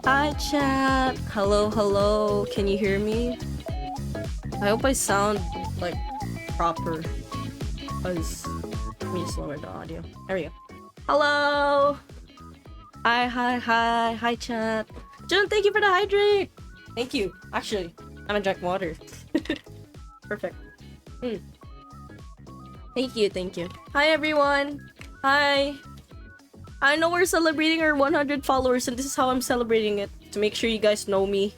Hi chat. Hello, hello. Can you hear me? I hope I sound like proper. Cause let me just lower the audio. There we go. Hello. Hi chat. Jun, thank you for the hydrate. Thank you. Actually, I'm gonna drink water. Perfect. Thank you. Hi everyone. Hi. I know we're celebrating our 100 followers, and this is how I'm celebrating it. To make sure you guys know me.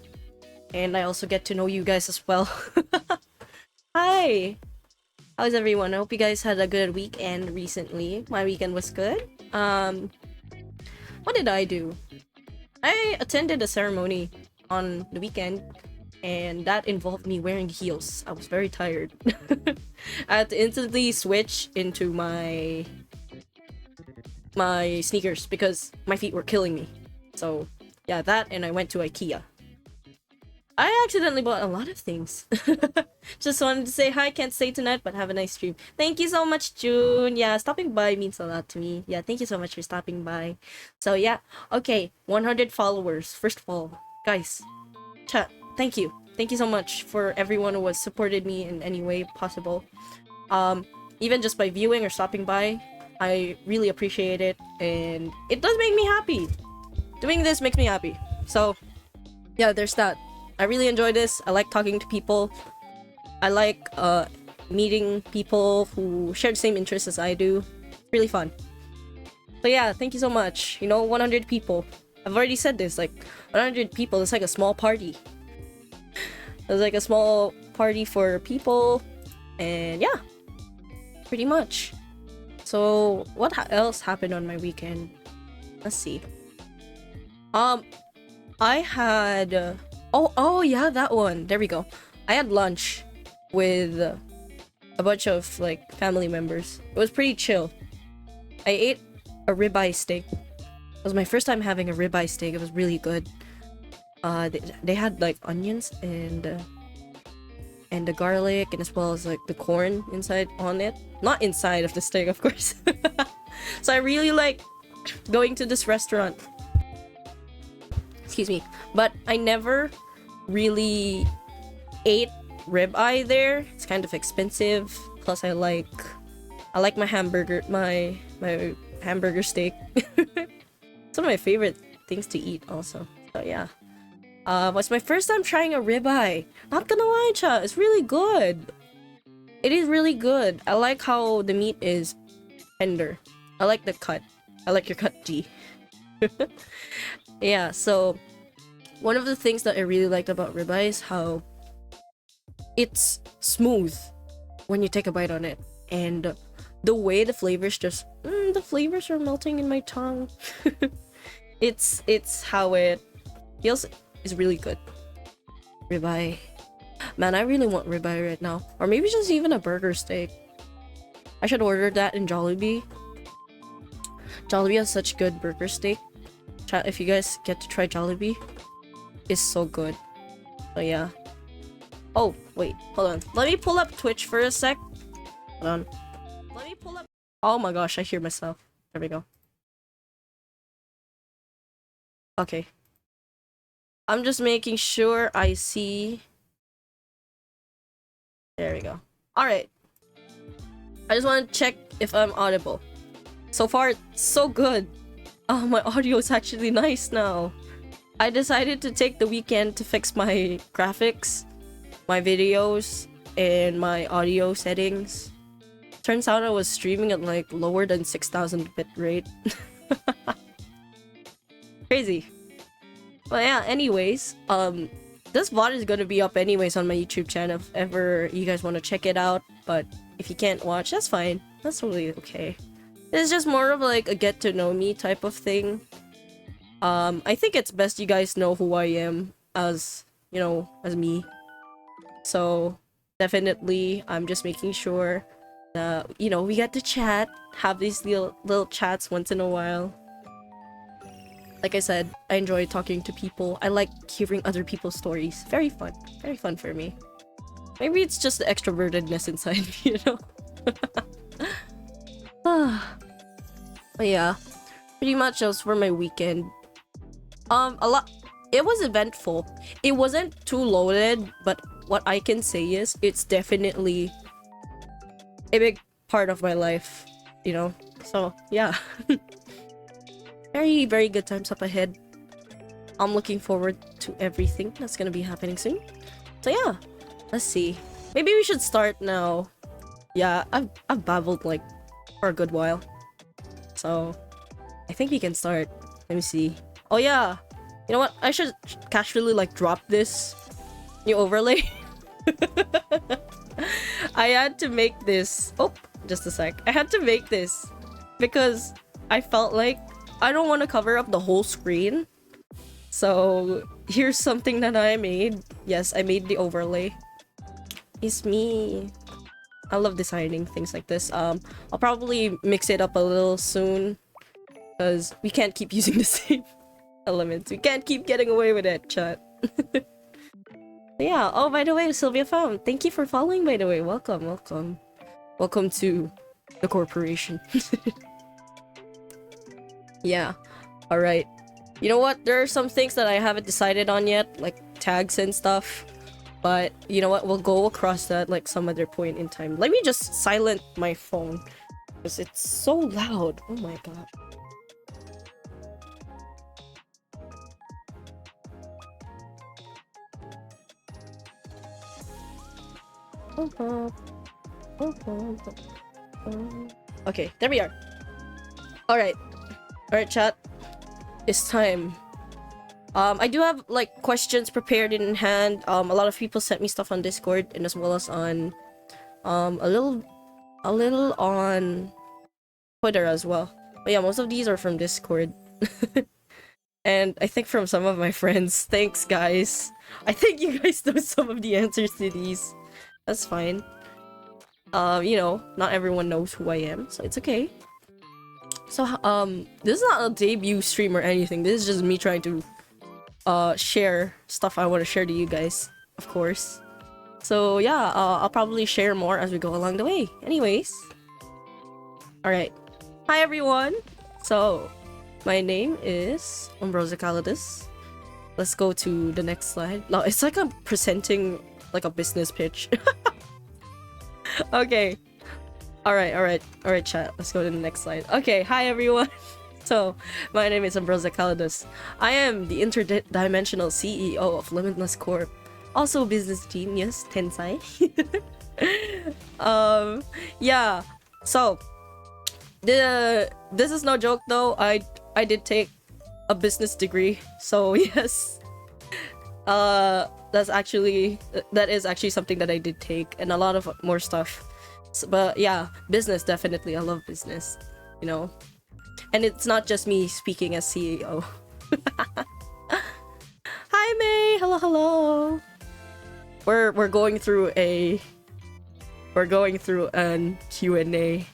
And I also get to know you guys as well. Hi! How's everyone? I hope you guys had a good weekend recently. My weekend was good. What did I do? I attended a ceremony on the weekend, and that involved me wearing heels. I was very tired. I had to instantly switch into my sneakers because my feet were killing me. So yeah, that, and I went to IKEA. I accidentally bought a lot of things. Just wanted to say hi, can't stay tonight, but have a nice stream. Thank you so much, June. Yeah, stopping by means a lot to me. Yeah, thank you so much for stopping by. So yeah, okay, 100 followers. First of all, guys, chat, thank you. Thank you so much for everyone who has supported me in any way possible. Even just by viewing or stopping by, I really appreciate it, and it does make me happy. Doing this makes me happy. So yeah, there's that. I really enjoy this. I like talking to people. I like meeting people who share the same interests as I do. It's really fun. So yeah, thank you so much. You know, 100 people. I've already said this, like 100 people is like a small party. It's like a small party for people, and yeah, pretty much. So what else happened on my weekend? Let's see. I had oh yeah, that one. There we go. I had lunch with a bunch of like family members. It was pretty chill. I ate a ribeye steak. It was my first time having a ribeye steak. It was really good. They had like onions and the garlic, and as well as like the corn inside on it. Not inside of the steak, of course. So I really like going to this restaurant. Excuse me. But I never really ate ribeye there. It's kind of expensive. Plus I like my hamburger hamburger steak. It's one of my favorite things to eat also. So yeah. It's my first time trying a ribeye. Not gonna lie, cha, it's really good. It is really good. I like how the meat is tender. I like the cut. I like your cut, G. Yeah, so one of the things that I really liked about ribeye is how it's smooth when you take a bite on it, and the way the flavors just the flavors are melting in my tongue. It's how it feels is really good. Ribeye, man, I really want ribeye right now, or maybe just even a burger steak. I should order that in Jollibee. Jollibee has such good burger steak. Chat, if you guys get to try Jollibee, it's so good. So yeah. Oh wait, hold on. Let me pull up Twitch for a sec. Hold on. Let me pull up. Oh my gosh, I hear myself. There we go. Okay. I'm just making sure I see. There we go. Alright. I just want to check if I'm audible. So far, it's so good. Oh, my audio is actually nice now. I decided to take the weekend to fix my graphics, my videos, and my audio settings. Turns out I was streaming at like lower than 6,000 bit rate. Crazy. But yeah, anyways, this VOD is gonna be up anyways on my YouTube channel if ever you guys want to check it out. But if you can't watch, that's fine. That's totally okay. It's just more of like a get to know me type of thing. I think it's best you guys know who I am as, you know, as me. So definitely, I'm just making sure that, you know, we get to chat, have these little chats once in a while. Like I said, I enjoy talking to people. I like hearing other people's stories. Very fun for me. Maybe it's just the extrovertedness inside me, you know? But yeah, pretty much that was for my weekend. A lot It was eventful. It wasn't too loaded, but what I can say is it's definitely a big part of my life, you know? So, yeah. Very, very good times up ahead. I'm looking forward to everything that's gonna be happening soon. So yeah, let's see. Maybe we should start now. Yeah, I've babbled like for a good while. So I think we can start. Let me see. Oh yeah. You know what? I should casually like drop this new overlay. I had to make this. Oh, just a sec. I had to make this because I felt like I don't want to cover up the whole screen. So here's something that I made. Yes, I made the overlay. It's me. I love designing things like this. I'll probably mix it up a little soon because we can't keep using the same elements. We can't keep getting away with it, chat. Yeah. Oh, by the way, Sylvia Pham, thank you for following, by the way. Welcome, welcome. Welcome to the corporation. Yeah. Alright. You know what? There are some things that I haven't decided on yet, like tags and stuff. But you know what? We'll go across that like some other point in time. Let me just silent my phone because it's so loud. Oh my god. Okay, there we are. Alright. Alright, chat. It's time. I do have like questions prepared in hand. A lot of people sent me stuff on Discord and as well as on a little on Twitter as well. But yeah, most of these are from Discord. And I think from some of my friends. Thanks, guys. I think you guys know some of the answers to these. That's fine. You know, not everyone knows who I am, so it's okay. So, this is not a debut stream or anything. This is just me trying to share stuff I want to share to you guys, of course. So yeah, I'll probably share more as we go along the way. Anyways. Alright. Hi everyone! So, my name is Ambrosia Calidus. Let's go to the next slide. No, it's like I'm presenting like a business pitch. Okay. Alright, chat. Let's go to the next slide. Okay, hi everyone! So, my name is Ambrosia Calidus. I am the interdimensional CEO of Limitless Corp. Also business genius, Tensai. Yeah. So, this is no joke though. I did take a business degree. So, yes. That is actually something that I did take and a lot of more stuff. So, but yeah, business definitely. I love business, you know. And it's not just me speaking as CEO. Hi May, hello. We're going through an Q&A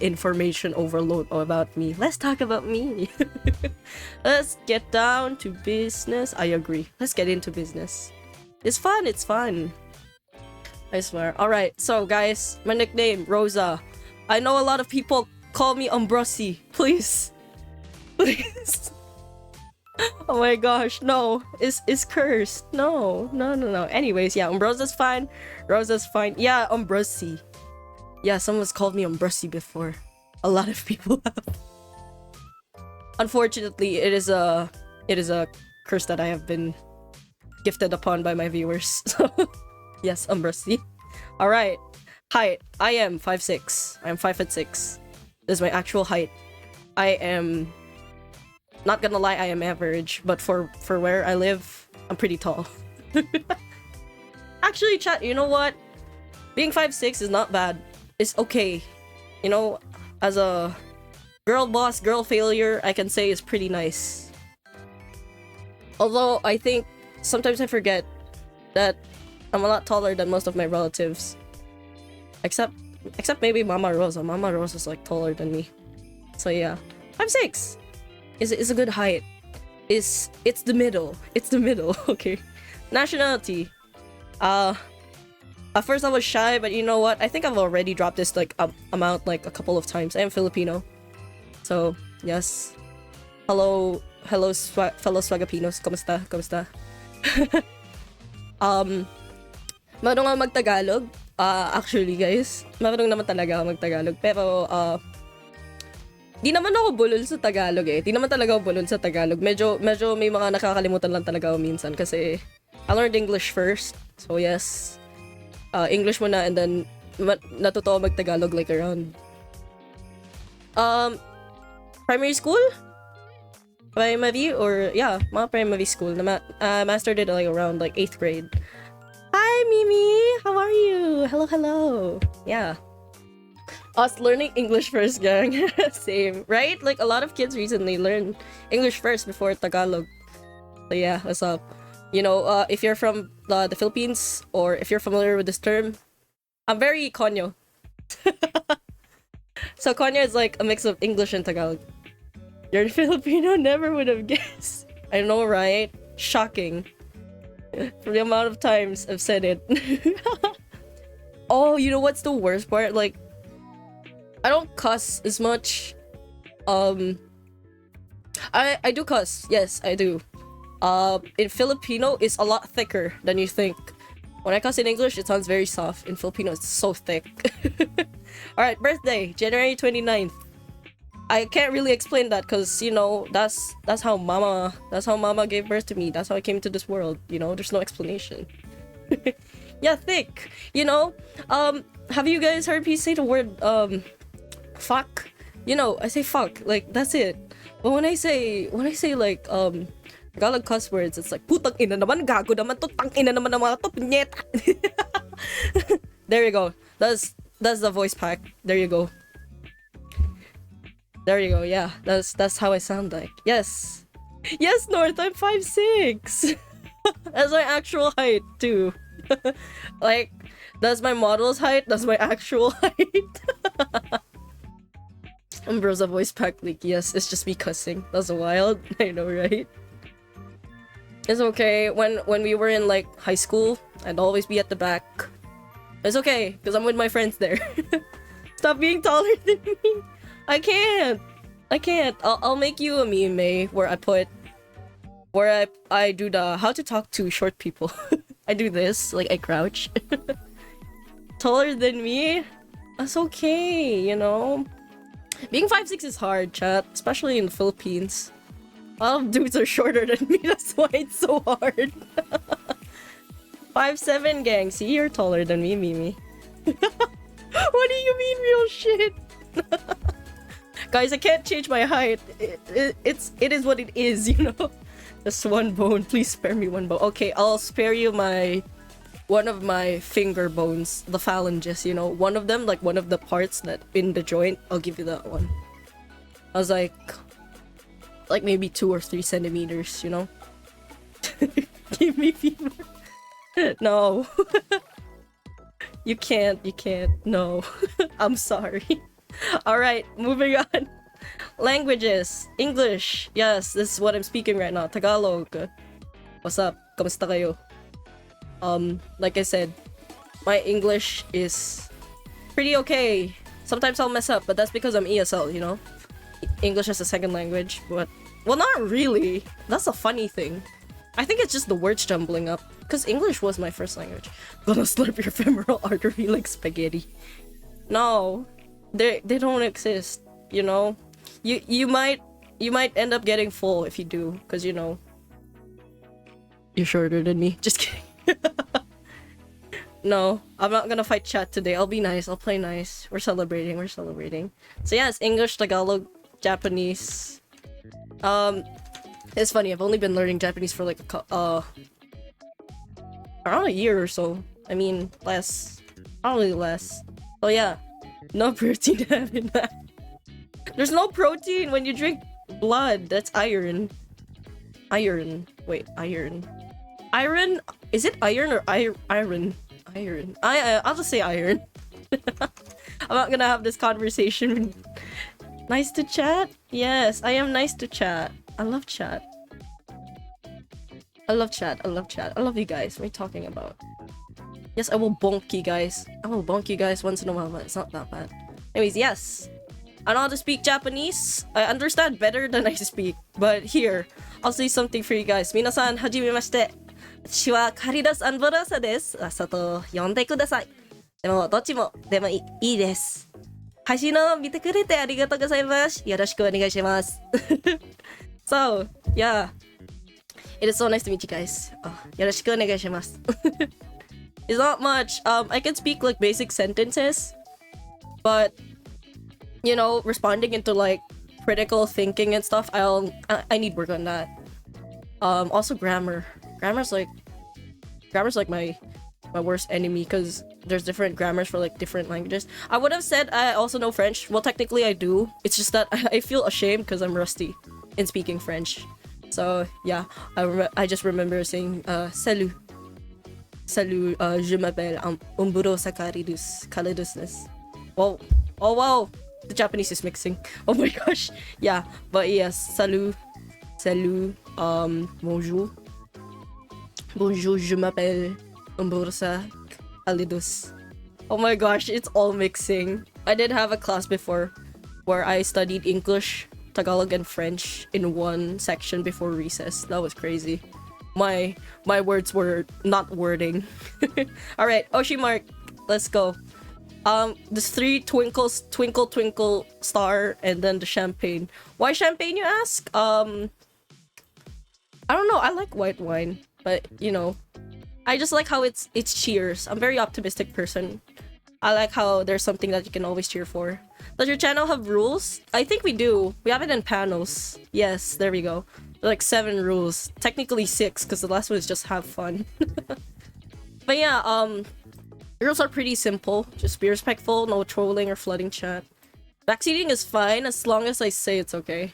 information overload about me. Let's talk about me. Let's get down to business. I agree. Let's get into business. It's fun. I swear. Alright, so guys, my nickname, Rosa. I know a lot of people call me Ambrosi. Please. Oh my gosh, no. It's cursed. No. Anyways, yeah, Ambrosia's fine. Rosa's fine. Yeah, Ambrosi. Yeah, someone's called me Ambrosi before. A lot of people have. Unfortunately, it is a curse that I have been gifted upon by my viewers. So, yes, Ambrosi. Alright. Height. I am 5'6". I am 5'6". This is my actual height. I am... Not gonna lie, I am average, but for where I live, I'm pretty tall. Actually, chat, you know what? Being 5'6" is not bad. It's okay. You know, as a girl boss, girl failure, I can say it's pretty nice. Although, I think sometimes I forget that I'm a lot taller than most of my relatives. Except maybe Mama Rosa. Mama Rosa's like taller than me. So yeah. 5'6". Is a good height. It's the middle. It's the middle, okay. Nationality. At first I was shy, but you know what? I think I've already dropped this like amount like a couple of times. I am Filipino. So, yes. Hello hello fellow Swagapinos. Kamusta? Kamusta? Marunong ako mag-Tagalog. Actually guys, marunong naman talaga ako mag-Tagalog. Pero, di naman ako bulol sa Tagalog eh. Di naman talaga ako bulol sa Tagalog. Medyo may mga nakakalimutan lang talaga ako minsan kasi I learned English first. So yes, English muna and then natuto ako mag-Tagalog like around primary school? Primary or yeah, mga primary school. Mastered it like around like 8th grade. Hi Mimi! How are you? Hello, hello. Yeah. Us learning English first, gang. Same, right? Like a lot of kids recently learn English first before Tagalog. So yeah, what's up? You know, if you're from the Philippines or if you're familiar with this term, I'm very konyo. So konyo is like a mix of English and Tagalog. You're Filipino, never would have guessed. I know, right? Shocking. For the amount of times I've said it. Oh, you know what's the worst part? Like, I don't cuss as much. I do cuss. Yes, I do. In Filipino, it's a lot thicker than you think. When I cuss in English, it sounds very soft. In Filipino, it's so thick. Alright, birthday, January 29th. I can't really explain that because, you know, that's how mama gave birth to me. That's how I came into this world, you know? There's no explanation. Yeah, thick. You know, have you guys heard me say the word, fuck? You know, I say fuck, like, that's it. But when I say like, Tagalog cuss words, it's like, putang ina naman, gago naman to, tang ina naman ng mga to, punyeta. There you go. That's the voice pack. There you go. There you go, yeah. That's how I sound like. Yes. Yes, North, I'm 5'6". That's my actual height, too. Like, that's my model's height, that's my actual height. Ambrosia voice pack leak. Yes, it's just me cussing. That's wild. I know, right? It's okay. When we were in, like, high school, I'd always be at the back. It's okay, because I'm with my friends there. Stop being taller than me. I can't. I'll make you a meme, May, where I do the how to talk to short people. I do this, like I crouch. Taller than me? That's okay, you know? Being 5'6" is hard, chat, especially in the Philippines. A lot of dudes are shorter than me, that's why it's so hard. 5'7", gang. See, you're taller than me, Mimi. What do you mean, real shit? Guys, I can't change my height. It is what it is, you know? Just one bone. Please spare me one bone. Okay, I'll spare you one of my finger bones. The phalanges, you know? One of them, like one of the parts that in the joint. I'll give you that one. I was like maybe 2 or 3 centimeters, you know? Give me fever. No. You can't. No. I'm sorry. Alright, moving on. Languages. English. Yes, this is what I'm speaking right now. Tagalog. What's up? Kamusta kayo? Like I said, my English is pretty okay. Sometimes I'll mess up, but that's because I'm ESL, you know? English is a second language, but... Well, not really. That's a funny thing. I think it's just the words jumbling up. Because English was my first language. Gonna slurp your femoral artery like spaghetti. No. They don't exist, you know? You might end up getting full if you do, because, you know... You're shorter than me. Just kidding. No, I'm not gonna fight chat today. I'll be nice. I'll play nice. We're celebrating. So yeah, it's English, Tagalog, Japanese. It's funny. I've only been learning Japanese for like around a year or so. I mean, less. Probably less. So yeah, no protein in that. There's no protein when you drink blood. That's iron. Iron. Wait, iron. Iron? Is it iron or iron? Iron. I'll just say iron. I'm not gonna have this conversation. Nice to chat? Yes, I am nice to chat. I love chat. I love chat. I love you guys. What are you talking about? Yes, I will bonk you guys. I will bonk you guys once in a while, but it's not that bad. Anyways, yes. I know how to speak Japanese. I understand better than I speak. But here, I'll say something for you guys. 皆さん、はじめまして。私はカリダス・アンバローサです。朝と呼んでください。でも、どっちもでもいいです。配信を見てくれてありがとうございます。よろしくお願いします。So, yeah. It is so nice to meet you guys. よろしくお願いします。It's not much. I can speak like basic sentences, but you know, responding into like critical thinking and stuff, I need work on that. Also grammar. Grammar's like my worst enemy because there's different grammars for like different languages. I would have said I also know French. Well, technically I do. It's just that I feel ashamed because I'm rusty in speaking French. So yeah, I just remember saying salut. Salut, je m'appelle Umburo Sakaridus Kalidus. Whoa. Oh wow. The Japanese is mixing. Oh my gosh. Yeah, but yes, salut. Bonjour. Bonjour, je m'appelle Umburo Kalidus. Oh my gosh, it's all mixing. I did have a class before where I studied English, Tagalog, and French in one section before recess. That was crazy. My words were not wording. Alright, Oshimark, let's go. There's 3 twinkles, twinkle twinkle star, and then the champagne. Why champagne, you ask? I don't know, I like white wine, but you know, I just like how it's cheers. I'm a very optimistic person. I like how there's something that you can always cheer for. Does your channel have rules? I think we do. We have it in panels. Yes, there we go. Like 7 rules. Technically 6, because the last one is just have fun. But yeah, rules are pretty simple. Just be respectful, no trolling or flooding chat. Backseating is fine as long as I say it's okay.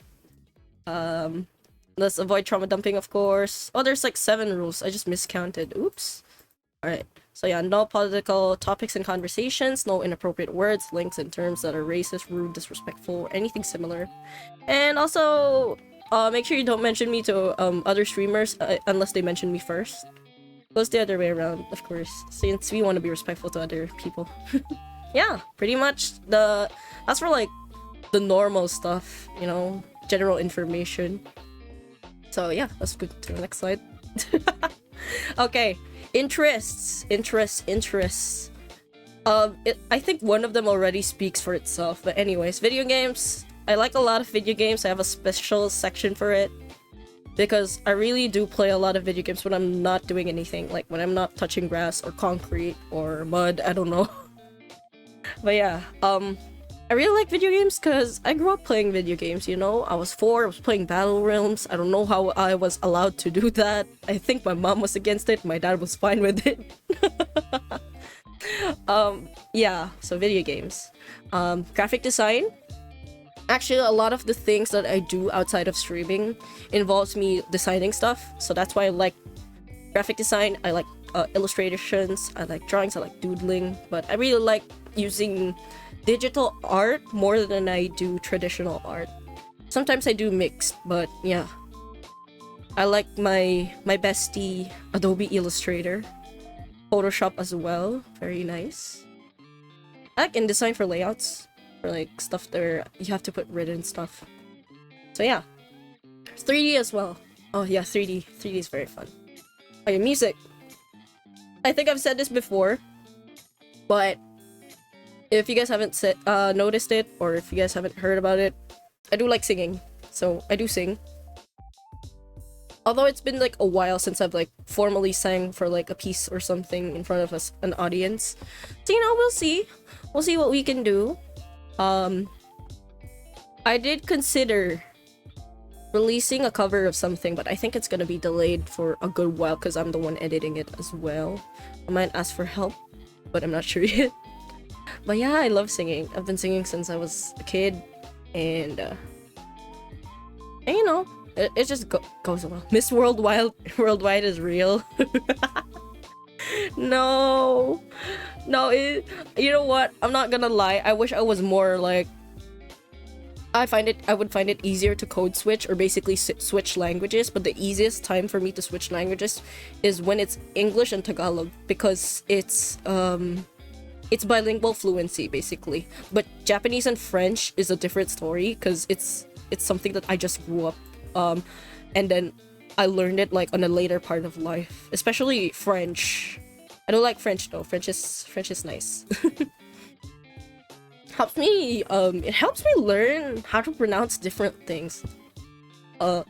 Let's avoid trauma dumping, of course. Oh, there's like 7 rules. I just miscounted. Oops. Alright. So yeah, no political topics and conversations, no inappropriate words, links, and terms that are racist, rude, disrespectful, or anything similar. And also, make sure you don't mention me to other streamers unless they mention me first. Goes the other way around, of course, since we want to be respectful to other people. Yeah, pretty much that's for like the normal stuff, you know, general information. So yeah, let's go to the next slide. Okay, interests. I think one of them already speaks for itself, but anyways, video games. I like a lot of video games. I have a special section for it because I really do play a lot of video games when I'm not doing anything, like when I'm not touching grass or concrete or mud, I don't know. But yeah, I really like video games because I grew up playing video games, you know? I was 4, I was playing Battle Realms. I don't know how I was allowed to do that. I think my mom was against it, my dad was fine with it. Yeah, so video games. Graphic design. Actually, a lot of the things that I do outside of streaming involves me designing stuff, so that's why I like graphic design. I like illustrations, I like drawings, I like doodling, but I really like using digital art more than I do traditional art. Sometimes I do mixed, but yeah. I like my bestie Adobe Illustrator. Photoshop as well, very nice. I like InDesign for layouts, for like stuff there you have to put written stuff. So yeah. 3D as well. Oh yeah, 3D is very fun. Oh yeah, music. I think I've said this before, but if you guys haven't noticed it, or if you guys haven't heard about it, I do like singing, so I do sing. Although it's been like a while since I've like formally sang for like a piece or something in front of an audience. So you know, we'll see what we can do. I did consider releasing a cover of something, but I think it's gonna be delayed for a good while because I'm the one editing it as well. I might ask for help, but I'm not sure yet. But yeah, I love singing. I've been singing since I was a kid, and you know, it just goes well. Miss Worldwide is real. No, you know what? I'm not gonna lie. I wish I was more like. I would find it easier to code switch or basically switch languages, but the easiest time for me to switch languages is when it's English and Tagalog, because it's bilingual fluency basically. But Japanese and French is a different story because it's something that I just grew up and then I learned it like on a later part of life, especially French. I don't like French though. French is nice. It helps me learn how to pronounce different things.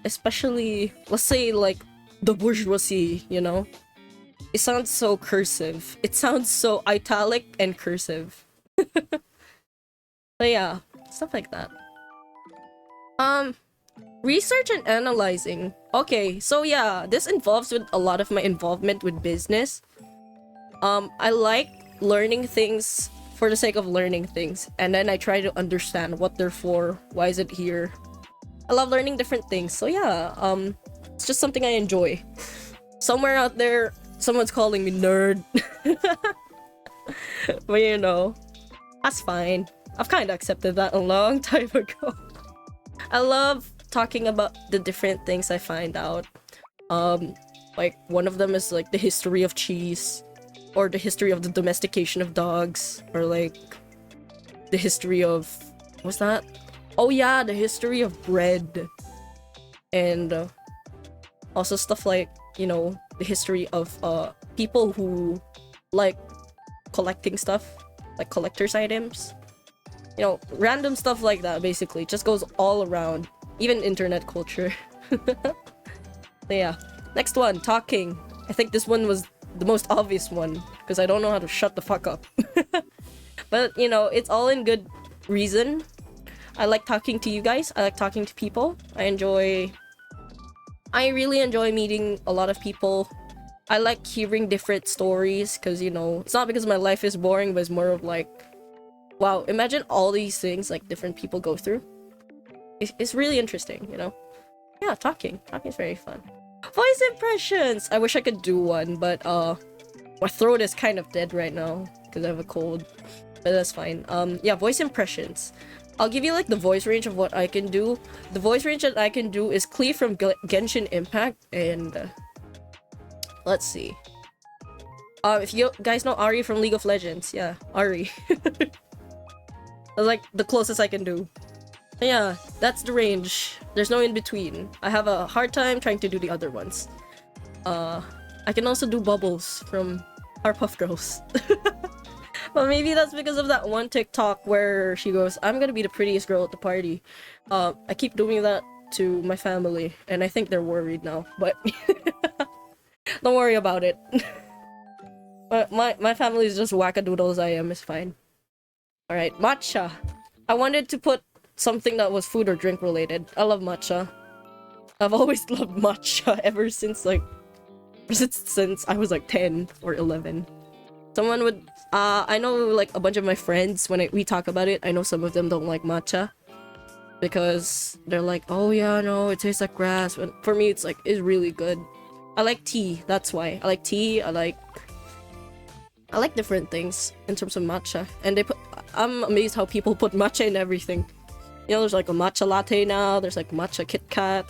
Especially, let's say like the bourgeoisie, you know? It sounds so cursive. It sounds so italic and cursive. So yeah, stuff like that. Research and analyzing. Okay, so yeah, this involves with a lot of my involvement with business. I like learning things for the sake of learning things, and then I try to understand what they're for, why is it here. I love learning different things, so yeah, it's just something I enjoy. Somewhere out there, someone's calling me nerd. But you know, that's fine. I've kind of accepted that a long time ago. I love talking about the different things I find out. Like one of them is like the history of cheese, or the history of the domestication of dogs, or like the history of, what's that? Oh yeah, the history of bread. And also stuff like, you know, the history of people who like collecting stuff, like collector's items. You know, random stuff like that, basically. It just goes all around. Even internet culture. So yeah. Next one, talking. I think this one was the most obvious one, because I don't know how to shut the fuck up. But, you know, it's all in good reason. I like talking to you guys. I like talking to people. I really enjoy meeting a lot of people. I like hearing different stories, because, you know, it's not because my life is boring, but it's more of like, wow, imagine all these things like different people go through. It's really interesting, you know? Yeah, talking. Talking is very fun. Voice impressions! I wish I could do one, but my throat is kind of dead right now because I have a cold. But that's fine. Yeah, voice impressions. I'll give you like the voice range of what I can do. The voice range that I can do is Klee from Genshin Impact, and let's see. If you guys know Ari from League of Legends, yeah, Ari. That's like the closest I can do. Yeah, that's the range. There's no in between. I have a hard time trying to do the other ones. I can also do Bubbles from Powerpuff Girls. But maybe that's because of that one TikTok where she goes, I'm gonna be the prettiest girl at the party. I keep doing that to my family, and I think they're worried now, but don't worry about it. But my family is just wackadoodle as I am, it's fine. Alright, matcha. I wanted to put something that was food or drink related. I love matcha. I've always loved matcha ever since like since I was like 10 or 11. Someone would I know like a bunch of my friends when we talk about it, I know some of them don't like matcha because they're like, oh yeah, no, it tastes like grass. But for me it's like, it's really good. I like tea, that's why. I like tea, I like different things in terms of matcha. And I'm amazed how people put matcha in everything. You know, there's like a matcha latte now, there's like matcha Kit Kat,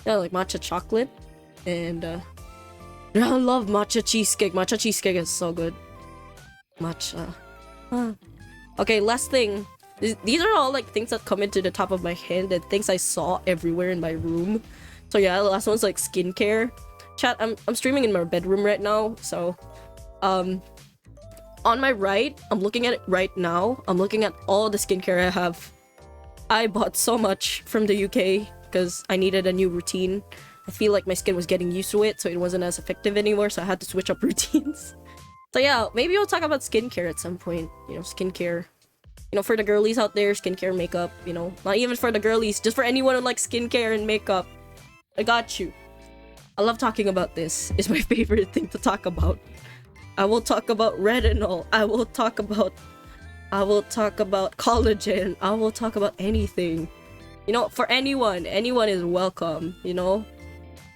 yeah, like matcha chocolate, and yeah, I love matcha cheesecake. Matcha cheesecake is so good. Matcha. Okay, last thing. These are all like things that come into the top of my head and things I saw everywhere in my room. So yeah, the last one's like skincare. Chat, I'm streaming in my bedroom right now, so on my right, I'm looking at it right now. I'm looking at all the skincare I have. I bought so much from the UK because I needed a new routine. I feel like my skin was getting used to it, so it wasn't as effective anymore, so I had to switch up routines. So yeah, maybe we'll talk about skincare at some point. You know, skincare. You know, for the girlies out there, skincare, makeup, you know. Not even for the girlies, just for anyone who likes skincare and makeup. I got you. I love talking about this. It's my favorite thing to talk about. I will talk about retinol. I will talk about collagen. I will talk about anything. You know, for anyone is welcome, you know?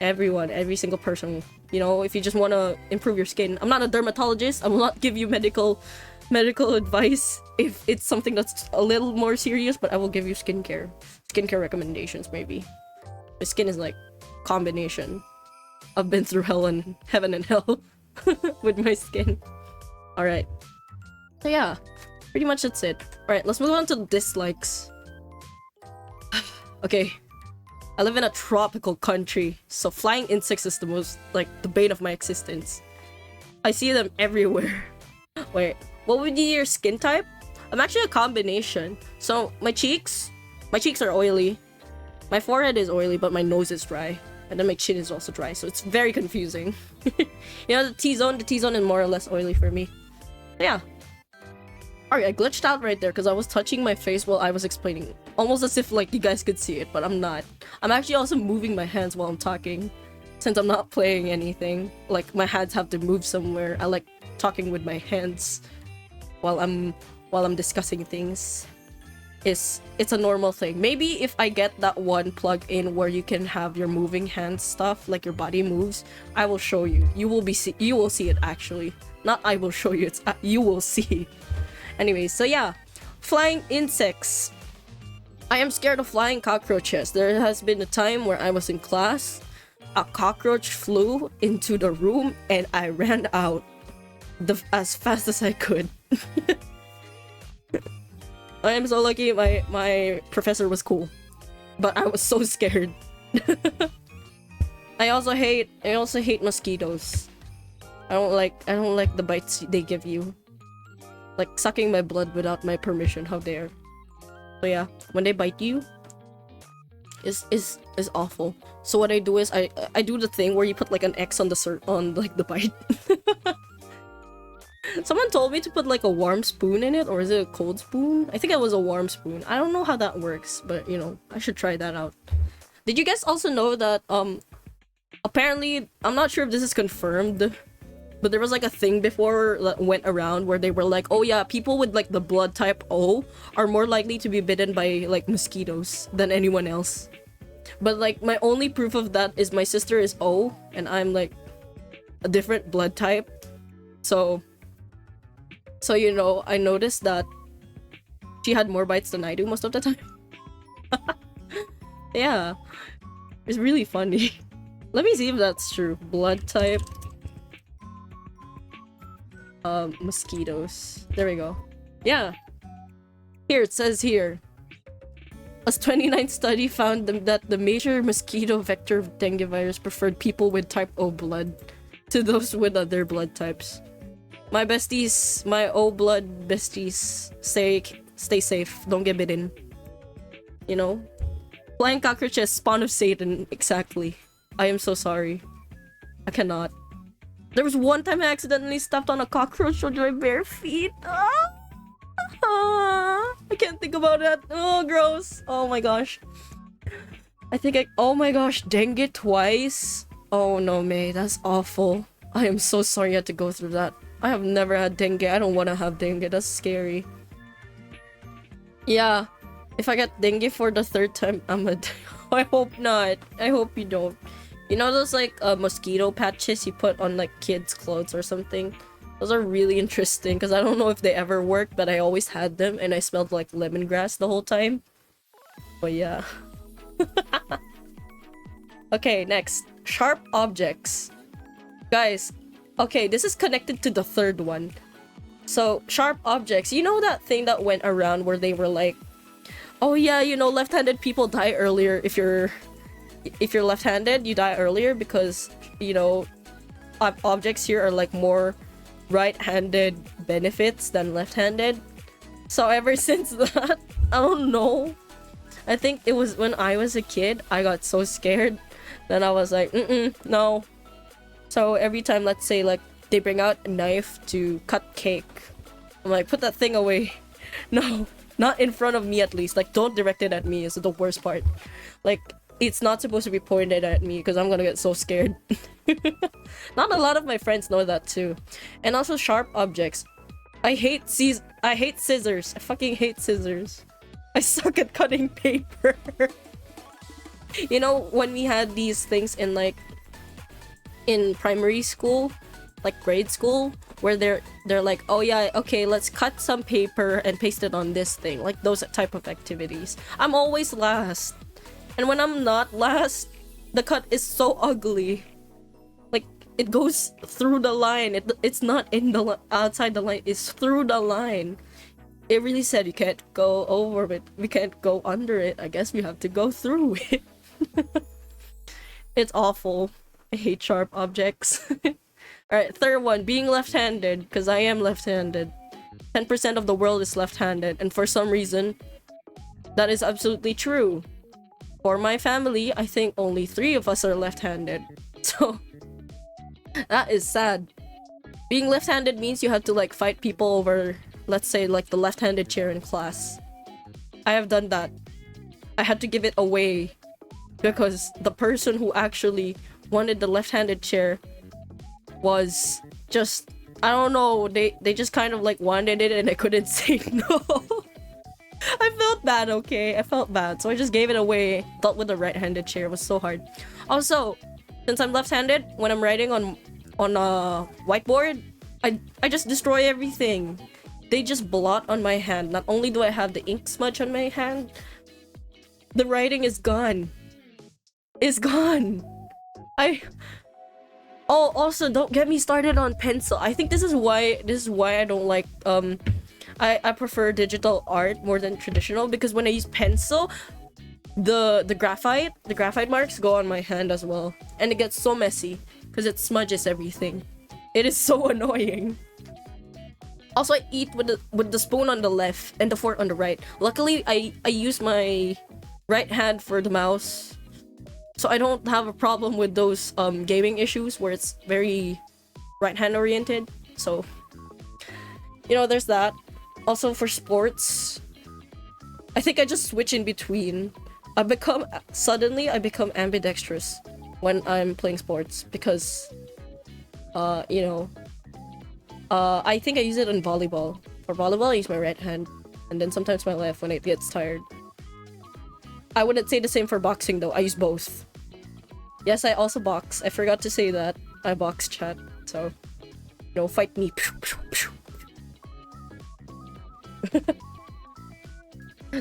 Everyone, every single person. You know, if you just want to improve your skin. I'm not a dermatologist. I will not give you medical advice if it's something that's a little more serious, but I will give you skincare recommendations maybe. My skin is like combination. I've been through heaven and hell with my skin. Alright. So yeah, pretty much that's it. Alright, let's move on to dislikes. Okay. I live in a tropical country, so flying insects is the most, like, the bane of my existence. I see them everywhere. Wait, what would be your skin type? I'm actually a combination. So my cheeks are oily. My forehead is oily, but my nose is dry. And then my chin is also dry, so it's very confusing. You know, the T-zone is more or less oily for me. Yeah. Alright, I glitched out right there because I was touching my face while I was explaining. Almost as if, like, you guys could see it, but I'm not. I'm actually also moving my hands while I'm talking. Since I'm not playing anything. Like, my hands have to move somewhere. I like talking with my hands while I'm discussing things. It's a normal thing. Maybe if I get that one plug-in where you can have your moving hand stuff, like your body moves, I will show you. You will see it actually. Not I will show you, it's you will see. Anyways, so yeah, flying insects. I am scared of flying cockroaches. There has been a time where I was in class, a cockroach flew into the room and I ran out as fast as I could. I am so lucky my professor was cool, but I was so scared. I also hate mosquitoes. I don't like the bites they give you. Like sucking my blood without my permission, how dare. So yeah, when they bite you, is awful. So what I do is I do the thing where you put like an X on the bite. Someone told me to put like a warm spoon in it, or is it a cold spoon? I think it was a warm spoon. I don't know how that works, but you know, I should try that out. Did you guys also know that apparently, I'm not sure if this is confirmed, but there was like a thing before that went around where they were like, oh yeah, people with like the blood type O are more likely to be bitten by like mosquitoes than anyone else. But like my only proof of that is my sister is O and I'm like a different blood type. So you know, I noticed that she had more bites than I do most of the time. Yeah. It's really funny. Let me see if that's true. Blood type. Mosquitoes. There we go. Yeah. Here, it says here. A 29th study found that the major mosquito vector of dengue virus preferred people with type O blood to those with other blood types. My besties, my O blood besties, stay safe. Don't get bitten. You know? Flying cockroaches, spawn of Satan. Exactly. I am so sorry. I cannot. There was one time I accidentally stepped on a cockroach with my bare feet. I can't think about that. Oh, gross. Oh my gosh. Oh my gosh, dengue twice? Oh no, May, that's awful. I am so sorry you had to go through that. I have never had dengue. I don't want to have dengue. That's scary. Yeah. If I get dengue for the third time, I hope not. I hope you don't. You know those like mosquito patches you put on like kids' clothes or something? Those are really interesting because I don't know if they ever work, but I always had them and I smelled like lemongrass the whole time. But yeah. Okay, next. Sharp objects. Guys, okay, this is connected to the third one. So, sharp objects. You know that thing that went around where they were like, oh yeah, you know, left-handed people die earlier if you're left-handed, you die earlier because, you know, objects here are like more right-handed benefits than left-handed. So ever since that, I don't know. I think it was when I was a kid, I got so scared. Then I was like, no. So every time, let's say, like, they bring out a knife to cut cake, I'm like, put that thing away. No, not in front of me at least. Like, don't direct it at me is the worst part. Like, it's not supposed to be pointed at me because I'm gonna get so scared. Not a lot of my friends know that too. And also sharp objects. I hate scissors. I fucking hate scissors. I suck at cutting paper. You know, when we had these things in like in primary school, like grade school, where they're like, oh yeah, okay, let's cut some paper and paste it on this thing. Like those type of activities. I'm always last. And when I'm not last, the cut is so ugly. Like, it goes through the line. It's not in the outside the line. It's through the line. It really said you can't go over it. We can't go under it. I guess we have to go through it. It's awful. I hate sharp objects. Alright, third one, being left-handed, because I am left-handed. 10% of the world is left-handed, and for some reason, that is absolutely true. For my family, I think only 3 of us are left-handed. So, that is sad. Being left-handed means you have to like fight people over, let's say, like the left-handed chair in class. I have done that. I had to give it away because the person who actually wanted the left-handed chair was just, I don't know, they just kind of like wanted it and I couldn't say no. I felt bad, okay? I felt bad, so I just gave it away. Thought with the right-handed chair, it was so hard. Also, since I'm left-handed, when I'm writing on a whiteboard, I just destroy everything. They just blot on my hand. Not only do I have the ink smudge on my hand, the writing is gone. It's gone. Oh, also, don't get me started on pencil. I think this is why I don't like I prefer digital art more than traditional, because when I use pencil, the graphite marks go on my hand as well, and it gets so messy because it smudges everything. It is so annoying. Also, I eat with the spoon on the left and the fork on the right. Luckily, I use my right hand for the mouse, so I don't have a problem with those gaming issues where it's very right hand oriented. So, you know, there's that. Also, for sports, I think I just switch in between. Suddenly I become ambidextrous when I'm playing sports because, you know, I think I use it in volleyball. For volleyball, I use my right hand, and then sometimes my left when it gets tired. I wouldn't say the same for boxing though. I use both. Yes, I also box. I forgot to say that. I box, chat. So, you know, fight me.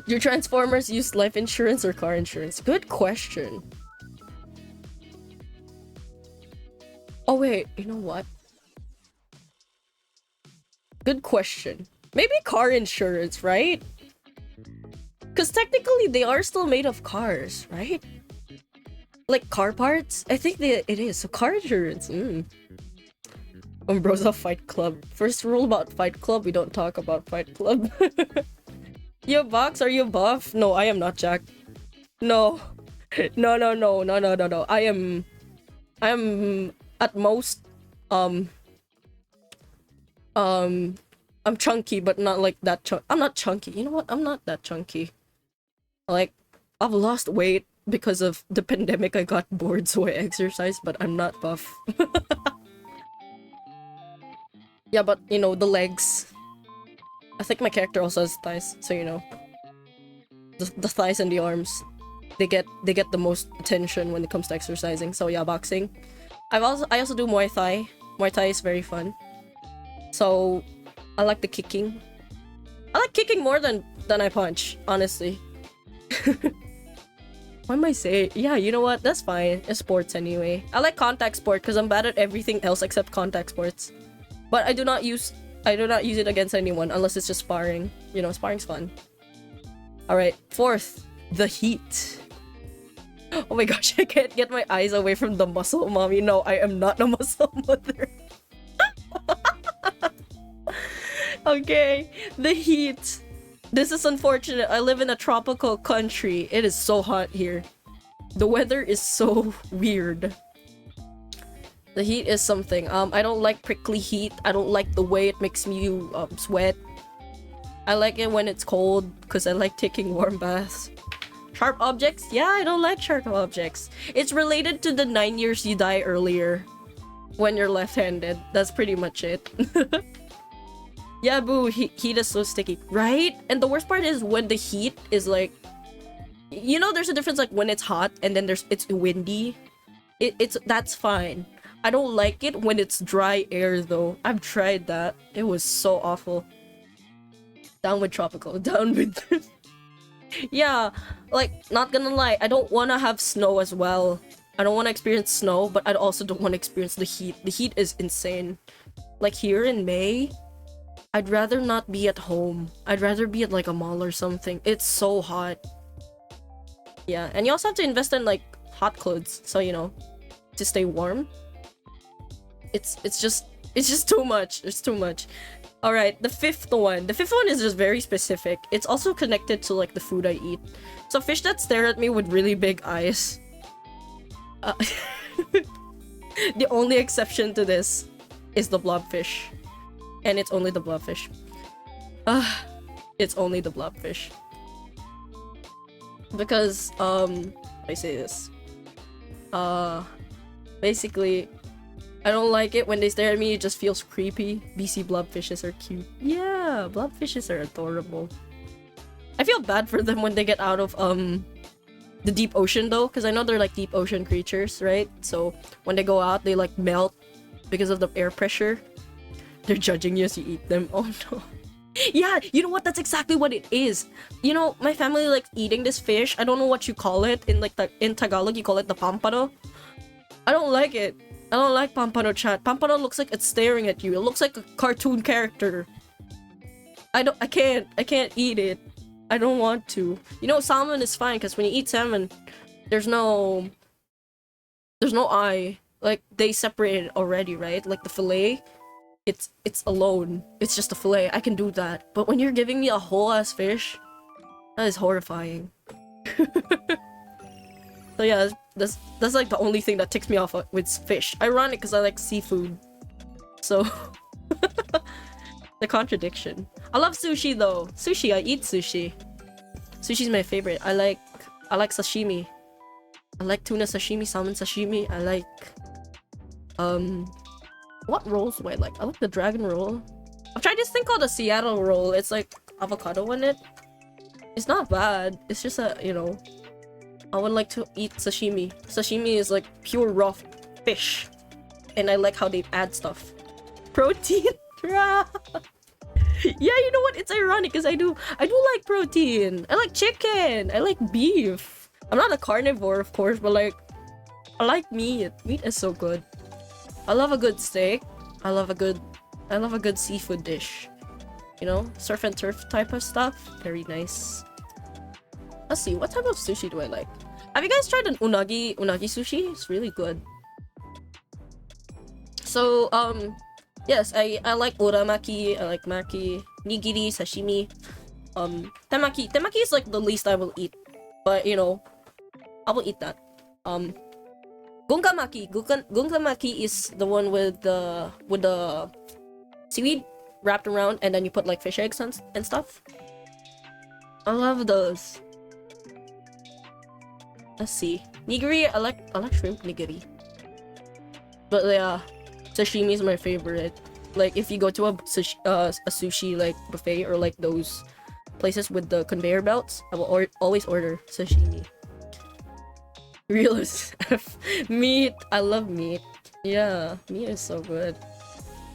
Do Transformers use life insurance or car insurance? Good question. Oh wait, you know what? Good question. Maybe car insurance, right? Because technically they are still made of cars, right? Like car parts? I think it is. So car insurance. Umbrosa Fight Club. First rule about Fight Club, we don't talk about Fight Club. You box? Are you buff? No, I am not Jack. No. No. I am at most I'm chunky, but not like that chunky. I'm not chunky. You know what? I'm not that chunky. Like, I've lost weight because of the pandemic. I got bored, so I exercised, but I'm not buff. Yeah, but you know, the legs. I think my character also has thighs, so you know. The thighs and the arms. They get the most attention when it comes to exercising. So yeah, boxing. I also do Muay Thai. Muay Thai is very fun. So I like the kicking. I like kicking more than I punch, honestly. Why am I saying? Yeah, you know what? That's fine. It's sports anyway. I like contact sport because I'm bad at everything else except contact sports. But I do not use it against anyone unless it's just sparring. You know, sparring's fun. Alright, fourth, the heat. Oh my gosh, I can't get my eyes away from the muscle mommy. No, I am not a muscle mother. Okay, the heat. This is unfortunate. I live in a tropical country. It is so hot here. The weather is so weird. The heat is something. I don't like prickly heat. I don't like the way it makes me sweat. I like it when it's cold because I like taking warm baths. Sharp objects? Yeah, I don't like sharp objects. It's related to the 9 years you die earlier when you're left-handed. That's pretty much it. Yeah, boo, heat is so sticky, right? And the worst part is when the heat is like, you know, there's a difference like when it's hot and then it's windy. That's fine. I don't like it when it's dry air though. I've tried that. It was so awful. Down with tropical. Down with yeah, like, not gonna lie, I don't want to have snow as well. I don't want to experience snow, but I also don't want to experience the heat. The heat is insane. Like here in May, I'd rather not be at home. I'd rather be at like a mall or something. It's so hot. Yeah, and you also have to invest in like hot clothes, so you know, to stay warm. It's just too much. It's too much. All right, the fifth one. The fifth one is just very specific. It's also connected to like the food I eat. So fish that stare at me with really big eyes. The only exception to this is the blobfish, and it's only the blobfish. It's only the blobfish. Because I say this. Basically, I don't like it when they stare at me. It just feels creepy. BC blobfishes are cute. Yeah, blobfishes are adorable. I feel bad for them when they get out of the deep ocean though, because I know they're like deep ocean creatures, right? So when they go out, they like melt because of the air pressure. They're judging you as you eat them. Oh no. Yeah, you know what? That's exactly what it is. You know, my family like eating this fish. I don't know what you call it in like in Tagalog. You call it the pampano. I don't like it. I don't like pampano, chat. Pampano looks like it's staring at you. It looks like a cartoon character. I can't eat it. I don't want to. You know, salmon is fine because when you eat salmon, there's no eye. Like they separate it already, right? Like the fillet, it's alone. It's just a fillet. I can do that. But when you're giving me a whole ass fish, that is horrifying. So yeah, that's like the only thing that ticks me off with fish. Ironic because I like seafood. So the contradiction. I love sushi though. Sushi, I eat sushi. Sushi's my favorite. I like sashimi. I like tuna sashimi, salmon sashimi. I like what rolls do I like? I like the dragon roll. I've tried this thing called the Seattle roll. It's like avocado in it. It's not bad. It's just a, you know, I would like to eat sashimi. Sashimi is like pure raw fish. And I like how they add stuff. Protein. Yeah, you know what? It's ironic because I do like protein. I like chicken. I like beef. I'm not a carnivore, of course, but like I like meat. Meat is so good. I love a good steak. I love a good seafood dish. You know, surf and turf type of stuff. Very nice. Let's see, what type of sushi do I like? Have you guys tried an unagi sushi? It's really good. So, yes, I like uramaki, I like maki, nigiri, sashimi. Temaki is like the least I will eat. But, you know, I will eat that. Gunkamaki is the one with the seaweed wrapped around and then you put like fish eggs and stuff. I love those. Let's see. Nigiri, I like shrimp nigiri. But yeah, sashimi is my favorite. Like if you go to a sushi like buffet or like those places with the conveyor belts, I will always order sashimi. Real as F. Meat. I love meat. Yeah, meat is so good.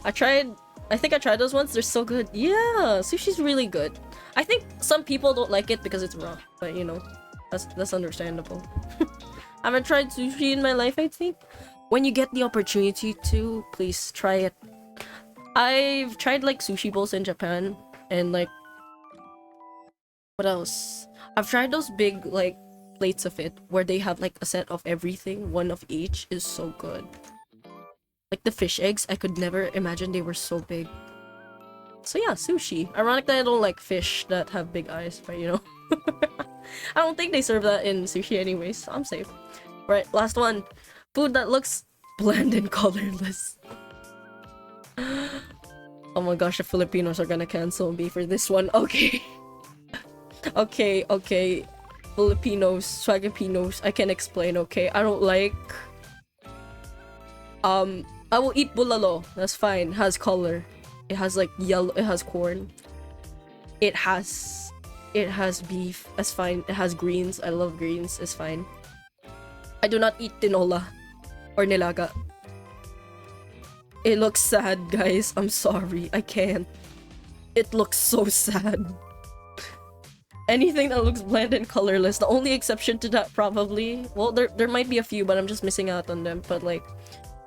I think I tried those ones. They're so good. Yeah, sushi's really good. I think some people don't like it because it's raw, but you know, that's understandable. I haven't tried sushi in my life, I think. When you get the opportunity to, please try it. I've tried like sushi bowls in Japan and like what else? I've tried those big like plates of it where they have like a set of everything, one of each is so good. Like the fish eggs, I could never imagine they were so big. So yeah, sushi. Ironic that I don't like fish that have big eyes, but you know. I don't think they serve that in sushi anyways, so I'm safe. Right, last one. Food that looks bland and colorless. Oh my gosh, the Filipinos are gonna cancel me for this one. Okay. Okay. Filipinos, Swagapinos, I can explain, okay? I don't like... I will eat bulalo. That's fine. It has color. It has like yellow. It has corn. It has beef. That's fine. It has greens. I love greens. It's fine. I do not eat tinola or nilaga. It looks sad, guys. I'm sorry. I can't. It looks so sad. Anything that looks bland and colorless. The only exception to that probably... Well, there might be a few, but I'm just missing out on them. But like...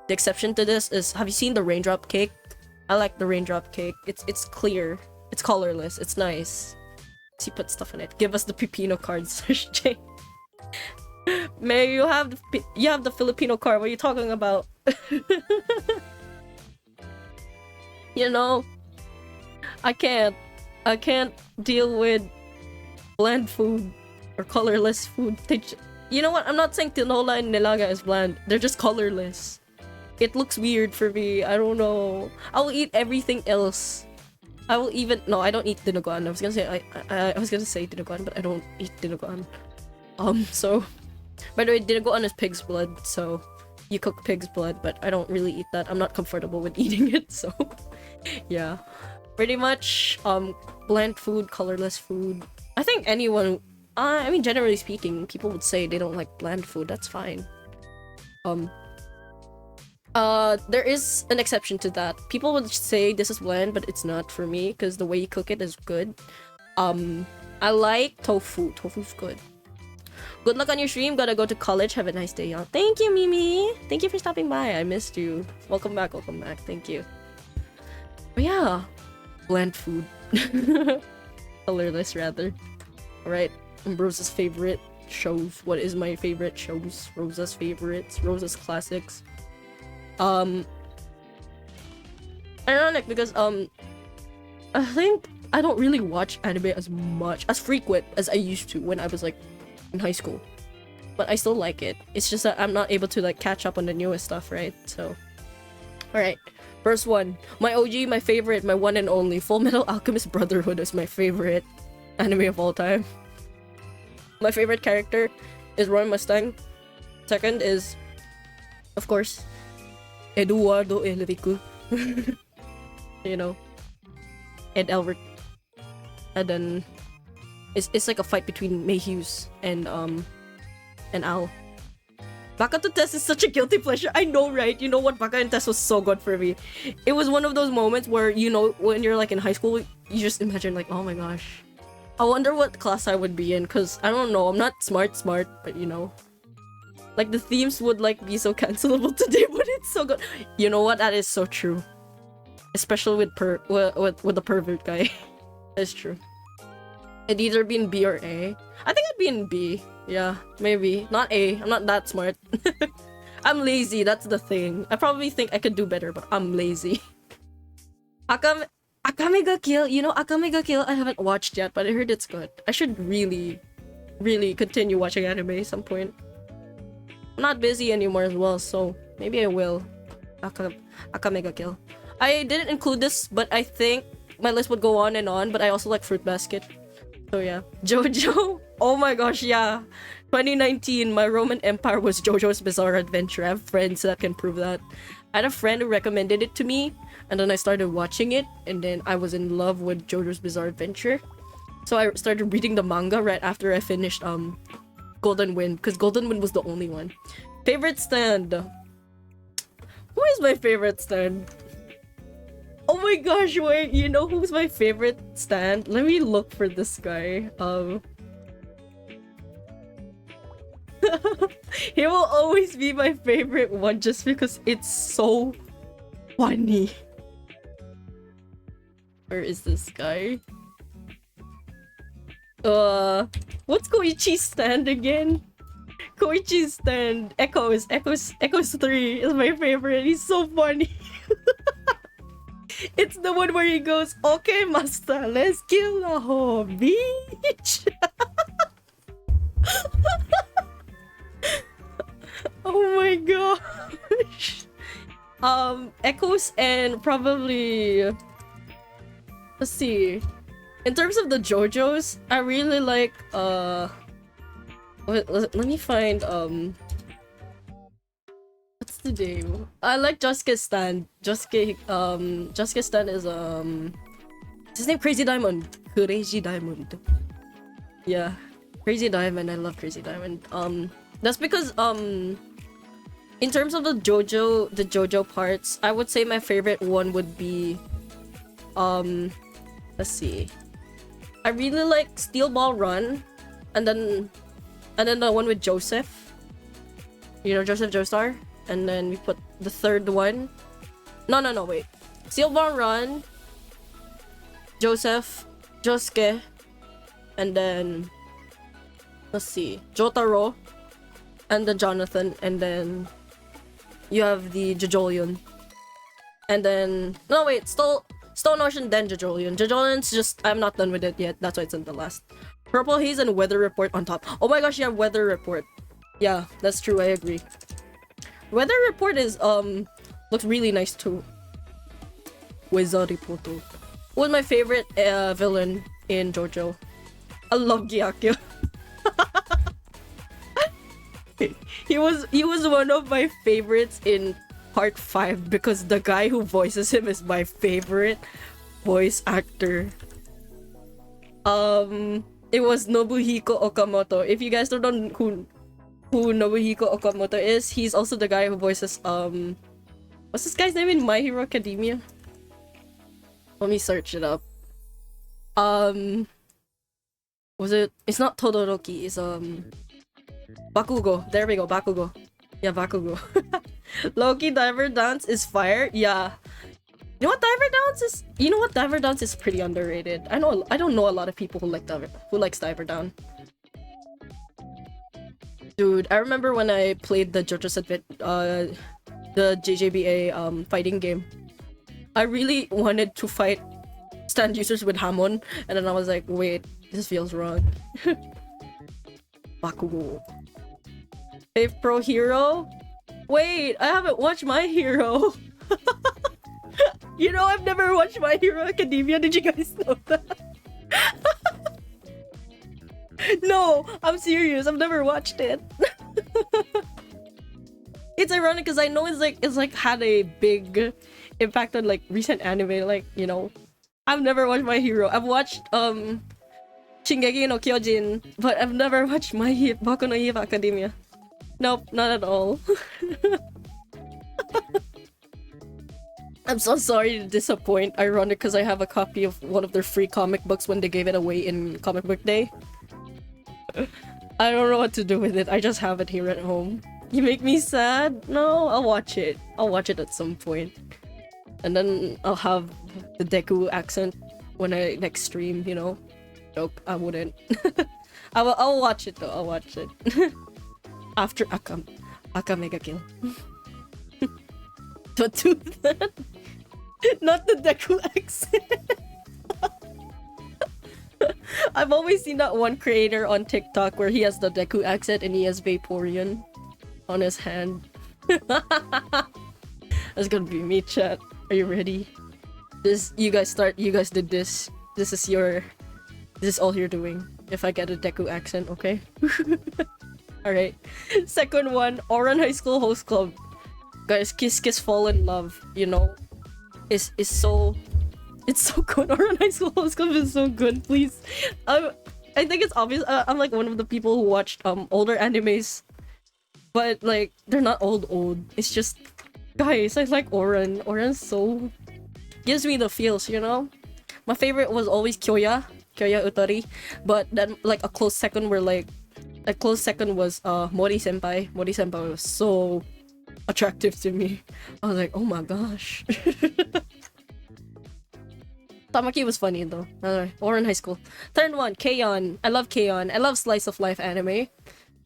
The exception to this is... Have you seen the raindrop cake? I like the raindrop cake. It's clear. It's colorless. It's nice. So you put stuff in it. Give us the pipino cards, Jay. May you have the Filipino card. What are you talking about? You know, I can't deal with bland food or colorless food. You know what? I'm not saying tinola and nilaga is bland. They're just colorless. It looks weird for me. I don't know. I will eat everything else. I will even no. I don't eat dinuguan. I was gonna say I was gonna say dinuguan, but I don't eat dinuguan. So by the way, dinuguan is pig's blood. So you cook pig's blood, but I don't really eat that. I'm not comfortable with eating it. So yeah, pretty much bland food, colorless food. I think anyone. I mean, generally speaking, people would say they don't like bland food. That's fine. There is an exception to that. People would say this is bland, but it's not for me because the way you cook it is good. I like tofu. Tofu's good. Good luck on your stream. Gotta go to college. Have a nice day, y'all. Thank you, Mimi. Thank you for stopping by. I missed you. Welcome back. Welcome back. Thank you. But yeah, bland food. Colorless, rather. Alright. Rosa's favorite shows. What is my favorite shows? Rosa's favorites. Rosa's classics. Ironic because I think I don't really watch anime as frequent as I used to when I was like in high school, but I still like it. It's just that I'm not able to like catch up on the newest stuff, right? So all right, first one, my OG, my favorite, my one and only, Full Metal Alchemist Brotherhood is my favorite anime of all time. My favorite character is Roy Mustang. Second is, of course, Eduardo Elrico. You know, Ed Elric. And then it's like a fight between Mayhews and Al. Baka to Test is such a guilty pleasure. I know, right? You know what? Baka and Test was so good for me. It was one of those moments where, you know, when you're like in high school, you just imagine like, oh my gosh, I wonder what class I would be in, because I don't know, I'm not smart, but you know, like the themes would like be so cancelable today, but it's so good. You know what? That is so true. Especially with the pervert guy. That's true. It'd either be in B or A. I think I'd be in B. Yeah, maybe. Not A. I'm not that smart. I'm lazy, that's the thing. I probably think I could do better, but I'm lazy. Akame ga Kill, you know, Akame ga Kill I haven't watched yet, but I heard it's good. I should really continue watching anime at some point. I'm not busy anymore as well, so maybe I will. Akame ga Kill. I didn't include this, but I think my list would go on and on, but I also like Fruit Basket. So yeah. JoJo? Oh my gosh, yeah. 2019, my Roman Empire was JoJo's Bizarre Adventure. I have friends that can prove that. I had a friend who recommended it to me, and then I started watching it, and then I was in love with JoJo's Bizarre Adventure. So I started reading the manga right after I finished Golden Wind, because Golden Wind was the only one. Favorite stand? Who is my favorite stand? Oh my gosh, wait, you know who's my favorite stand? Let me look for this guy. He will always be my favorite one just because it's so funny. Where is this guy? What's Koichi's stand again? Koichi's stand. Echoes 3 is my favorite. He's so funny. It's the one where he goes, "Okay, master, let's kill the whole beach." Oh my gosh. Echoes and probably, let's see. In terms of the JoJo's, I really like let me find what's the name? I like Josuke's stand. Josuke's stand is what's his name? Crazy Diamond. Crazy Diamond. Yeah. Crazy Diamond. I love Crazy Diamond. That's because in terms of the JoJo parts, I would say my favorite one would be let's see. I really like Steel Ball Run, and then the one with Joseph. You know, Joseph Joestar? And then we put the third one. No, wait. Steel Ball Run, Joseph, Josuke, and then let's see, Jotaro, and then Jonathan, and then you have the Jajolian. And then no wait, Stone Ocean, then Jajolian. Jajolian's just I'm not done with it yet. That's why it's in the last. Purple Haze and Weather Report on top. Oh my gosh, yeah, Weather Report. Yeah, that's true. I agree. Weather Report is looks really nice too. Weather Report. Who was my favorite villain in JoJo? I love Gyakyo. he was one of my favorites in part 5 because the guy who voices him is my favorite voice actor. It was Nobuhiko Okamoto. If you guys don't know who Nobuhiko Okamoto is, he's also the guy who voices what's this guy's name in My Hero Academia? Let me search it up. Was it? It's not Todoroki. It's Bakugo. There we go. Bakugo. Yeah, Bakugo. Loki Diver Dance is fire. Yeah. You know what Diver Dance is? You know what Diver Dance is pretty underrated. I don't know a lot of people who likes Diver Down. Dude, I remember when I played the JoJo's Advent, the JJBA fighting game. I really wanted to fight stand users with Hamon, and then I was like, wait, this feels wrong. Bakugo. Fave Pro Hero? Wait, I haven't watched My Hero. You know, I've never watched My Hero Academia. Did you guys know that? No, I'm serious. I've never watched it. It's ironic because I know it's like had a big impact on like recent anime. Like, you know, I've never watched My Hero. I've watched Shingeki no Kyojin, but I've never watched Boku no Hero Academia. Nope, not at all. I'm so sorry to disappoint. Ironic because I have a copy of one of their free comic books when they gave it away in Comic Book Day. I don't know what to do with it. I just have it here at home. You make me sad? No, I'll watch it. I'll watch it at some point. And then I'll have the Deku accent when I next stream, you know? Nope, I wouldn't. I'll watch it though. I'll watch it. After Aka Mega Kill. Don't do that. Not the Deku accent. I've always seen that one creator on TikTok where he has the Deku accent and he has Vaporeon on his hand. That's gonna be me, chat. Are you ready? You guys did this. This is all you're doing. If I get a Deku accent, okay? Alright. Second one, Oran High School Host Club. Guys, Kiss Kiss Fall in Love, you know, it's so good. Oran High School Host Club is so good, please. I think it's obvious. I'm like one of the people who watched older animes, but like they're not old. It's just, guys, I like Oran. Oran so gives me the feels, you know. My favorite was always Kyoya Utari, but then like a close second was Mori Senpai. Mori Senpai was so attractive to me. I was like, oh my gosh. Tamaki was funny though. Or in high school. Third one, K-On! I love K-On! I love slice of life anime.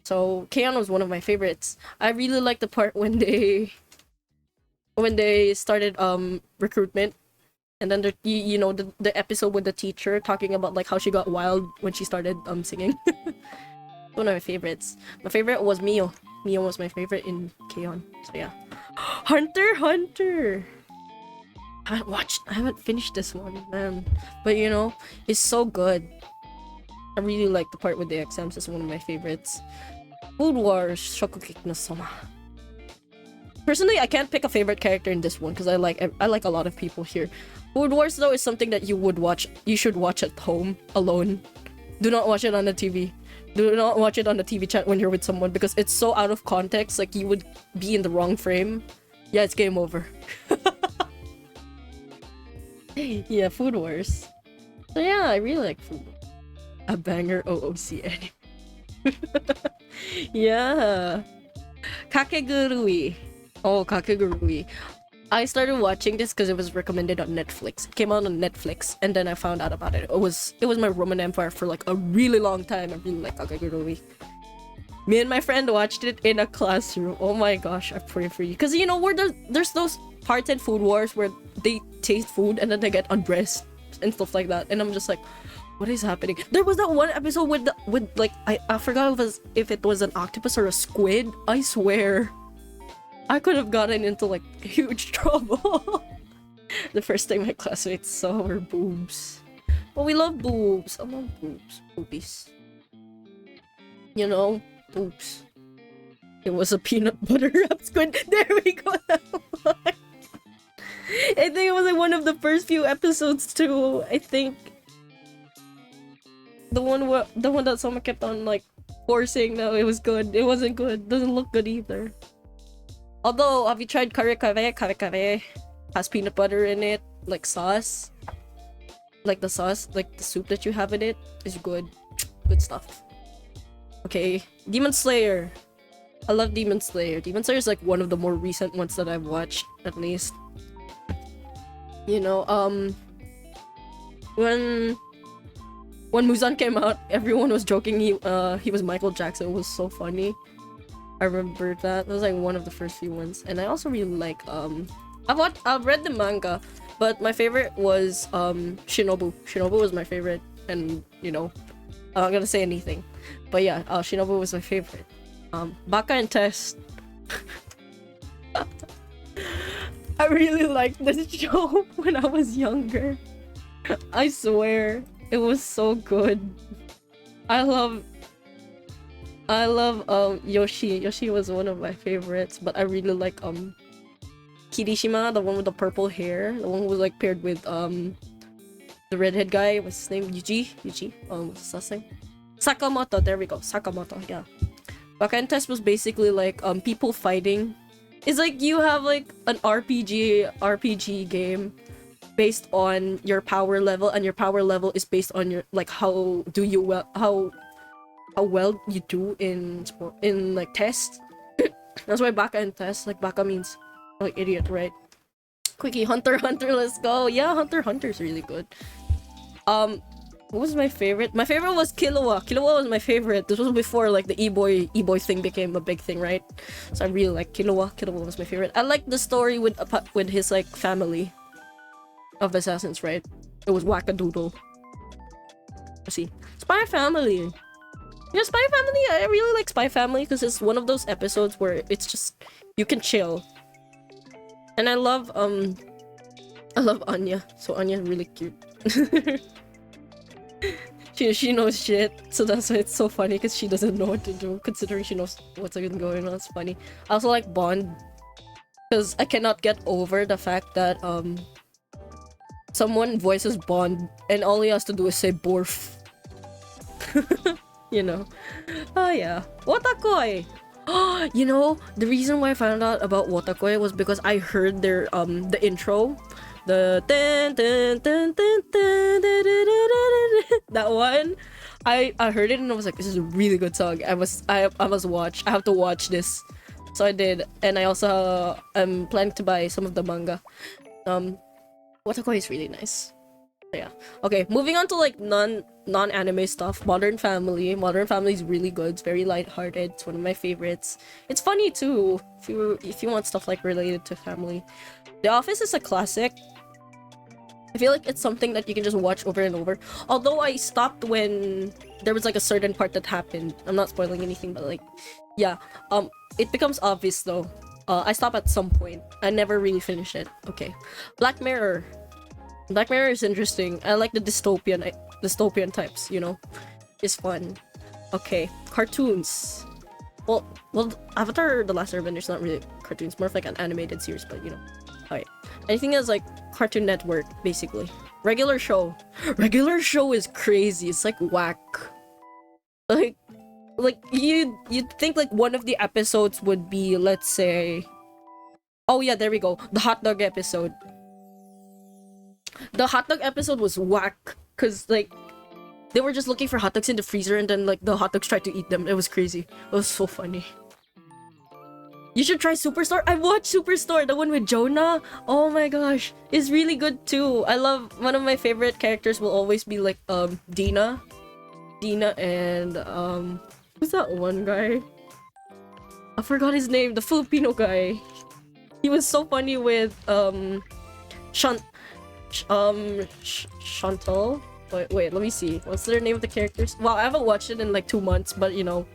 So K-On! Was one of my favorites. I really liked the part when they started recruitment, and then you know the episode with the teacher talking about like how she got wild when she started singing. One of my favorites. My favorite was Mio. Mio was my favorite in K-On! So yeah. Hunter! I haven't finished this one, man. But you know, it's so good. I really like the part with the exams. It's one of my favorites. Food Wars, Shokugeki no Soma. Personally, I can't pick a favorite character in this one because I like a lot of people here. Food Wars though is something that you should watch at home alone. Do not watch it on the TV. Do not watch it on the TV chat when you're with someone because it's so out of context, like you would be in the wrong frame. Yeah, it's game over. Yeah, Food Wars. So yeah, I really like Food Wars. A banger OOC anime. Yeah. Kakegurui. Oh, Kakegurui. I started watching this because it was recommended on Netflix. It came out on Netflix, and then I found out about it. It was my Roman Empire for like a really long time. I really like Kakegurui. Me and my friend watched it in a classroom. Oh my gosh, I pray for you. Because you know where there's those parts in Food Wars where they taste food and then they get undressed and stuff like that. And I'm just like, what is happening? There was that one episode with like I forgot if it was an octopus or a squid. I swear, I could have gotten into like huge trouble. The first time my classmates saw her boobs. But we love boobs. I love boobs. Boobies. You know, boobs. It was a peanut butter wrapped squid. There we go. I think it was like one of the first few episodes too. I think the one that someone kept on like forcing. No, it was good. It wasn't good. Doesn't look good either. Although, have you tried kare kare? Kare kare has peanut butter in it, like sauce. Like the sauce, like the soup that you have in it is good. Good stuff. Okay, Demon Slayer. I love Demon Slayer. Demon Slayer is like one of the more recent ones that I've watched, at least. You know, when Muzan came out, everyone was joking he was Michael Jackson. It was so funny. I remember that. That was like one of the first few ones. And I also really like I've read the manga, but my favorite was Shinobu. Shinobu was my favorite, and you know, I'm not gonna say anything. But yeah, Shinobu was my favorite. Baka and Test. I really liked this show when I was younger. I swear, it was so good. I love Yoshi. Yoshi was one of my favorites, but I really like Kirishima, the one with the purple hair, the one who was like paired with the redhead guy. What's his name? Yuji. What's his name? Sakamoto. There we go. Sakamoto. Yeah. Baka and Test was basically like people fighting. It's like you have like an RPG game based on your power level, and your power level is based on your like how well you do in like tests. That's why Baka and Test, like Baka means like idiot, right? Quickie, Hunter x Hunter, let's go. Yeah, Hunter x Hunter's really good. What was my favorite? My favorite was Killua. Killua was my favorite. This was before like the e-boy thing became a big thing, right? So I really like Killua. Killua was my favorite. I liked the story with his like family of assassins, right? It was Wackadoodle. Let's see. Spy Family. Yeah, Spy Family. I really like Spy Family because it's one of those episodes where it's just you can chill. And I love Anya. So Anya's really cute. She knows shit, so that's why it's so funny because she doesn't know what to do considering she knows what's even going on. It's funny. I also like Bond because I cannot get over the fact that someone voices Bond and all he has to do is say Borf. You know. Oh yeah. Wotakoi! You know, the reason why I found out about Wotakoi was because I heard their the intro. The that one. I heard it and I was like, this is a really good song. I must watch. I have to watch this. So I did, and I also am planning to buy some of the manga. Wotakoi is really nice. Yeah. Okay, moving on to like non-anime stuff. Modern Family. Modern Family is really good. It's very lighthearted. It's one of my favorites. It's funny too. If you want stuff like related to family. The Office is a classic. I feel like it's something that you can just watch over and over. Although I stopped when there was like a certain part that happened. I'm not spoiling anything, but like, yeah. It becomes obvious though. I stopped at some point. I never really finished it. Okay. Black Mirror. Black Mirror is interesting. I like the dystopian types, you know. It's fun. Okay. Cartoons. Well, Avatar: The Last Airbender is not really cartoons, more of like an animated series, but you know. Alright. Anything that's like Cartoon Network, basically. Regular Show. Regular Show is crazy. It's like whack. Like you'd think like one of the episodes would be, let's say, oh yeah, there we go, the hot dog episode. The hot dog episode was whack because like they were just looking for hot dogs in the freezer and then like the hot dogs tried to eat them. It was crazy. It was so funny. You should try Superstore. I watched Superstore, the one with Jonah. Oh my gosh, it's really good too. I love, one of my favorite characters will always be like Dina and who's that one guy? I forgot his name. The Filipino guy. He was so funny with Chantal. Wait, let me see. What's their name of the characters? Well, I haven't watched it in like 2 months, but you know,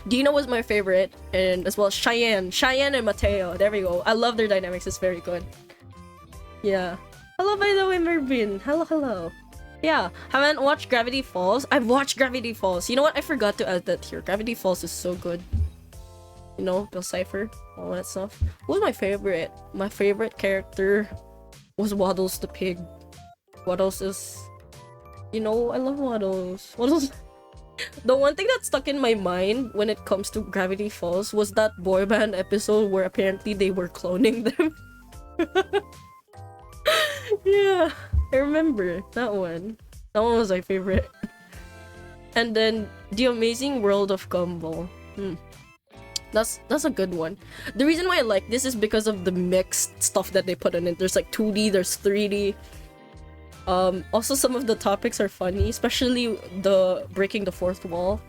Dina was my favorite, and as well as Cheyenne and Mateo. There we go. I love their dynamics. It's very good. Yeah. Hello, by the way, Mervin. Hello. Yeah, haven't watched Gravity Falls. I've watched Gravity Falls. You know what? I forgot to add that here. Gravity Falls is so good. You know, Bill Cipher, all that stuff. What was my favorite? My favorite character was Waddles the pig. Waddles is... You know, I love Waddles. Waddles... The one thing that stuck in my mind when it comes to Gravity Falls was that boy band episode where apparently they were cloning them. Yeah, I remember that one. That one was my favorite. And then The Amazing World of Gumball. That's a good one. The reason why I like this is because of the mixed stuff that they put in it. There's like 2D, there's 3D. Also some of the topics are funny, especially the breaking the fourth wall.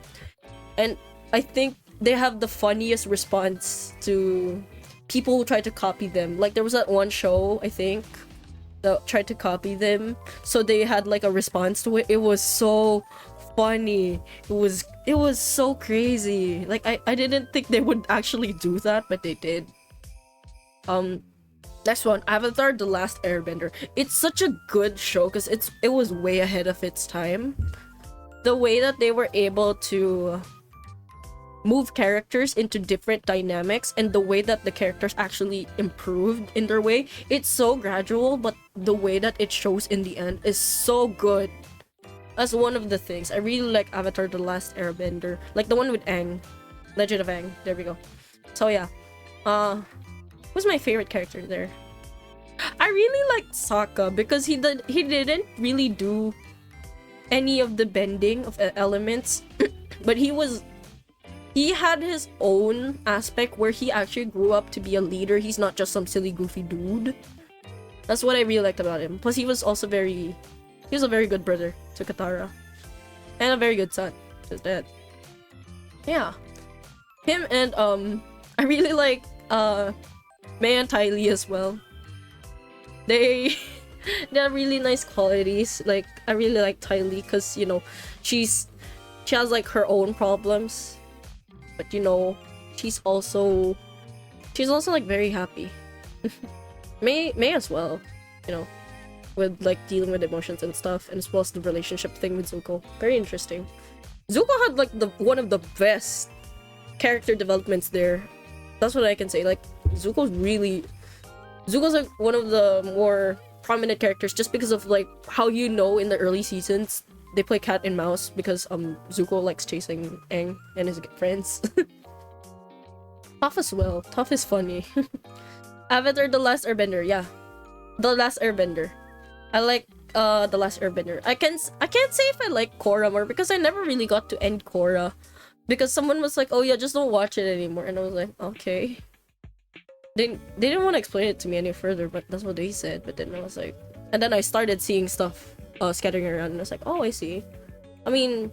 And I think they have the funniest response to people who try to copy them. Like there was that one show, I think, that tried to copy them. So they had like a response to it. It was so funny. It was so crazy. Like I didn't think they would actually do that, but they did. Next one, Avatar: The Last Airbender. It's such a good show because it was way ahead of its time. The way that they were able to move characters into different dynamics and the way that the characters actually improved in their way, it's so gradual, but the way that it shows in the end is so good. That's one of the things. I really like Avatar: The Last Airbender. Like the one with Aang. Legend of Aang. There we go. So yeah. Who's my favorite character there? I really liked Sokka because he didn't really do any of the bending of elements. But he had his own aspect where he actually grew up to be a leader. He's not just some silly goofy dude. That's what I really liked about him. Plus he was also he was a very good brother to Katara. And a very good son to his dad. Yeah. Him and I really like Mei and Ty Lee as well. They have really nice qualities. Like I really like Ty Lee because, you know, she has like her own problems. But you know, she's also like very happy. Mei as well, you know, with like dealing with emotions and stuff, and as well as the relationship thing with Zuko. Very interesting. Zuko had like one of the best character developments there. That's what I can say. Like Zuko's like one of the more prominent characters just because of like how, you know, in the early seasons they play cat and mouse because Zuko likes chasing Aang and his friends. Toph as well. Toph is funny. Avatar: The Last Airbender. Yeah, The Last Airbender. I like The Last Airbender. I can't say if I like Korra more because I never really got to end Korra because someone was like, "Oh yeah, just don't watch it anymore," and I was like, "Okay." They didn't want to explain it to me any further, but that's what they said. But then I was like, and then I started seeing stuff scattering around, and I was like, "Oh, I see." I mean,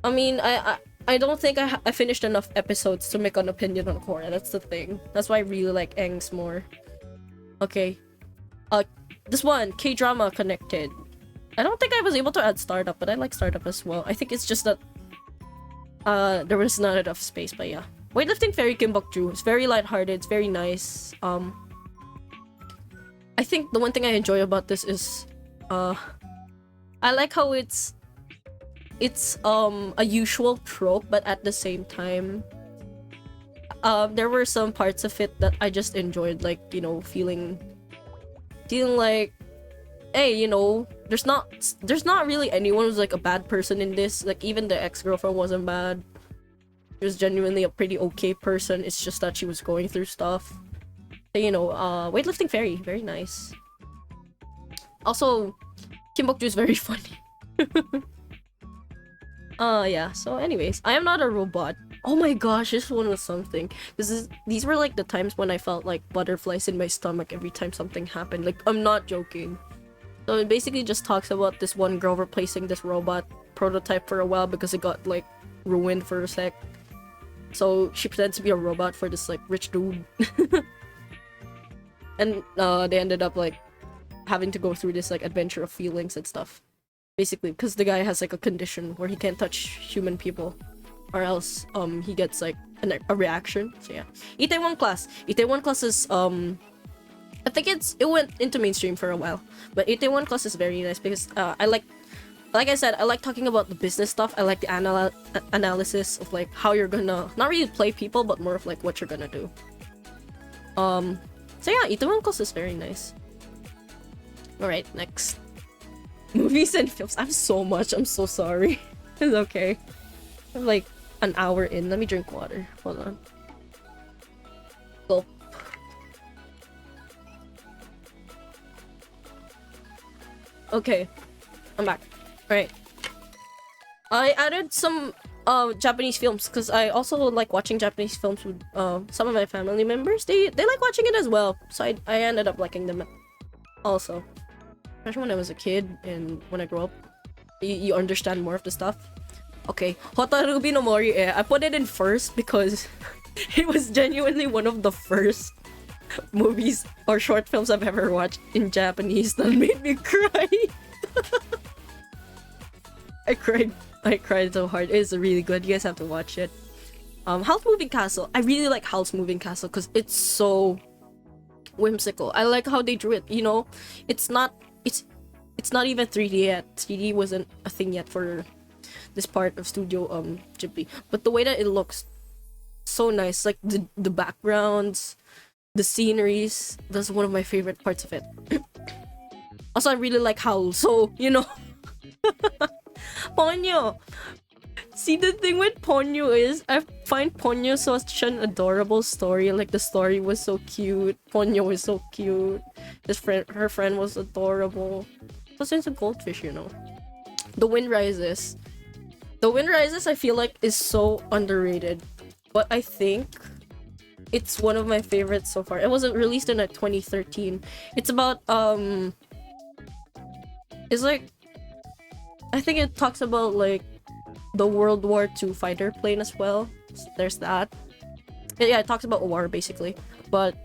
I don't think I finished enough episodes to make an opinion on Korra. That's the thing. That's why I really like Aang's more. Okay. This one, K-drama connected. I don't think I was able to add Startup, but I like Startup as well. I think it's just that there was not enough space, but yeah. Weightlifting Fairy Kim Bok-joo. It's very lighthearted. It's very nice. I think the one thing I enjoy about this is I like how it's a usual trope, but at the same time there were some parts of it that I just enjoyed, like, you know, feeling like, hey, you know, there's not really anyone who's like a bad person in this. Like even the ex-girlfriend wasn't bad. She was genuinely a pretty okay person. It's just that she was going through stuff. So, you know, Weightlifting Fairy, very nice. Also, Kim Bok-joo is very funny. Yeah, so anyways, I am not a robot. Oh my gosh, this one was something. These were like the times when I felt like butterflies in my stomach every time something happened. Like, I'm not joking. So it basically just talks about this one girl replacing this robot prototype for a while because it got like ruined for a sec. So she pretends to be a robot for this like rich dude. And they ended up like having to go through this like adventure of feelings and stuff. Basically, because the guy has like a condition where he can't touch human people, or else he gets like a reaction. So yeah, Itaewon Class. Itaewon Class is I think it went into mainstream for a while, but Itaewon Class is very nice because I like I said, I like talking about the business stuff. I like the analysis of like how you're gonna not really play people, but more of like what you're gonna do. So yeah, Itaewon Class is very nice. All right, next. Movies and films. I have so much. I'm so sorry. It's okay. I'm like an hour in. Let me drink water. Hold on. Gulp. Okay. I'm back. Alright. I added some Japanese films because I also like watching Japanese films with some of my family members. They like watching it as well. So I ended up liking them also. Especially when I was a kid and when I grew up, you understand more of the stuff. Okay, Hotarubi no Mori, I put it in first because it was genuinely one of the first movies or short films I've ever watched in Japanese that made me cry. I cried so hard. It's really good. You guys have to watch it. Howl's Moving Castle. I really like Howl's Moving Castle because it's so whimsical. I like how they drew it. You know, it's not even 3D yet. 3D wasn't a thing yet for this part of Studio Ghibli. But the way that it looks, so nice. Like the backgrounds, the sceneries. That's one of my favorite parts of it. Also, I really like Howl. So you know, Ponyo. See, the thing with Ponyo is I find Ponyo such an adorable story. Like the story was so cute. Ponyo was so cute. Her friend was adorable. Plus, it's a goldfish, you know. The Wind Rises. The Wind Rises, I feel like, is so underrated. But I think it's one of my favorites so far. It was released in 2013. It's about, it's like, I think it talks about, like, the World War II fighter plane as well. There's that. Yeah, it talks about war, basically. But,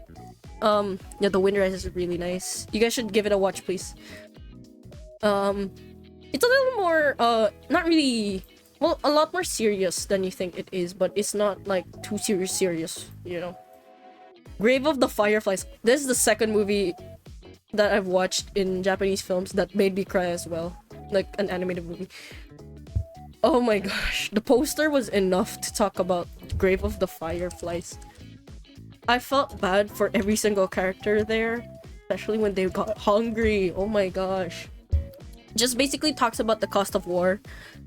yeah, The Wind Rises is really nice. You guys should give it a watch, please. It's a little more, not really, well, a lot more serious than you think it is, but it's not, like, too serious, you know. Grave of the Fireflies. This is the second movie that I've watched in Japanese films that made me cry as well. Like, an animated movie. Oh my gosh. The poster was enough to talk about Grave of the Fireflies. I felt bad for every single character there, especially when they got hungry. Oh my gosh. Just basically talks about the cost of war,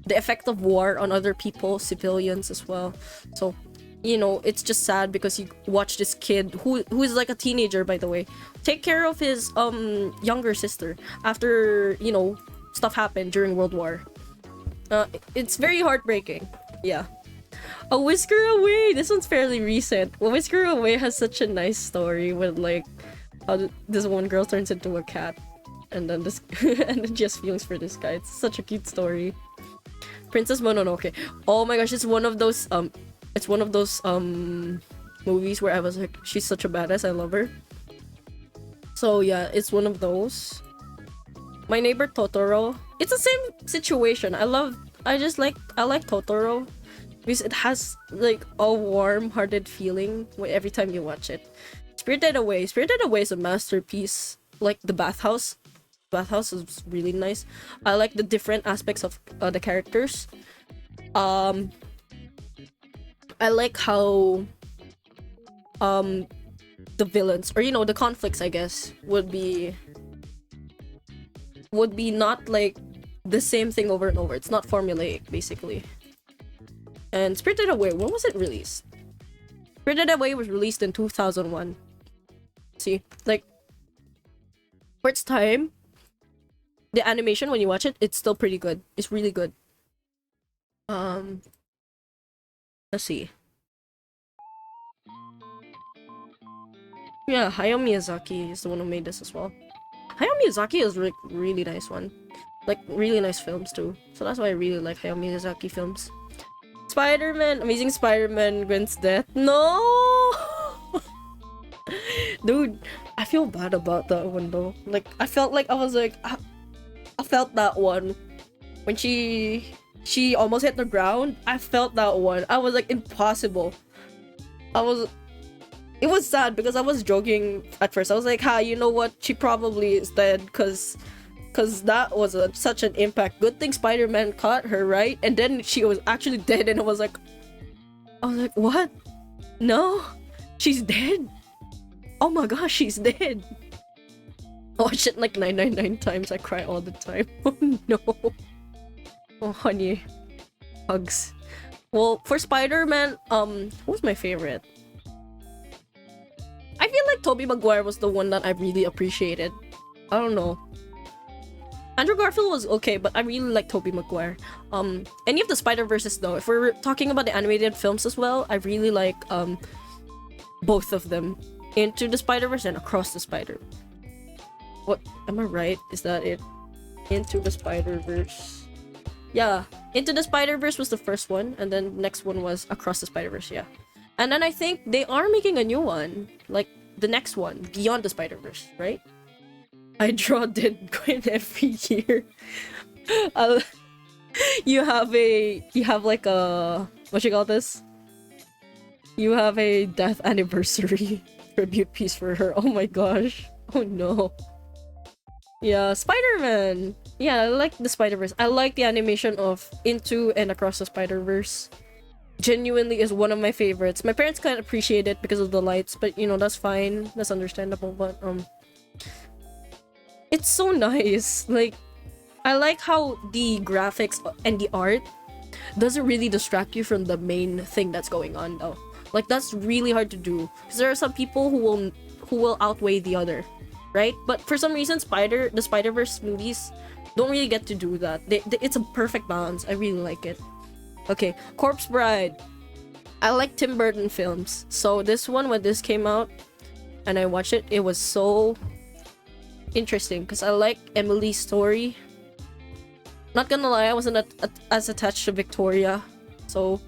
the effect of war on other people, civilians as well. So, you know, it's just sad because you watch this kid who is like a teenager, by the way, take care of his younger sister after, you know, stuff happened during World War. It's very heartbreaking. Yeah. A Whisker Away. This one's fairly recent. A Whisker Away has such a nice story with like how this one girl turns into a cat. And then this and then she has feelings for this guy. It's such a cute story. Princess Mononoke. Oh my gosh, it's one of those movies where I was like, she's such a badass, I love her. So yeah, it's one of those. My Neighbor Totoro. It's the same situation. I like Totoro because it has like a warm-hearted feeling every time you watch it. Spirited Away. Spirited Away is a masterpiece. Like the bathhouse. Bathhouse is really nice. I like the different aspects of the characters. I like how the villains, or you know, the conflicts, I guess, would be not like the same thing over and over. It's not formulaic, basically. And Spirited Away, when was it released? Spirited Away was released in 2001. See, like, for its time, the animation, when you watch it, it's still pretty good. It's really good. Um, let's see. Yeah, Hayao Miyazaki is the one who made this as well. Hayao Miyazaki is really nice one. Like, really nice films too. So that's why I really like Hayao Miyazaki films. Spider-Man, Amazing Spider-Man, Gwen's death. No! Dude, I feel bad about that one though. Like, I felt like I felt that one. When she almost hit the ground, I felt that one. I was like, impossible. It was sad because I was joking at first. I was like, you know what? She probably is dead because that was such an impact. Good thing Spider-Man caught her, right? And then she was actually dead and I was like, what? No? She's dead? Oh my gosh, she's dead. I watch it like 999 times. I cry all the time. Oh no. Oh honey. Hugs. Well, for Spider-Man, who's my favorite? I feel like Tobey Maguire was the one that I really appreciated. I don't know. Andrew Garfield was okay, but I really like Tobey Maguire. Any of the Spider-Verses though, if we're talking about the animated films as well, I really like both of them. Into the Spider-Verse and Across the Spider. What am I right? Is that it? Into the Spider-Verse. Yeah, Into the Spider-Verse was the first one, and then the next one was Across the Spider-Verse, yeah. And then I think they are making a new one, like the next one, Beyond the Spider-Verse, right? I draw dead Gwen every year. You have like a, what you call this? You have a death anniversary tribute piece for her. Oh my gosh. Oh no. Yeah, Spider-Man. Yeah, I like the Spider-Verse. I like the animation of Into and Across the Spider-Verse. Genuinely is one of my favorites. My parents can't appreciate it because of the lights, but you know, that's fine. That's understandable, but it's so nice. Like, I like how the graphics and the art doesn't really distract you from the main thing that's going on though. Like, that's really hard to do because there are some people who will outweigh the other, right? But for some reason the Spider-Verse movies don't really get to do that. It's a perfect balance. I really like it. Okay, Corpse Bride. I like Tim Burton films. So this one, when this came out and I watched it, it was so interesting because I like Emily's story. Not gonna lie, I wasn't as attached to Victoria. So,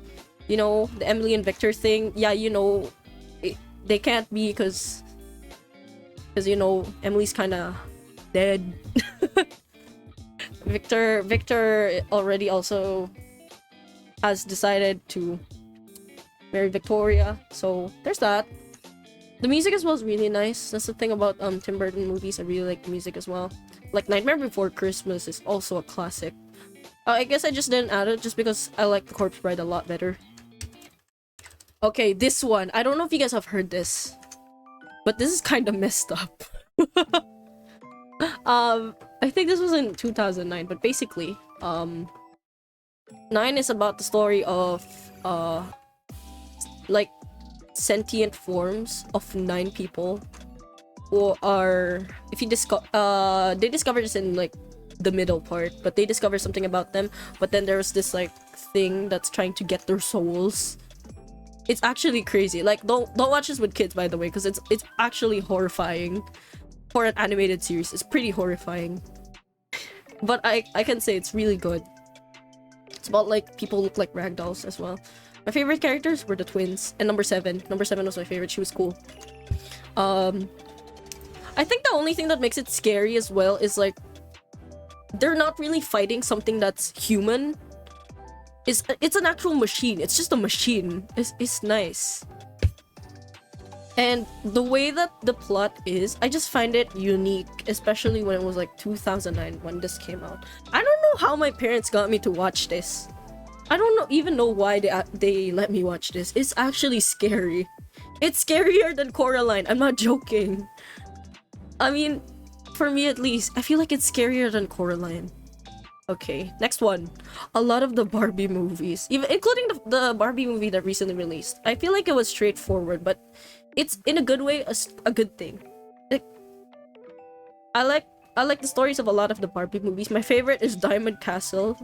you know, the Emily and Victor thing, yeah, you know, they can't be because you know, Emily's kind of dead. Victor already also has decided to marry Victoria, so there's that. The music as well is really nice. That's the thing about Tim Burton movies. I really like the music as well. Like Nightmare Before Christmas is also a classic. I guess I just didn't add it just because I like The Corpse Bride a lot better. Okay, this one. I don't know if you guys have heard this, but this is kind of messed up. I think this was in 2009, but basically, 9 is about the story of like sentient forms of 9 people who are, if you they discover this in like the middle part, but they discover something about them, but then there's this like thing that's trying to get their souls. It's actually crazy. Like, don't watch this with kids, by the way, because it's actually horrifying. For an animated series, it's pretty horrifying. But I can say it's really good. It's about like people look like ragdolls as well. My favorite characters were the twins and number 7. Number 7 was my favorite. She was cool. I think the only thing that makes it scary as well is like they're not really fighting something that's human. It's an actual machine. It's just a machine. It's nice. And the way that the plot is, I just find it unique, especially when it was like 2009 when this came out. I don't know how my parents got me to watch this. I don't even know why they let me watch this. It's actually scary. It's scarier than Coraline. I'm not joking. I mean, for me at least, I feel like it's scarier than Coraline. Okay, next one. A lot of the Barbie movies, even including the Barbie movie that recently released, I feel like it was straightforward, but it's in a good way a good thing. I like the stories of a lot of the Barbie movies. My favorite is Diamond Castle.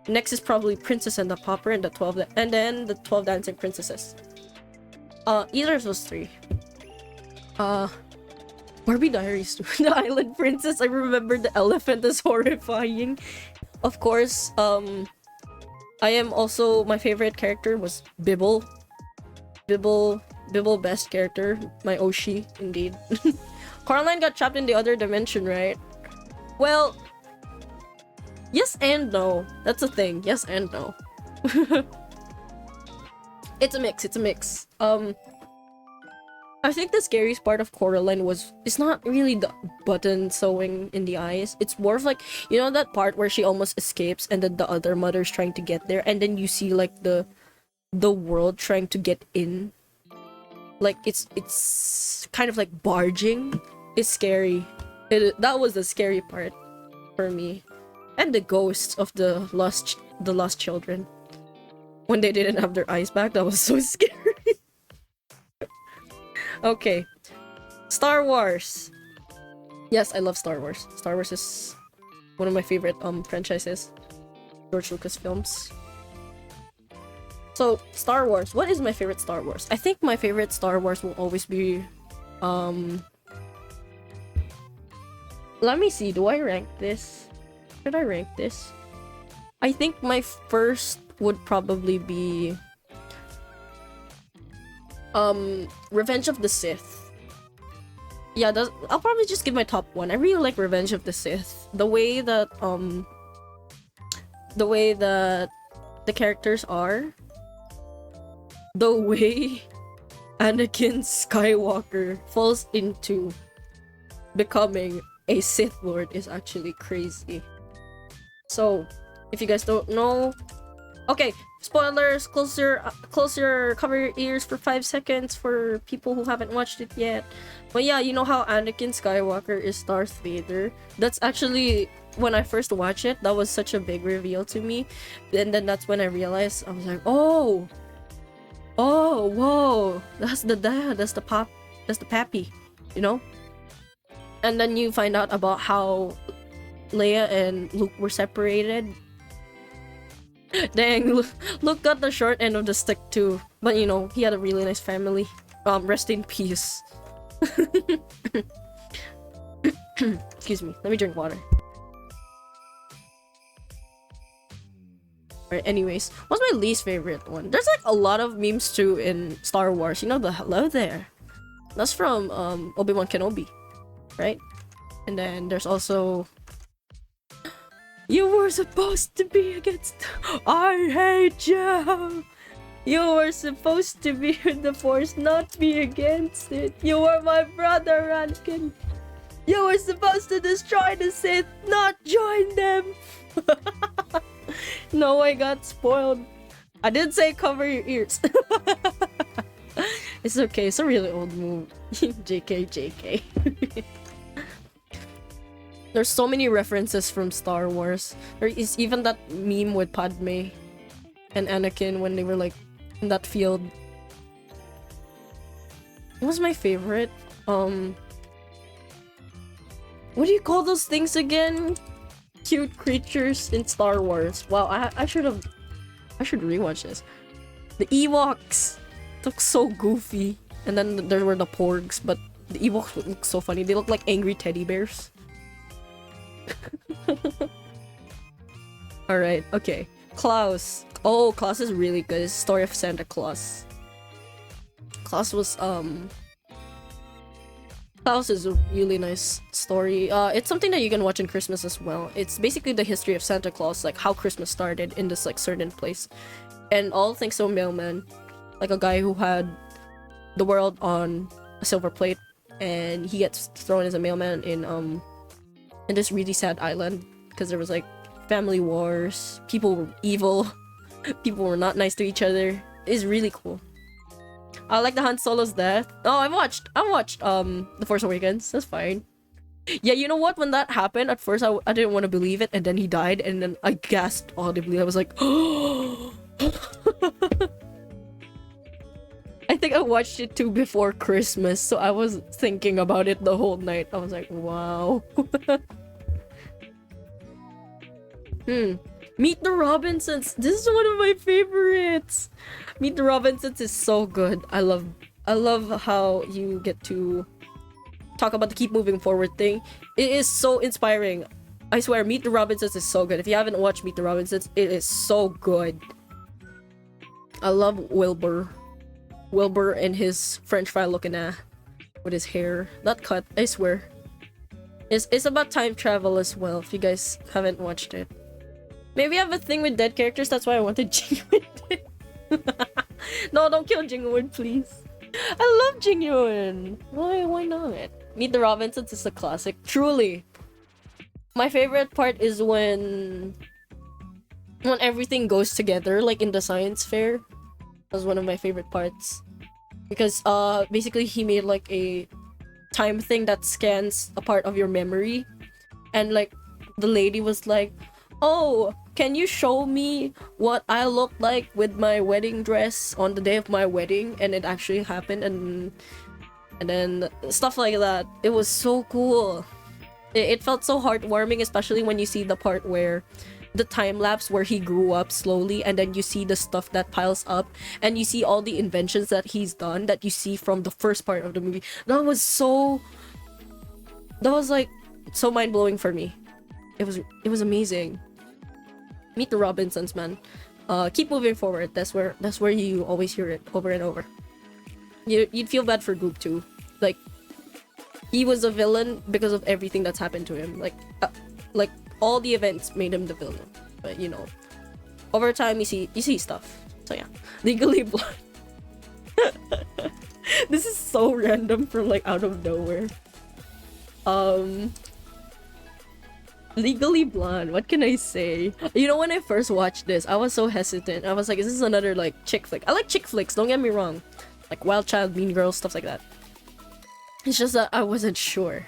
Next is probably Princess and the Pauper and then the 12 Dancing Princesses. Either of those three. Barbie Diaries too. The Island Princess. I remember the elephant is horrifying. Of course, I am also, my favorite character was Bibble. Bibble, best character. My Oshi, indeed. Coraline got trapped in the other dimension, right? Well, yes and no. That's the thing. Yes and no. It's a mix. I think the scariest part of Coraline it's not really the button sewing in the eyes. It's more of like, you know that part where she almost escapes and then the other mother's trying to get there and then you see like the world trying to get in. Like it's kind of like barging. It's scary. That was the scary part for me. And the ghosts of the lost children. When they didn't have their eyes back, that was so scary. Okay. Star Wars. Yes, I love Star Wars. Star Wars is one of my favorite franchises. George Lucas films. So, Star Wars. What is my favorite Star Wars? I think my favorite Star Wars will always be let me see. Do I rank this? Should I rank this? I think my first would probably be Revenge of the Sith. Yeah, I'll probably just give my top one. I really like Revenge of the Sith. The way that the characters are, the way Anakin Skywalker falls into becoming a Sith Lord is actually crazy. So, if you guys don't know, okay, spoilers, close your cover your ears for 5 seconds for people who haven't watched it yet. But yeah, you know how Anakin Skywalker is Darth Vader? That's actually, when I first watched it, that was such a big reveal to me. And then that's when I realized, I was like, oh, whoa, that's the dad, that's the pappy, you know? And then you find out about how Leia and Luke were separated. Dang, Luke got the short end of the stick too. But you know, he had a really nice family. Rest in peace. Excuse me, let me drink water. Alright, anyways, what's my least favorite one? There's like a lot of memes too in Star Wars. You know, the hello there. That's from Obi-Wan Kenobi, right? And then there's also, you were supposed to be against, I hate you. You were supposed to be with the Force, not be against it. You were my brother, Anakin. You were supposed to destroy the Sith, not join them. No, I got spoiled. I did say cover your ears. It's okay, it's a really old move. JK. There's so many references from Star Wars. There is even that meme with Padme and Anakin when they were like in that field. What was my favorite? What do you call those things again? Cute creatures in Star Wars. Wow, I should rewatch this. The Ewoks look so goofy. And then there were the Porgs, but the Ewoks look so funny. They look like angry teddy bears. Alright, okay. Klaus. Oh, Klaus is really good. It's Story of Santa Claus. Klaus is a really nice story. It's something that you can watch in Christmas as well. It's basically the history of Santa Claus, like how Christmas started in this like certain place. And all thanks to a mailman. Like a guy who had the world on a silver plate and he gets thrown as a mailman in this really sad island because there was like family wars, people were evil, people were not nice to each other. It's really cool. I like the Han Solo's death. Oh, I watched The Force Awakens. That's fine. Yeah, you know what? When that happened, at first I didn't want to believe it, and then he died, and then I gasped audibly. I was like, oh. I think I watched it too before Christmas, so I was thinking about it the whole night. I was like, wow. Meet the Robinsons. This is one of my favorites. Meet the Robinsons is so good. I love how you get to talk about the keep moving forward thing. It is so inspiring. I swear, Meet the Robinsons is so good. If you haven't watched Meet the Robinsons, it is so good. I love Wilbur. Wilbur and his French fry looking at with his hair. That cut, I swear. It's about time travel as well, if you guys haven't watched it. Maybe I have a thing with dead characters, that's why I wanted Jingwood. No, don't kill Jingwood, please. I love Jingwood. Why not? Meet the Robinsons is a classic. Truly. My favorite part is when everything goes together, like in the science fair. That's one of my favorite parts. Because basically he made like a time thing that scans a part of your memory. And like the lady was like, "Oh, can you show me what I look like with my wedding dress on the day of my wedding?" And it actually happened, and then stuff like that. It was so cool. It felt so heartwarming, especially when you see the part where the time lapse where he grew up slowly, and then you see the stuff that piles up, and you see all the inventions that he's done that you see from the first part of the movie. That was like so mind-blowing for me. It was amazing. Meet the Robinsons, man. Keep moving forward. That's where you always hear it over and over. You'd feel bad for Goop too. Like, he was a villain because of everything that's happened to him. Like all the events made him the villain. But you know, over time you see stuff. So yeah, Legally Blonde. This is so random from like out of nowhere. Legally Blonde, what can I say? You know, when I first watched this, I was so hesitant. I was like, is this another like chick flick? I like chick flicks, don't get me wrong. Like Wild Child, Mean Girls, stuff like that. It's just that I wasn't sure.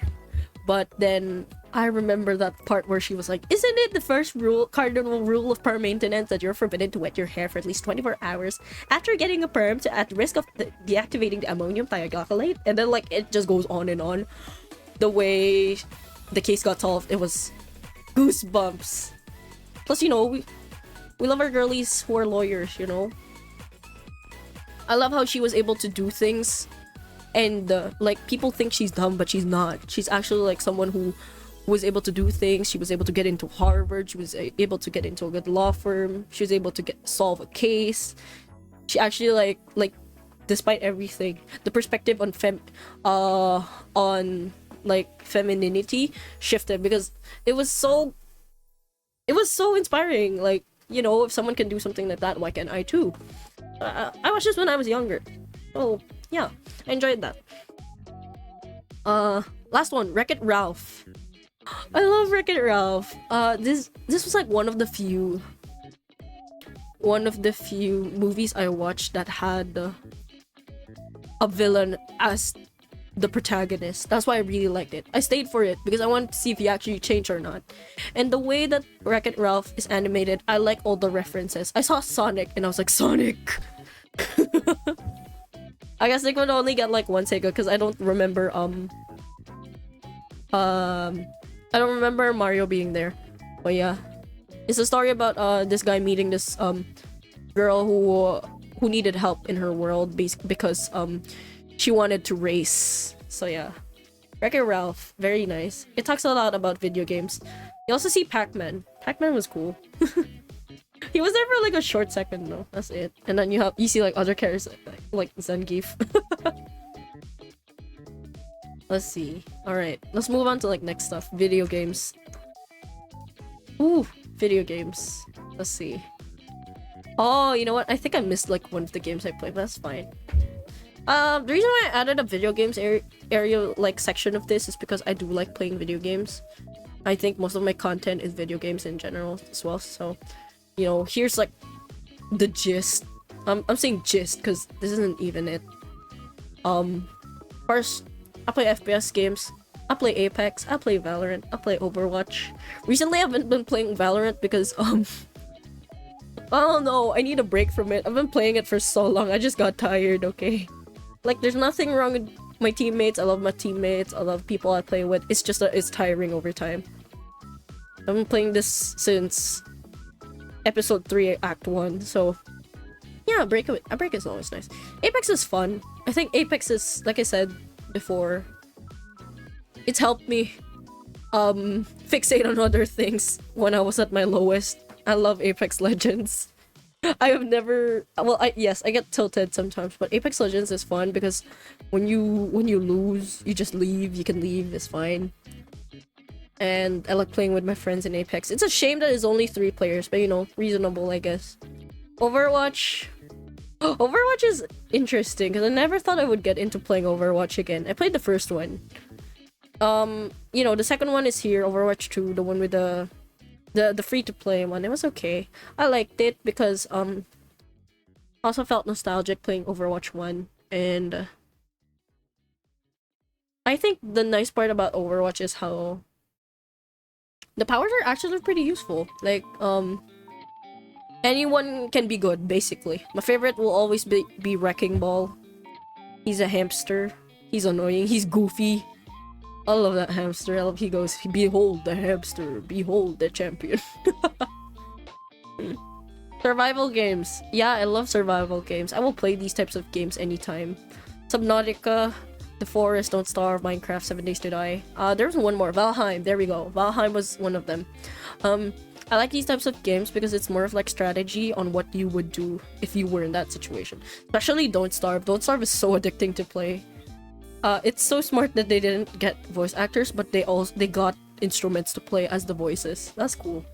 But then I remember that part where she was like, "Isn't it the first cardinal rule of perm maintenance that you're forbidden to wet your hair for at least 24 hours after getting a perm at risk of deactivating the ammonium thioglycolate?" And then like it just goes on and on. The way the case got solved, it was goosebumps. Plus, you know, we love our girlies who are lawyers, you know. I love how she was able to do things, and like people think she's dumb, but she's not. She's actually like someone who was able to do things. She was able to get into Harvard. She was able to get into a good law firm. She was able to solve a case. She actually like despite everything, the perspective on femininity shifted, because it was so inspiring. Like, you know, if someone can do something like that, why can't I too? I watched this when I was younger. Oh yeah, I enjoyed that. Last one, Wreck-It Ralph. I love Wreck-It Ralph. This was like one of the few movies I watched that had a villain as the protagonist. That's why I really liked it. I stayed for it because I wanted to see if he actually changed or not. And the way that Wreck-It Ralph is animated, I like all the references. I saw Sonic and I was like, Sonic! I guess they could only get like one Sega because I don't remember I don't remember Mario being there. But yeah, it's a story about this guy meeting this girl who needed help in her world because she wanted to race. So yeah, Wreck-It Ralph, very nice. It talks a lot about video games. You also see Pac-Man. Pac-Man was cool. He was there for like a short second though. That's it. And then you see like other characters like Zangief. Let's see. Alright, let's move on to like next stuff. Video games. Ooh, video games. Let's see. Oh, you know what? I think I missed like one of the games I played, but that's fine. The reason why I added a video games area like section of this is because I do like playing video games. I think most of my content is video games in general as well, so you know, here's like the gist. I'm saying gist because this isn't even it. First, I play FPS games. I play Apex. I play Valorant. I play Overwatch. Recently, I haven't been playing Valorant because I don't know. I need a break from it. I've been playing it for so long. I just got tired. Okay, like there's nothing wrong with my teammates. I love my teammates. I love people I play with. It's just that it's tiring over time. I've been playing this since episode 3 act 1. So yeah, a break is always nice. Apex is fun. I think Apex is, like I said before, it's helped me fixate on other things when I was at my lowest. I love Apex Legends. I have never, well, yes, I get tilted sometimes, but Apex Legends is fun because when you lose, you just leave. You can leave, it's fine. And I like playing with my friends in Apex. It's a shame that it's only 3 players, but you know, reasonable, I guess. Overwatch is interesting because I never thought I would get into playing Overwatch again. I played the first one. You know, the second one is here, Overwatch 2, the one with the free-to-play one. It was okay. I liked it because also felt nostalgic playing Overwatch 1, and I think the nice part about Overwatch is how the powers are actually pretty useful. Like anyone can be good, basically. My favorite will always be Wrecking Ball. He's a hamster. He's annoying. He's goofy. I love that hamster. I love he goes, behold the hamster, behold the champion. Survival games. Yeah, I love survival games. I will play these types of games anytime. Subnautica, The Forest, Don't Starve, Minecraft, 7 Days to Die. There's one more. Valheim. There we go. Valheim was one of them. I like these types of games because it's more of like strategy on what you would do if you were in that situation. Especially Don't Starve. Don't Starve is so addicting to play. It's so smart that they didn't get voice actors, but they got instruments to play as the voices. That's cool.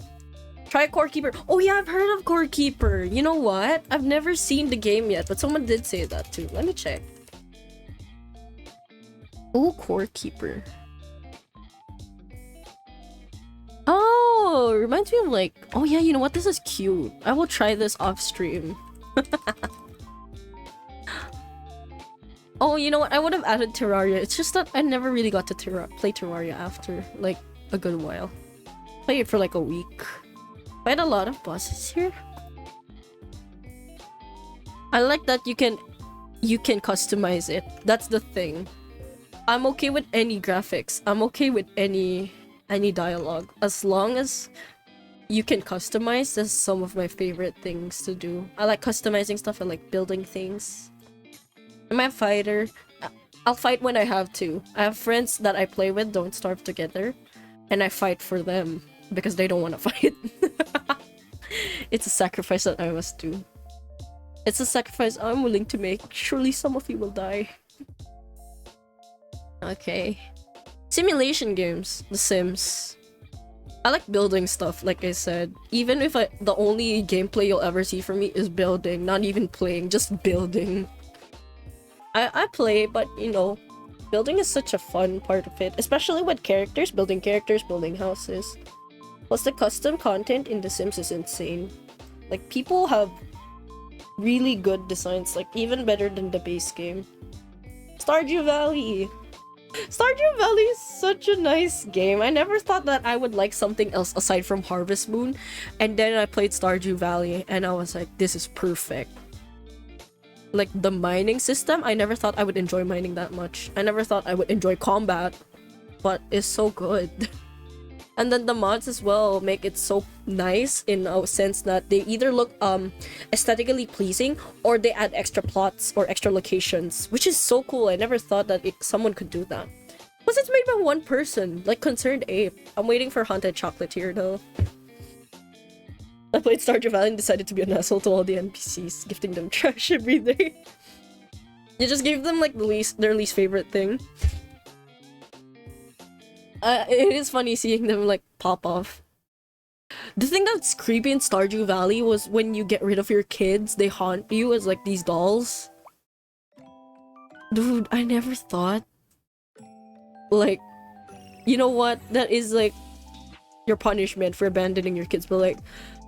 Try Core Keeper. Oh yeah, I've heard of Core Keeper. You know what? I've never seen the game yet, but someone did say that too. Let me check. Oh, Core Keeper. Oh, reminds me of like... Oh yeah, you know what? This is cute. I will try this off stream. Oh, you know what? I would have added Terraria. It's just that I never really got to play Terraria after, like, a good while. Played it for like a week. Quite a lot of bosses here. I like that you can customize it. That's the thing. I'm okay with any graphics. I'm okay with any dialogue. As long as you can customize, that's some of my favorite things to do. I like customizing stuff. I like building things. I'm a fighter. I'll fight when I have to. I have friends that I play with, Don't Starve together, and I fight for them because they don't want to fight. It's a sacrifice that I must do. It's a sacrifice I'm willing to make. Surely some of you will die. Okay. Simulation games. The Sims. I like building stuff, like I said. Even if the only gameplay you'll ever see from me is building, not even playing, just building. I play, but you know, building is such a fun part of it, especially with characters, building houses. Plus the custom content in The Sims is insane. Like, people have really good designs, like even better than the base game. Stardew Valley! Stardew Valley is such a nice game. I never thought that I would like something else aside from Harvest Moon, and then I played Stardew Valley and I was like, this is perfect. Like, the mining system, I never thought I would enjoy mining that much. I never thought I would enjoy combat, but it's so good. And then the mods as well make it so nice in a sense that they either look aesthetically pleasing or they add extra plots or extra locations, which is so cool. I never thought that someone could do that. Plus it's made by one person, like Concerned Ape. I'm waiting for Haunted Chocolatier though. I played Stardew Valley and decided to be an asshole to all the NPCs, gifting them trash every day. You just gave them like their least favorite thing. It is funny seeing them like pop off. The thing that's creepy in Stardew Valley was when you get rid of your kids, they haunt you as like these dolls. Dude, I never thought. Like, you know what? That is like your punishment for abandoning your kids, but like,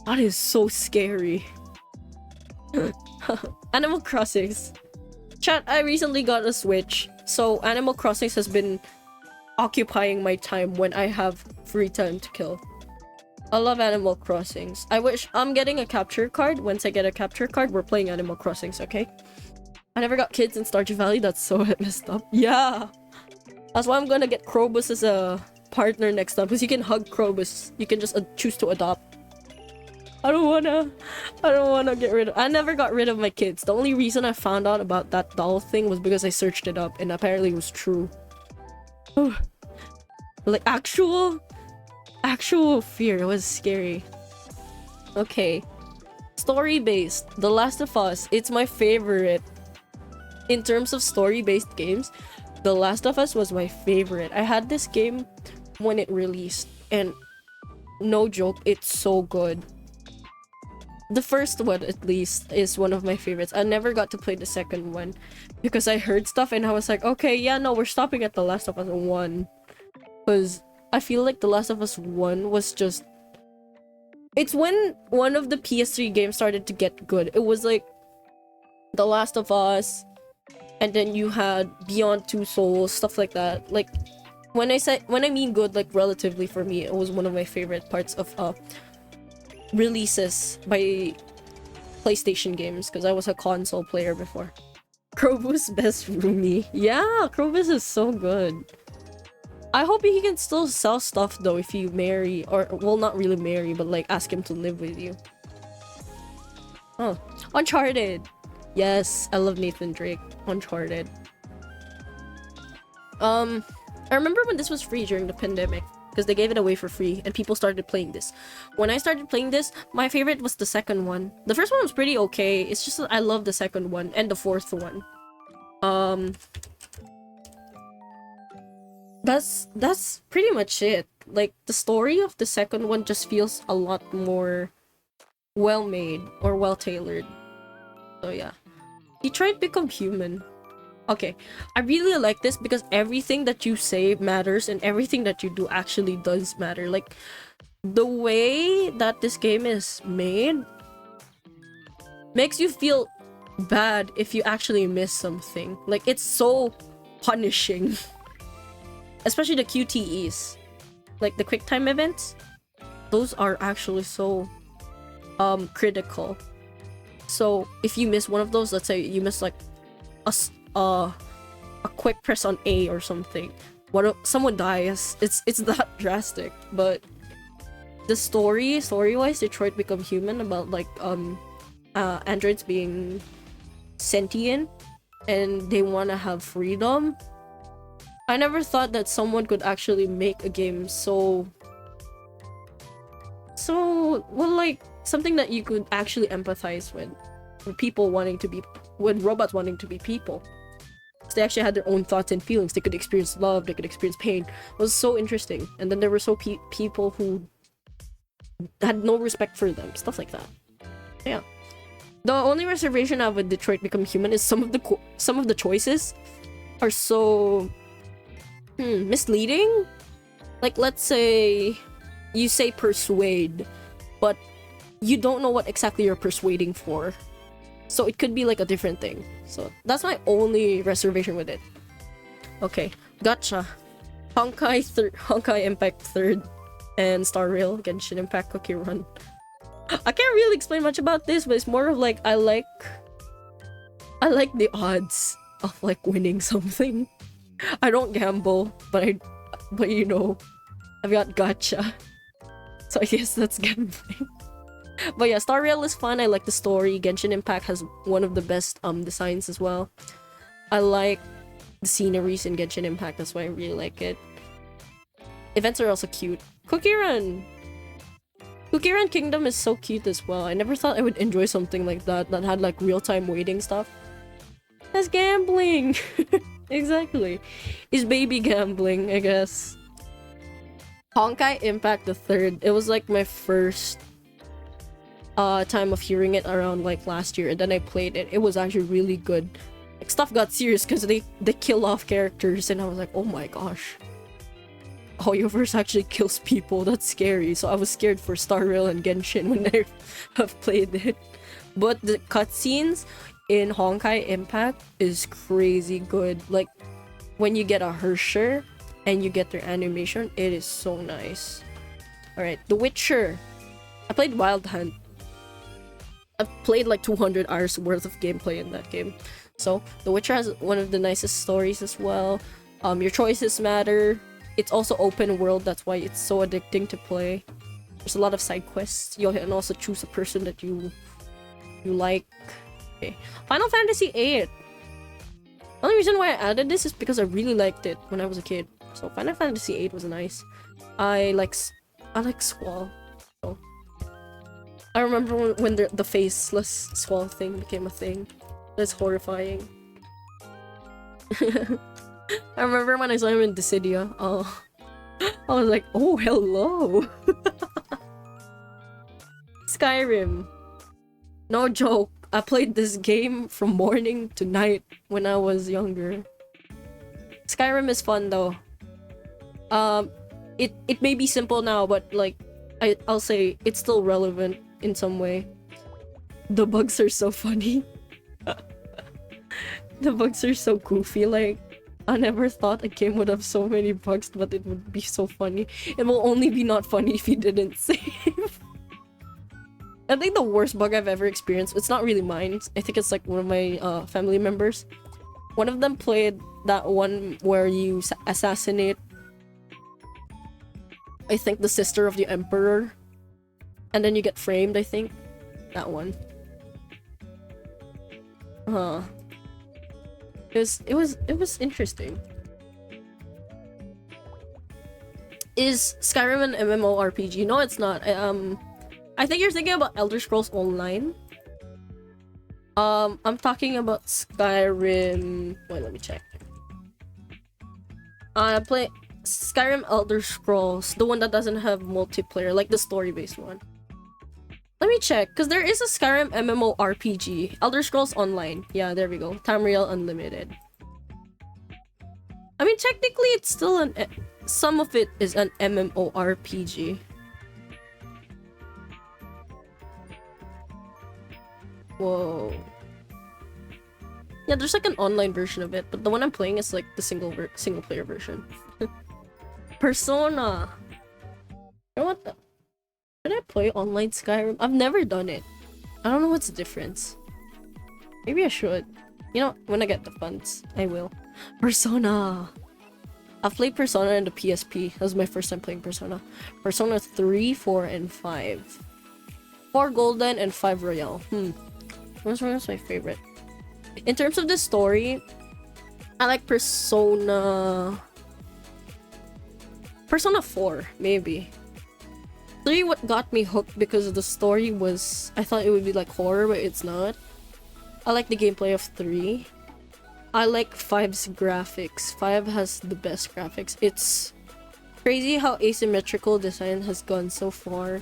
that is so scary. Animal Crossings. Chat, I recently got a Switch, so Animal Crossings has been occupying my time when I have free time to kill. I love Animal Crossings. I wish I'm getting a capture card. Once I get a capture card, we're playing Animal Crossings, okay? I never got kids in Stardew Valley. That's so messed up. Yeah! That's why I'm gonna get Krobus as a partner next time, because you can hug Krobus. You can just choose to adopt. I don't wanna get rid of. I never got rid of my kids. The only reason I found out about that doll thing was because I searched it up, and apparently it was true. Like actual fear. It was scary. Okay, story-based. The Last of Us. It's my favorite. In terms of story-based games, The Last of Us was my favorite. I had this game when it released, and no joke, it's so good. The first one, at least, is one of my favorites. I never got to play the second one because I heard stuff and I was like, okay, yeah, no, we're stopping at The Last of Us 1. Because I feel like The Last of Us 1 was just... It's when one of the PS3 games started to get good. It was like The Last of Us, and then you had Beyond Two Souls, stuff like that. Like, when I mean good, like relatively for me, it was one of my favorite parts of releases by PlayStation games, because I was a console player before. Krobus best roomie. Yeah, Krobus is so good. I hope he can still sell stuff though if you marry, or well, not really marry, but like ask him to live with you. Oh, Uncharted. Yes, I love Nathan Drake. Uncharted. I remember when this was free during the pandemic, because they gave it away for free and people started playing this. When I started playing this, my favorite was the second one. The first one was pretty okay. It's just that I love the second one and the fourth one. That's pretty much it. Like, the story of the second one just feels a lot more well made or well tailored. So yeah. Detroit Become Human. Okay, I really like this because everything that you say matters and everything that you do actually does matter. Like, the way that this game is made makes you feel bad if you actually miss something. Like, it's so punishing. Especially the QTEs. Like, the quick time events. Those are actually so critical. So, if you miss one of those, let's say you miss like a quick press on A or something, someone dies, it's that drastic. But the story-wise, Detroit Become Human, about like androids being sentient and they want to have freedom. I never thought that someone could actually make a game so well, like something that you could actually empathize with people wanting to be, with robots wanting to be people. So they actually had their own thoughts and feelings. They could experience love, they could experience pain. It was so interesting. And then there were people who had no respect for them, stuff like that. Yeah. The only reservation I have with Detroit Become Human is some of the choices are so misleading. Like, let's say you say persuade, but you don't know what exactly you're persuading for. So it could be like a different thing. So that's my only reservation with it. Okay, gotcha. Honkai Impact 3rd and Star Rail Genshin Impact Cookie Run. I can't really explain much about this, but it's more of like I like the odds of like winning something. I don't gamble, but you know, I've got gotcha. So I guess that's gambling. But yeah, Star Rail is fun. I like the story. Genshin Impact has one of the best designs as well. I like the sceneries in Genshin Impact. That's why I really like it. Events are also cute. Cookie Run Kingdom is so cute as well. I never thought I would enjoy something like that had like real-time waiting stuff. That's gambling. Exactly. It's baby gambling, I guess. Honkai Impact the 3rd. It was like my first time of hearing it around like last year, and then I played it. It was actually really good. Like, stuff got serious because they kill off characters, and I was like, oh my gosh. Hoyoverse actually kills people. That's scary. So I was scared for Star Rail and Genshin when I have played it. But the cutscenes in Honkai Impact is crazy good. Like, when you get a Hersher and you get their animation, it is so nice. Alright, The Witcher. I played Wild Hunt. I've played like 200 hours worth of gameplay in that game. So, The Witcher has one of the nicest stories as well. Your choices matter. It's also open world, that's why it's so addicting to play. There's a lot of side quests. You can also choose a person that you like. Okay. Final Fantasy VIII. Only reason why I added this is because I really liked it when I was a kid. So Final Fantasy VIII was nice. I like Squall. So I remember when the faceless Squall thing became a thing. That's horrifying. I remember when I saw him in Dissidia. Oh, I was like, oh, hello. Skyrim. No joke. I played this game from morning to night when I was younger. Skyrim is fun though. It may be simple now, but like I'll say it's still relevant in some way. The bugs are so funny. The bugs are so goofy. Like, I never thought a game would have so many bugs, but it would be so funny. It will only be not funny if you didn't save. I think the worst bug I've ever experienced, it's not really mine. I think it's like one of my family members. One of them played that one where you assassinate, I think, the sister of the emperor. And then you get framed, I think. That one. It was interesting. Is Skyrim an MMORPG? No, it's not. I think you're thinking about Elder Scrolls Online. I'm talking about Skyrim. Wait, let me check. I play Skyrim Elder Scrolls, the one that doesn't have multiplayer, like the story-based one. Let me check, because there is a Skyrim MMORPG. Elder Scrolls Online. Yeah, there we go. Tamriel Unlimited. I mean, technically, it's still an... some of it is an MMORPG. Whoa. Yeah, there's like an online version of it, but the one I'm playing is like the single player version. Persona. You know what? Should I play online Skyrim? I've never done it. I don't know what's the difference. Maybe I should. You know, when I get the funds, I will. Persona. I've played Persona in the PSP. That was my first time playing Persona. Persona 3, 4, and 5. 4 Golden and 5 Royal. Which one is my favorite? In terms of the story, I like Persona 4, maybe. 3 what got me hooked because the story was... I thought it would be like horror, but it's not. I like the gameplay of 3. I like 5's graphics. 5 has the best graphics. It's crazy how asymmetrical design has gone so far.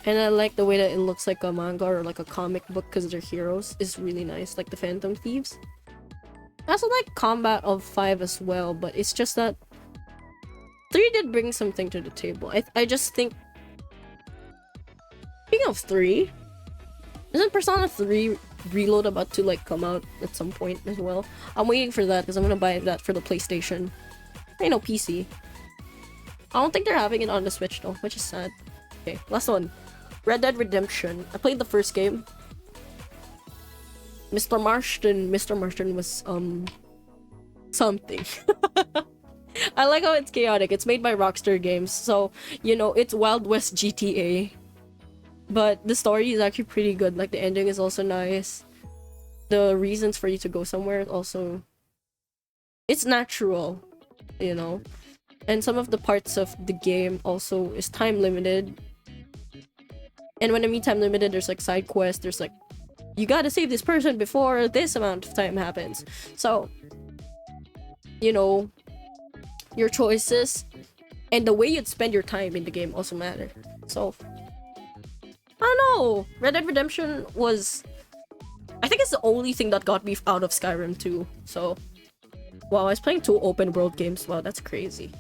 And I like the way that it looks like a manga or like a comic book because they're heroes. It's really nice, like the Phantom Thieves. I also like combat of 5 as well, but it's just that 3 did bring something to the table. I just think... Speaking of 3, isn't Persona 3 Reload about to like come out at some point as well? I'm waiting for that because I'm gonna buy that for the PlayStation. You know, PC. I don't think they're having it on the Switch though, which is sad. Okay, last one. Red Dead Redemption. I played the first game. Mr. Marston was something. I like how it's chaotic. It's made by Rockstar Games, so you know it's Wild West GTA. But the story is actually pretty good. Like the ending is also nice. The reasons for you to go somewhere is also... It's natural, you know. And some of the parts of the game also is time limited. And when I mean time limited, there's like side quests, there's like, you gotta save this person before this amount of time happens. So, you know, your choices and the way you'd spend your time in the game also matter. So, I don't know. Red Dead Redemption was... I think it's the only thing that got me out of Skyrim too. So, wow, I was playing 2 open world games. Wow, that's crazy.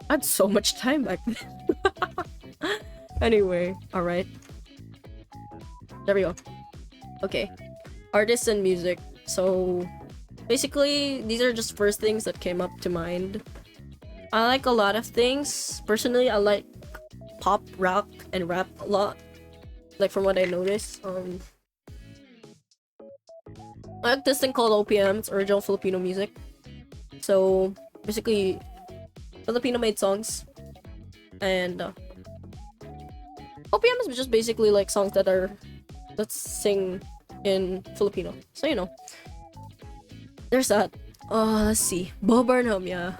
I had so much time back then. Anyway, alright. There we go. Okay. Artists and music. So, basically, these are just first things that came up to mind. I like a lot of things. Personally, I like pop, rock, and rap a lot. Like, from what I noticed. I like this thing called OPM. It's original Filipino music. So, basically, Filipino-made songs. And, OPM is just basically like songs that sing in Filipino. So you know, there's that. Let's see. Bo Burnham, yeah.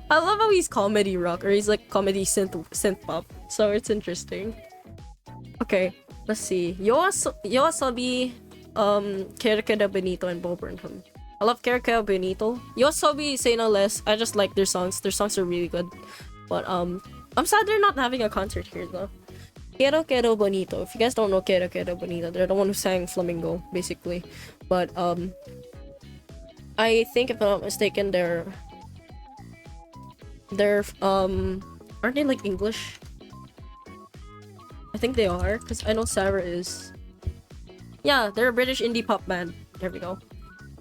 I love how he's comedy rock, or he's like comedy synth pop. So it's interesting. Okay, let's see. Yoasobi, Kera Kera Benito, and Bo Burnham. I love Kera Kera Benito. Yoasobi, say no less. I just like their songs. Their songs are really good. But I'm sad they're not having a concert here though. Quiero Quiero Bonito. If you guys don't know Quiero Quiero Bonito, they're the one who sang Flamingo, basically. But I think if I'm not mistaken, they're aren't they like English? I think they are, because I know Sarah is. Yeah, they're a British indie pop band. There we go.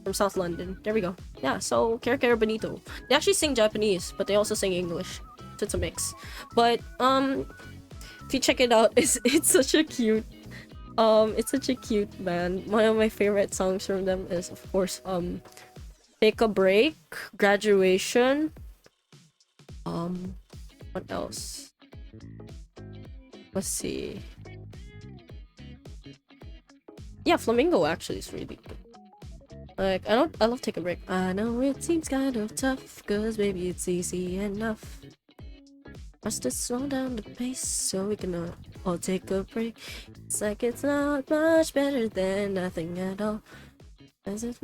From South London. There we go. Yeah, so Quiero Quiero Bonito. They actually sing Japanese, but they also sing English. So it's a mix. But if you check it out, it's such a cute band. One of my favorite songs from them is, of course, Take a Break, Graduation. What else? Let's see. Yeah, Flamingo actually is really good. Like, I love Take a Break. I know it seems kind of tough, cause maybe it's easy enough. Must just slow down the pace so we can all take a break. It's like it's not much better than nothing at all. As if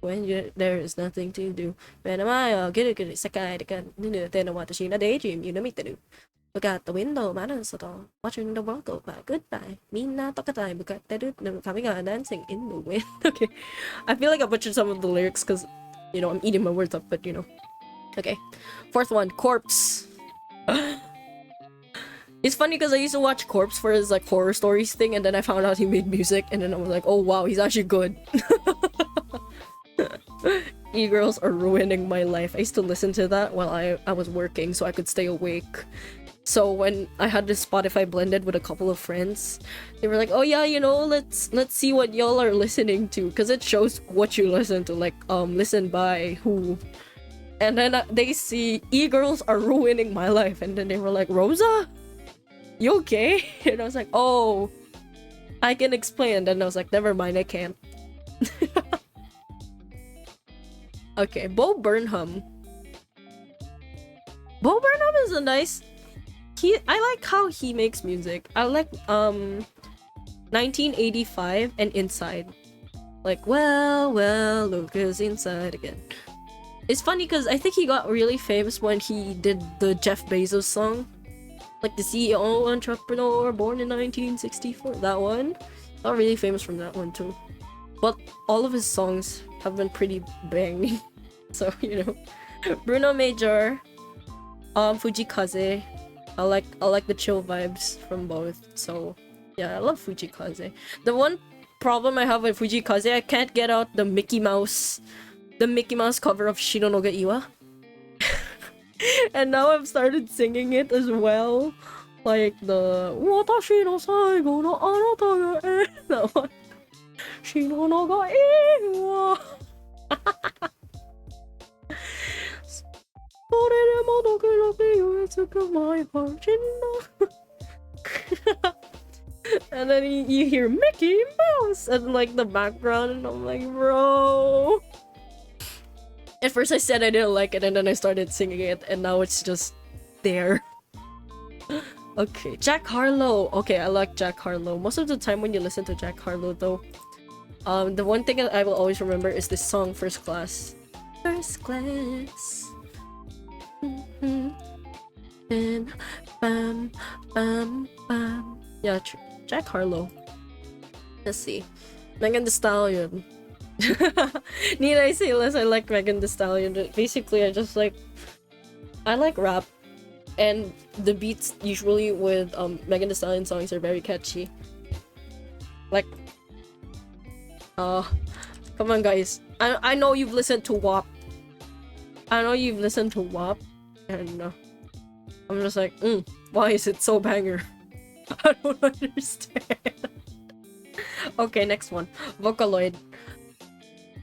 when there is nothing to do. When am I get it sakai then I want to see a daydream, you know me to do. Look out the window, watching the world go by. Goodbye. Minna tokatai bukatte coming out dancing in the wind. Okay. I feel like I butchered some of the lyrics because, you know, I'm eating my words up, but you know. Okay. Fourth one, Corpse. It's funny because I used to watch Corpse for his like horror stories thing, and then I found out he made music, and then I was like, oh wow, he's actually good. E-girls are ruining my life. I used to listen to that while I was working so I could stay awake. So when I had this Spotify blended with a couple of friends, they were like, oh yeah, you know, let's see what y'all are listening to, because it shows what you listen to, like listen by who. And then they see E-girls are ruining my life, and then they were like, Rosa, you okay? And I was like, oh, I can explain. And then I was like, never mind, I can't. Okay, Bo Burnham. Bo Burnham is a nice... I like how he makes music. I like 1985 and Inside. Like, well, look who's inside again. It's funny because I think he got really famous when he did the Jeff Bezos song. Like the CEO entrepreneur born in 1964. That one. Got really famous from that one too. But all of his songs have been pretty banging. So, you know. Bruno Major. Fujikaze. I like the chill vibes from both. So yeah, I love Fujikaze. The one problem I have with Fujikaze, I can't get out the Mickey Mouse cover of Shinonoga Iwa. And now I've started singing it as well. Like the Watashi no saigo no anata ga that one. Shinonoga Iwa. And then you hear Mickey Mouse and like the background, and I'm like, bro. At first I said I didn't like it, and then I started singing it, and now it's just there. Okay, Jack Harlow. Okay, I like Jack Harlow. Most of the time when you listen to Jack Harlow though, the one thing that I will always remember is this song, First Class. First Class. And bam, bam, bam. Yeah, Jack Harlow. Let's see. Megan Thee Stallion. Need I say less? I like Megan Thee Stallion. Basically, I like rap, and the beats usually with Megan Thee Stallion songs are very catchy. Like, come on, guys. I know you've listened to WAP. I know you've listened to WAP, and I'm just like, why is it so banger? I don't understand. Okay, next one. Vocaloid.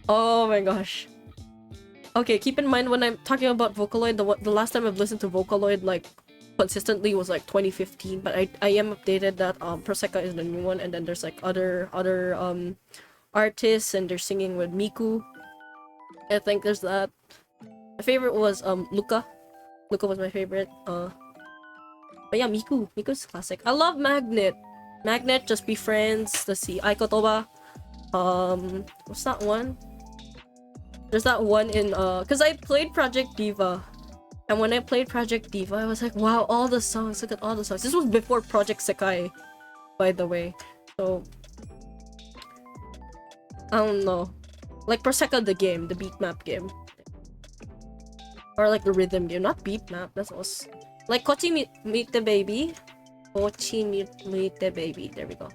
Oh my gosh. Okay, keep in mind when I'm talking about Vocaloid, the last time I've listened to Vocaloid, like, consistently was like 2015, but I am updated that Prosecco is the new one, and then there's like other artists, and they're singing with Miku. I think there's that. My favorite was Luca. Luca was my favorite. But yeah, Miku's classic. I love Magnet. Magnet, Just Be Friends. Let's see, Aikotoba. What's that one? There's that one in because I played Project Diva. And when I played Project Diva, I was like, wow, all the songs, look at all the songs. This was before Project Sekai, by the way. So I don't know. Like Prosecco the game, the beat map game. Or like the rhythm game, not beat map, that's us. Like Kochi Meet the Baby. Kochi Meet the Baby, there we go.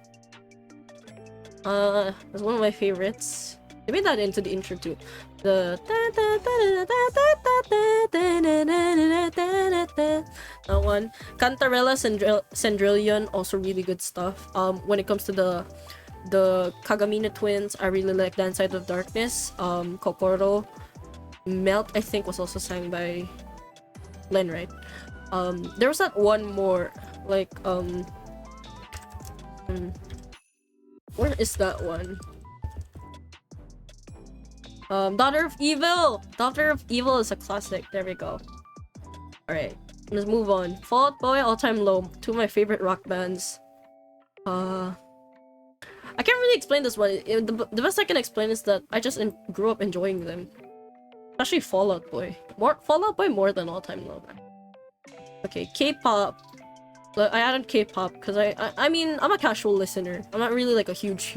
That's one of my favorites. They made that into the intro too. The that one. Cantarella Cendrillon, also really good stuff. When it comes to the Kagamine twins, I really like Dance Side of Darkness. Kokoro. Melt, I think, was also sang by Len, right? There was that one more, like, where is that one? Daughter of Evil! Daughter of Evil is a classic. There we go. Alright, let's move on. Fall Out Boy, All Time Low. Two of my favorite rock bands. I can't really explain this one. The best I can explain is that I just grew up enjoying them. Especially Fall Out Boy. Fall Out Boy more than All Time Low. Okay, K-pop. I added K-pop because I mean, I'm a casual listener. I'm not really like a huge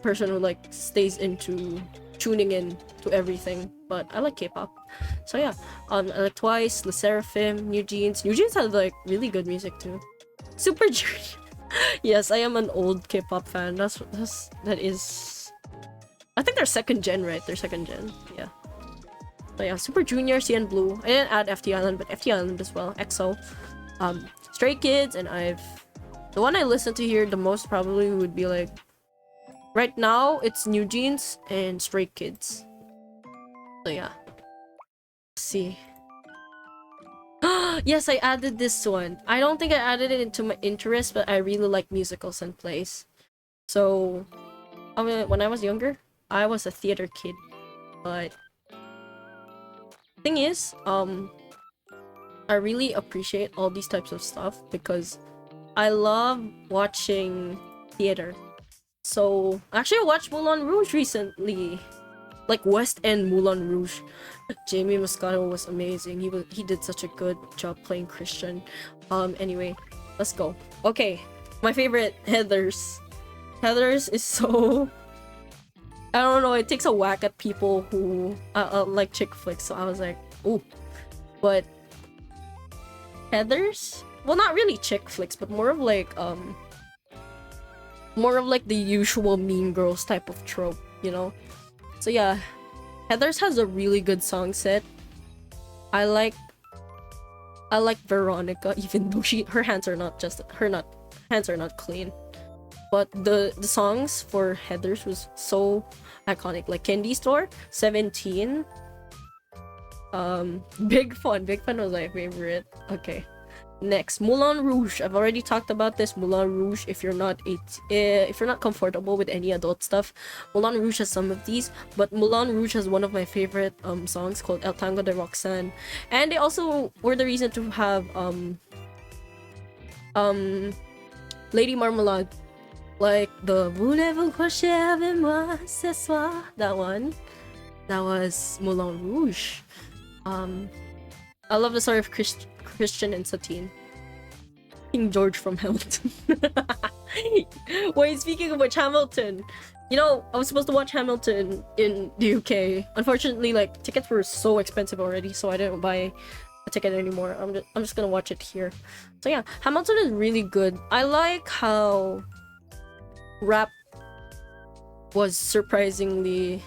person who like stays into tuning in to everything, but I like K-pop. So yeah, I like Twice, Le Seraphim, New Jeans. New Jeans has like really good music too. Super Junior. Yes, I am an old K-pop fan. That is. I think they're second gen, right? They're second gen. Yeah. So yeah, Super Junior, CN Blue. I didn't add FT Island, but FT Island as well. EXO. Stray Kids, and the one I listen to here the most probably would be like, right now it's New Jeans and Stray Kids. So yeah. Let's see. Yes, I added this one. I don't think I added it into my interest, but I really like musicals and plays. So, I mean, when I was younger, I was a theater kid. But thing is, I really appreciate all these types of stuff because I love watching theater. So, actually I watched Moulin Rouge recently. Like West End Moulin Rouge. Jamie Moscato was amazing. He did such a good job playing Christian. Anyway, let's go. Okay, my favorite, Heathers. Heathers is so... I don't know, it takes a whack at people who like chick flicks, so I was like, ooh. But Heathers? Well, not really chick flicks, but more of like the usual Mean Girls type of trope, you know? So yeah, Heathers has a really good song set. I like Veronica, even though her hands are not clean. But the songs for Heathers was so iconic, like Candy Store, 17. Big Fun was my favorite. Okay, next, Moulin Rouge. I've already talked about this. Moulin Rouge, if you're not comfortable with any adult stuff, Moulin Rouge has some of these, but Moulin Rouge has one of my favorite songs called El Tango de Roxanne, and they also were the reason to have Lady Marmalade, like the Voulez-vous coucher avec moi ce soir, that one. That was Moulin Rouge. I love the story of Christian and Satine. King George from Hamilton. Wait, speaking of which, Hamilton. You know, I was supposed to watch Hamilton in the UK. Unfortunately, like, tickets were so expensive already, so I didn't buy a ticket anymore. I'm just gonna watch it here. So yeah, Hamilton is really good. I like how rap was surprisingly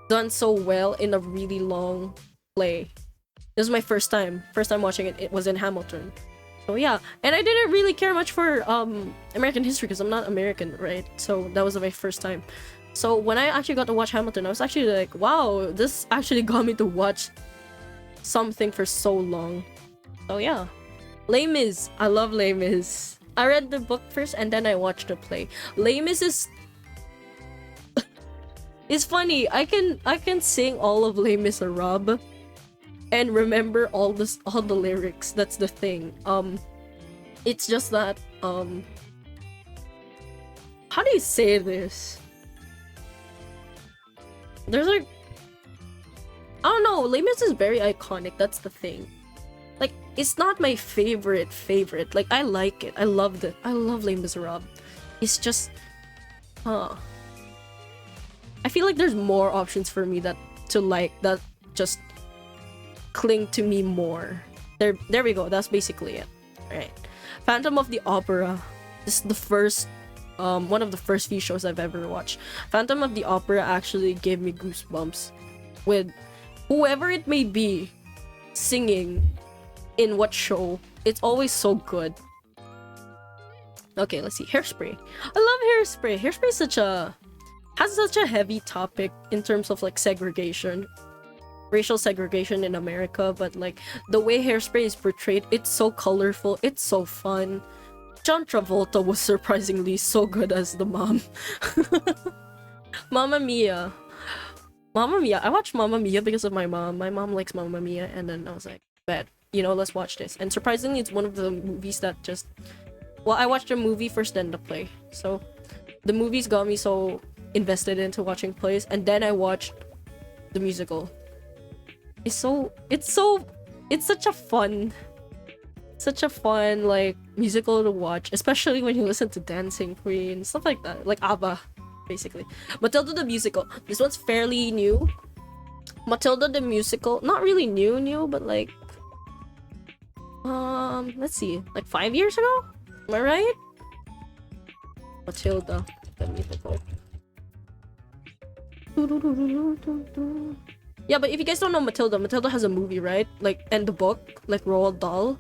done so well in a really long play. This was my first time watching it. It was in Hamilton. So yeah, and I didn't really care much for American history because I'm not American, right? So that was my first time. So when I actually got to watch Hamilton, I was actually like, wow, this actually got me to watch something for so long. So yeah. Les Mis. I love Les Mis. I read the book first and then I watched the play. Les Mis is it's funny. I can sing all of Les Miserables and remember all the lyrics. That's the thing. It's just that how do you say this? There's like I don't know, Les Mis is very iconic, that's the thing. Like, it's not my favorite. Like, I like it. I love Les Miserables. It's just I feel like there's more options for me that just cling to me more. There we go, that's basically it. Alright. Phantom of the Opera. This is the first one of the first few shows I've ever watched. Phantom of the Opera actually gave me goosebumps with whoever it may be singing in what show. It's always so good. Okay, let's see. Hairspray. I love Hairspray. Hairspray is has such a heavy topic in terms of like segregation, racial segregation in America, but like the way Hairspray is portrayed, it's so colorful, it's so fun. John Travolta was surprisingly so good as the mom. Mamma Mia. Mamma Mia. I watched Mamma Mia because of my mom. My mom likes Mamma Mia, and then I was like, bet, let's watch this. And surprisingly, it's one of the movies that just... Well, I watched the movie first, then the play. So, the movies got me so invested into watching plays, and then I watched the musical. It's such a fun, like, musical to watch, especially when you listen to Dancing Queen, stuff like that, like ABBA, basically. Matilda the Musical. This one's fairly new. Matilda the Musical, not really new, but like, let's see, like 5 years ago? Am I right? Matilda the Musical. Yeah, but if you guys don't know Matilda has a movie, right? Like, and the book, like Roald Dahl.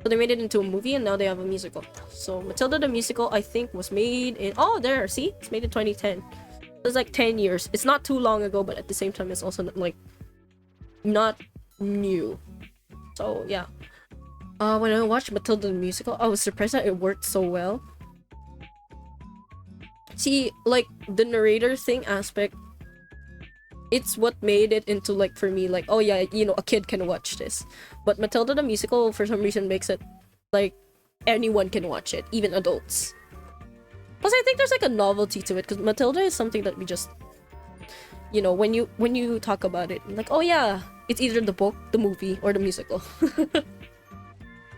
So they made it into a movie and now they have a musical. So Matilda the Musical, I think, was made in... Oh, there, see? It's made in 2010. It's like 10 years. It's not too long ago, but at the same time, it's also like not new. So, yeah. When I watched Matilda the Musical, I was surprised that it worked so well. See, like, the narrator thing aspect, it's what made it into, like, for me, like, oh yeah, a kid can watch this. But Matilda the Musical, for some reason, makes it, like, anyone can watch it, even adults. Plus, I think there's, like, a novelty to it, because Matilda is something that we just, when you talk about it, like, oh yeah, it's either the book, the movie, or the musical.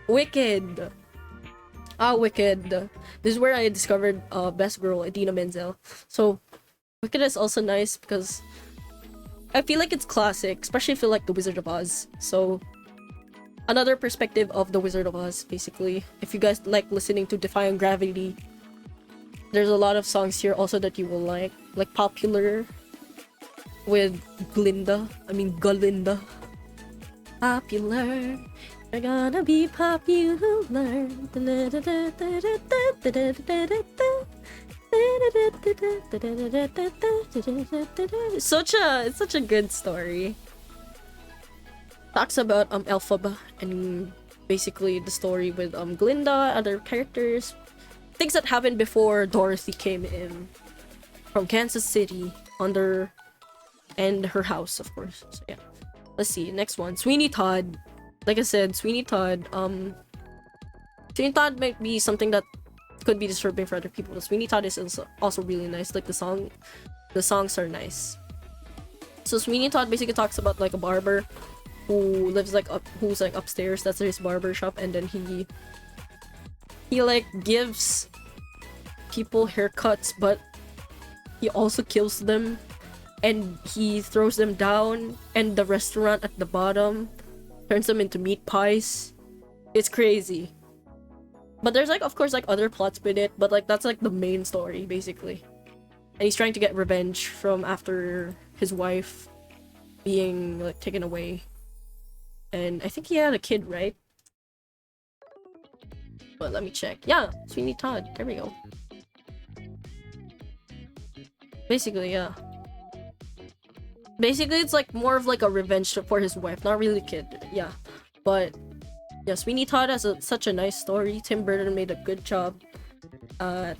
Wicked. Wicked. This is where I discovered Best Girl, Idina Menzel. So, Wicked is also nice because I feel like it's classic, especially if you like The Wizard of Oz. So, another perspective of The Wizard of Oz, basically. If you guys like listening to Defying Gravity, there's a lot of songs here also that you will like. Like Popular with Glinda. Galinda. Popular. We're gonna be popular. It's such a good story. Talks about Elphaba and basically the story with Glinda, other characters, things that happened before Dorothy came in from Kansas City and her house, of course. So yeah. Let's see, next one. Sweeney Todd. Like I said, Sweeney Todd might be something that could be disturbing for other people. Sweeney Todd is also really nice. Like the songs are nice. So Sweeney Todd basically talks about like a barber who lives who's like upstairs. That's his barber shop, and then he like gives people haircuts, but he also kills them, and he throws them down, and the restaurant at the bottom turns them into meat pies. It's crazy. But there's like, of course, like other plots with it, but like that's like the main story basically. And he's trying to get revenge from after his wife being like taken away. And I think he had a kid, right? But let me check. Yeah, Sweeney Todd. There we go. Basically, yeah. Basically, it's like more of like a revenge for his wife, not really kid. Yeah, but Yeah, Sweeney Todd has such a nice story. Tim Burton made a good job at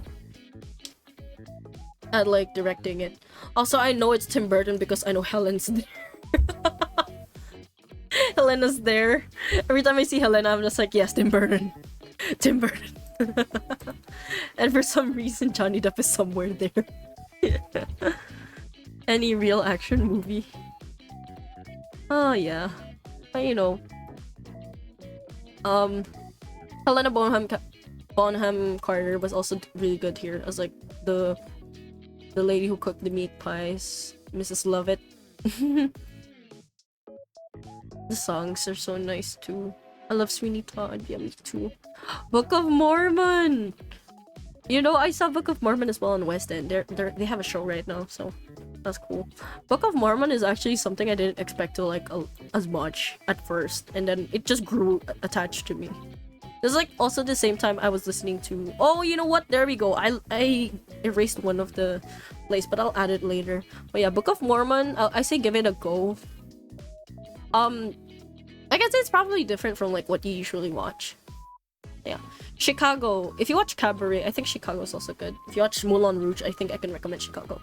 like directing it. Also, I know it's Tim Burton because I know Helen's there. Helena's there. Every time I see Helena, I'm just like, yes, Tim Burton. Tim Burton. And for some reason, Johnny Depp is somewhere there. Any real action movie? Oh, yeah. But, you know. Helena Bonham Carter was also really good here as like the lady who cooked the meat pies, Mrs. Lovett. The songs are so nice too. I love Sweeney Todd. Yeah, me too. Book of Mormon. You know, I saw Book of Mormon as well in West End. They have a show right now, so that's cool. Book of Mormon is actually something I didn't expect to like as much at first, and then it just grew attached to me. It's like also the same time I was listening to. Oh, you know what? There we go. I erased one of the plays, but I'll add it later. But yeah, Book of Mormon. I say give it a go. I guess it's probably different from like what you usually watch. Yeah. Chicago. If you watch Cabaret, I think Chicago is also good. If you watch Moulin Rouge, I think I can recommend Chicago.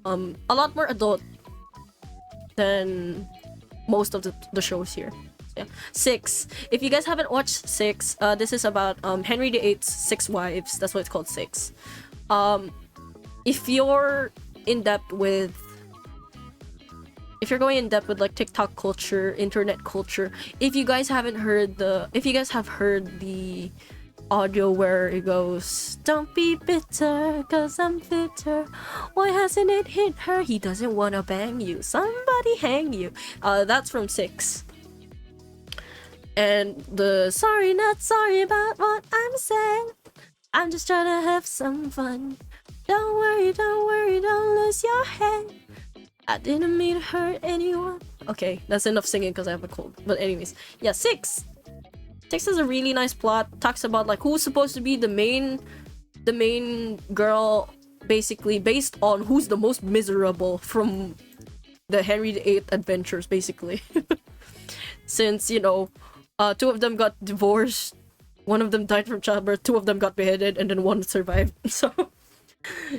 A lot more adult than most of the shows here. Yeah. 6. If you guys haven't watched 6, this is about Henry VIII's 6 wives. That's why it's called 6. If you're in depth with if you're going in depth with like TikTok culture, internet culture, if you guys have heard the audio where it goes, "Don't be bitter, cause I'm bitter. Why hasn't it hit her? He doesn't wanna bang you. Somebody hang you." That's from 6. And the "sorry, not sorry about what I'm saying. I'm just trying to have some fun. Don't worry, don't lose your head. I didn't mean to hurt anyone." Okay, that's enough singing because I have a cold. But anyways, yeah, 6. 6 is a really nice plot. Talks about like who's supposed to be the main girl, basically based on who's the most miserable from the Henry VIII adventures, basically. Since, you know, 2 of them got divorced, 1 of them died from childbirth, 2 of them got beheaded, and then 1 survived. So,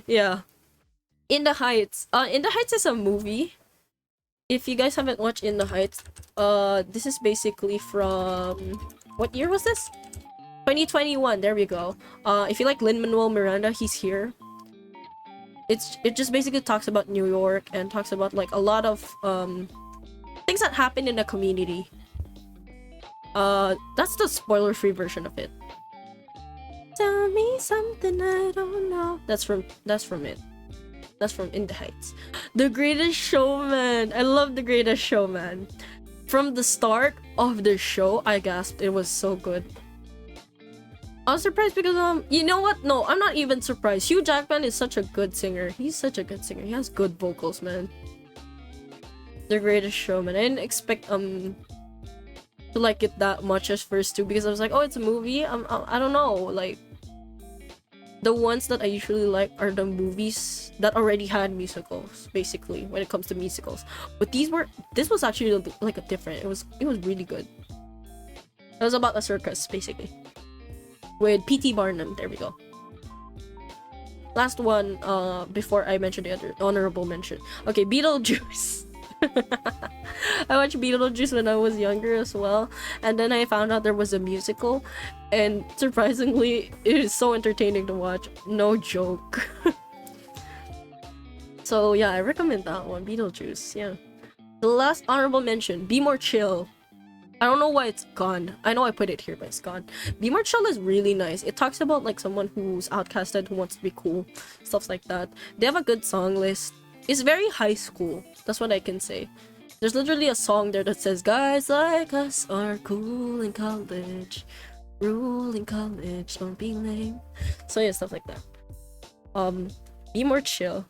yeah. In the Heights. In the Heights is a movie. If you guys haven't watched In the Heights, this is basically from... What year was this? 2021, there we go. If you like Lin-Manuel Miranda, he's here. It just basically talks about New York and talks about like a lot of things that happen in the community. That's the spoiler-free version of it. Tell me something I don't know. That's from it. That's from In the Heights. The Greatest Showman. I love The Greatest Showman. From the start of the show, I gasped. It was so good. I was surprised because you know what? No, I'm not even surprised. Hugh Jackman is such a good singer. He's such a good singer. He has good vocals, man. The Greatest Showman. I didn't expect to like it that much at first too, because I was like, oh, it's a movie. I don't know, like. The ones that I usually like are the movies that already had musicals, basically, when it comes to musicals. But this was actually like a different. It was really good. It was about a circus, basically. With P.T. Barnum. There we go. Last one, before I mention the other honorable mention. Okay, Beetlejuice. I watched Beetlejuice when I was younger as well, and then I found out there was a musical, and surprisingly it is so entertaining to watch. No joke. So yeah, I recommend that one, Beetlejuice. Yeah. The last honorable mention, Be More Chill. I don't know why it's gone. I know I put it here, but it's gone. Be More Chill is really nice. It talks about like someone who's outcasted, who wants to be cool, stuff like that. They have a good song list. It's very high school. That's what I can say. There's literally a song there that says, "Guys like us are cool in college. Rule in college, don't be lame." So yeah, stuff like that. Be More Chill.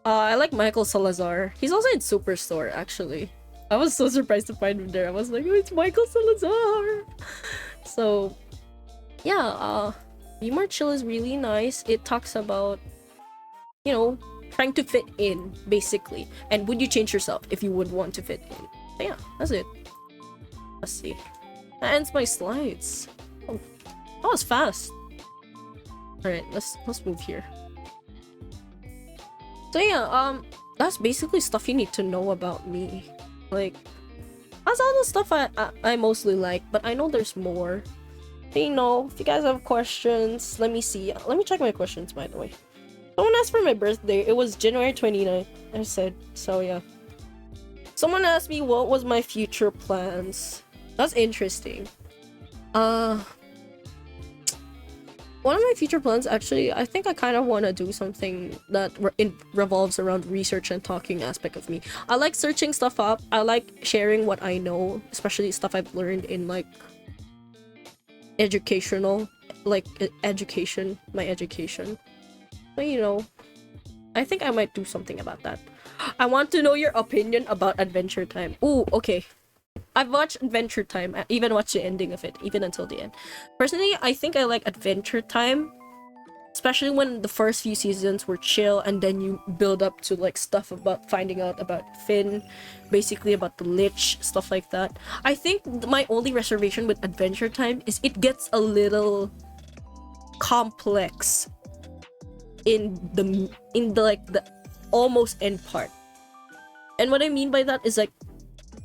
I like Michael Salazar. He's also in Superstore, actually. I was so surprised to find him there. I was like, oh, it's Michael Salazar! So, yeah, Be More Chill is really nice. It talks about, you know, trying to fit in, basically. And would you change yourself if you would want to fit in? So yeah, that's it. Let's see. That ends my slides. Oh, that was fast. Alright, let's move here. So yeah, that's basically stuff you need to know about me. Like, that's all the stuff I mostly like, but I know there's more. You know, if you guys have questions, let me see. Let me check my questions, by the way. Someone asked for my birthday. It was January 29th. I said, so yeah. Someone asked me what was my future plans. That's interesting. One of my future plans, actually, I think I kind of want to do something that revolves around research and talking aspect of me. I like searching stuff up. I like sharing what I know, especially stuff I've learned in like educational, like education, my education. But you know, I think I might do something about that. I want to know your opinion about Adventure Time. Ooh, okay. I've watched Adventure Time. I even watched the ending of it, even until the end. Personally, I think I like Adventure Time, especially when the first few seasons were chill, and then you build up to like stuff about finding out about Finn, basically about the Lich, stuff like that. I think my only reservation with Adventure Time is it gets a little complex in the like the almost end part. And what I mean by that is like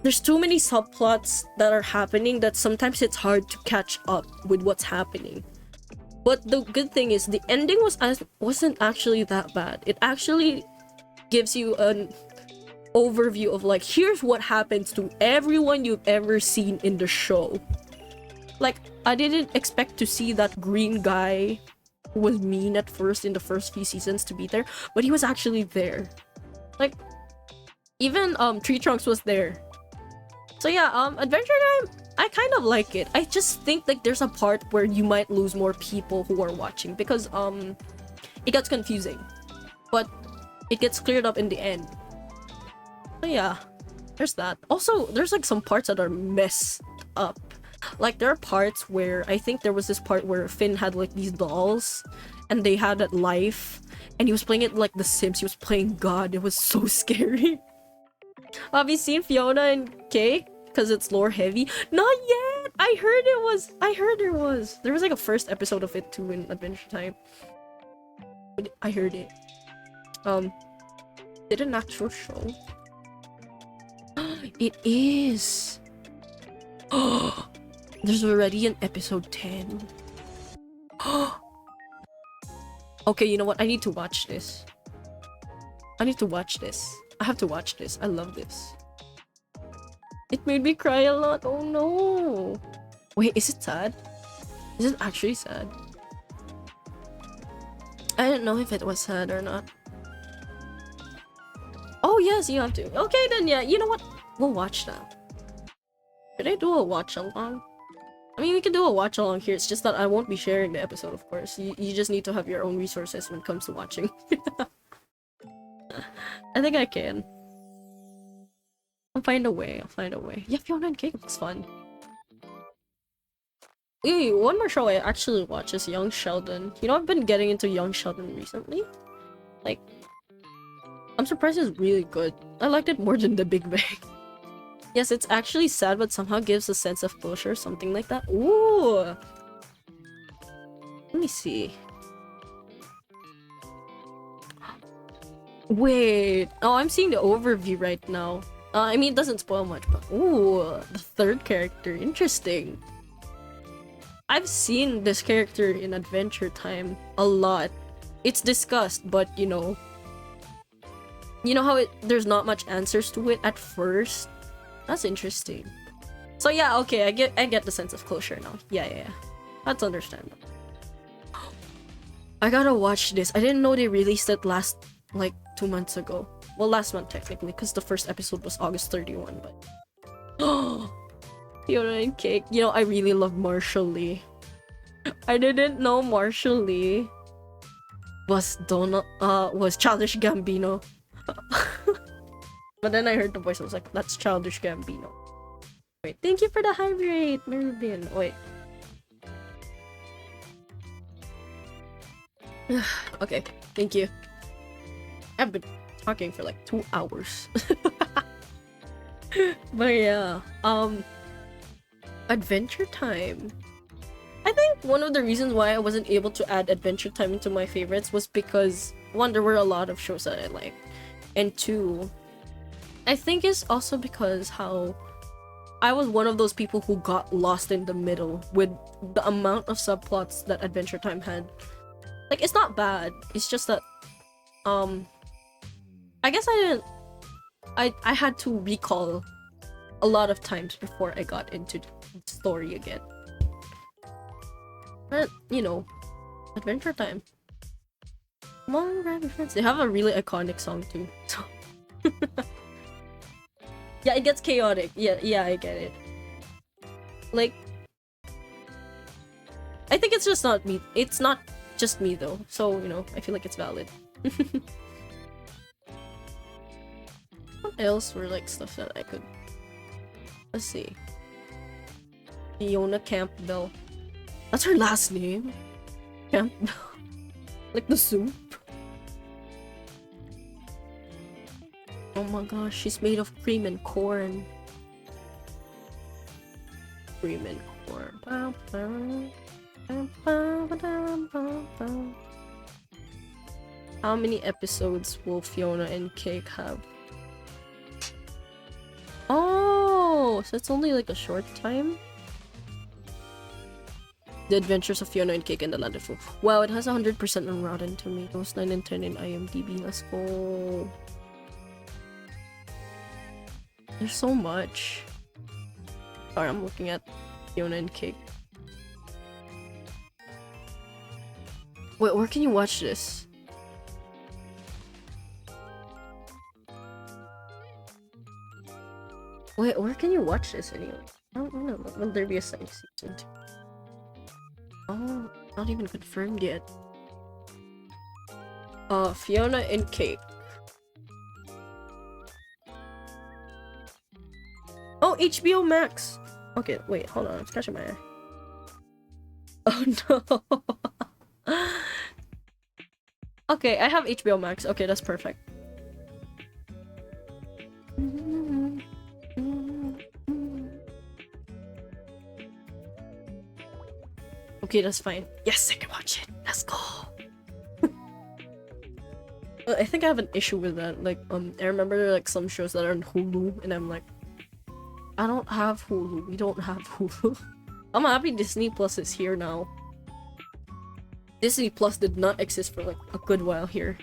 there's too many subplots that are happening that sometimes it's hard to catch up with what's happening. But the good thing is the ending wasn't actually that bad. It actually gives you an overview of like, here's what happens to everyone you've ever seen in the show. Like, I didn't expect to see that green guy who was mean at first in the first few seasons to be there, but he was actually there. Like, even Tree Trunks was there. So yeah, Adventure Time, I kind of like it. I just think like there's a part where you might lose more people who are watching because it gets confusing, but it gets cleared up in the end. So yeah, there's that. Also, there's like some parts that are messed up. Like there are parts where I think there was this part where Finn had like these dolls and they had that life and he was playing it like The Sims. He was playing God. It was so scary. Have you seen Fiona and Cake? Because it's lore heavy. Not yet. I heard there was. There was like a first episode of it too in Adventure Time. I heard it. Did an actual show? It is. There's already an episode 10. Okay, you know what? I need to watch this. I have to watch this. I love this. It made me cry a lot. Oh no. Wait, is it sad? Is it actually sad? I didn't know if it was sad or not. Oh yes, you have to. Okay then, yeah. You know what? We'll watch that. Should I do a watch along? I mean, we can do a watch along here. It's just that I won't be sharing the episode, of course. You just need to have your own resources when it comes to watching. I think I can. I'll find a way. Yeah, Fiona and Cake looks fun. Ooh, one more show I actually watch is Young Sheldon. You know, I've been getting into Young Sheldon recently. Like, I'm surprised it's really good. I liked it more than The Big Bang. Yes, it's actually sad, but somehow gives a sense of closure, something like that. Ooh! Let me see. Wait. Oh, I'm seeing the overview right now. I mean, it doesn't spoil much, but ooh, the third character. Interesting. I've seen this character in Adventure Time a lot. It's discussed, but you know how there's not much answers to it at first. That's interesting. So yeah, okay, I get the sense of closure now. Yeah. That's understandable. I gotta watch this. I didn't know they released it last like 2 months ago. Well, last month technically, because the first episode was August 31, but Fiona and Cake. You know, I really love Marshall Lee. I didn't know Marshall Lee was Childish Gambino. But then I heard the voice, I was like, that's Childish Gambino. Wait, thank you for the hydrate, Merlin. Wait. Okay, thank you. I've been talking for like 2 hours. But yeah, Adventure Time. I think one of the reasons why I wasn't able to add Adventure Time into my favorites was because, one, there were a lot of shows that I liked, and two, I think it's also because how I was one of those people who got lost in the middle with the amount of subplots that Adventure Time had. Like, it's not bad, it's just that, I guess I had to recall a lot of times before I got into the story again. But, you know, Adventure Time. Come on, grab your friends. They have a really iconic song too. So yeah, it gets chaotic. Yeah, I get it. Like, I think it's just not me. It's not just me though. So, you know, I feel like it's valid. What else were like stuff that I could... Let's see. Fiona Campbell. That's her last name? Campbell. Like the soup? Oh my gosh, she's made of cream and corn. Cream and corn. How many episodes will Fiona and Cake have? Oh, so it's only like a short time? The Adventures of Fiona and Cake and the Land of Foo. Wow, it has 100% on Rotten Tomatoes, 9 and 10 in IMDb. Let's go. There's so much. Sorry, I'm looking at Fiona and Cake. Wait, where can you watch this? Wait, where can you watch this anyway? I don't know. Will there be a second season 2? Oh, not even confirmed yet. Fiona and Cake. Oh, HBO Max! Okay, wait, hold on, I'm scratching my eye. Oh no! Okay, I have HBO Max. Okay, that's perfect. Okay, that's fine. Yes, I can watch it. Let's go. I think I have an issue with that. Like, I remember like some shows that are on Hulu, and I'm like, I don't have Hulu. We don't have Hulu. I'm happy Disney Plus is here now. Disney Plus did not exist for like a good while here.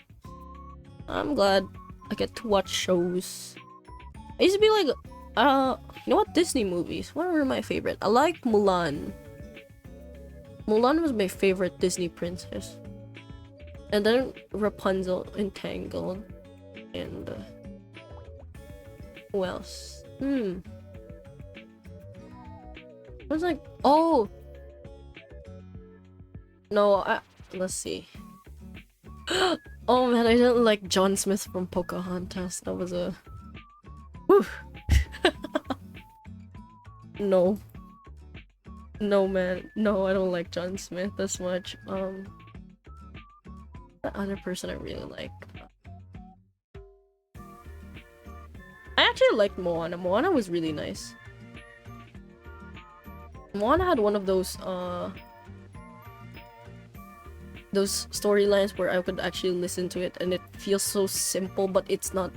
I'm glad I get to watch shows. I used to be like, you know what? Disney movies. What were my favorite? I like Mulan. Mulan was my favorite Disney princess. And then Rapunzel, Entangled, and who else? I was like, oh no, let's see. Oh man, I didn't like John Smith from Pocahontas. That was a whew. No. No man, no, I don't like John Smith as much. The other person I really like. I actually liked Moana. Moana was really nice. Moana had one of those storylines where I could actually listen to it and it feels so simple, but it's not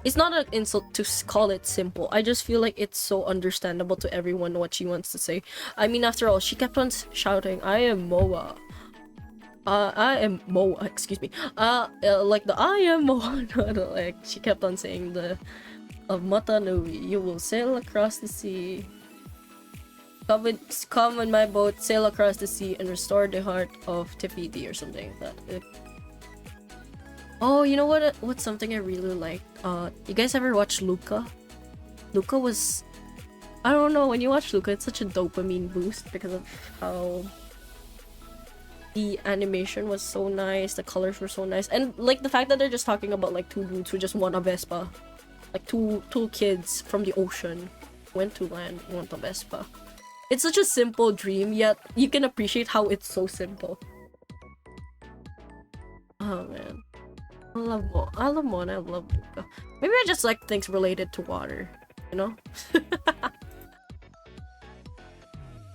an insult to call it simple. I just feel like it's so understandable to everyone what she wants to say. I mean, after all, she kept on shouting, I am Moa. I am Moa, excuse me. Like the I am Moa. Like, she kept on saying the of Matanui, you will sail across the sea. Come on my boat, sail across the sea, and restore the heart of Te Fiti or something like that. Oh, you know what? What's something I really like? You guys ever watch Luca? Luca was... I don't know, when you watch Luca, it's such a dopamine boost because of how... the animation was so nice, the colors were so nice, and like the fact that they're just talking about like two dudes who just won a Vespa. Like two kids from the ocean went to land, want a Vespa. It's such a simple dream, yet you can appreciate how it's so simple. Oh man. I love Moana, I love Luca. Maybe I just like things related to water, you know?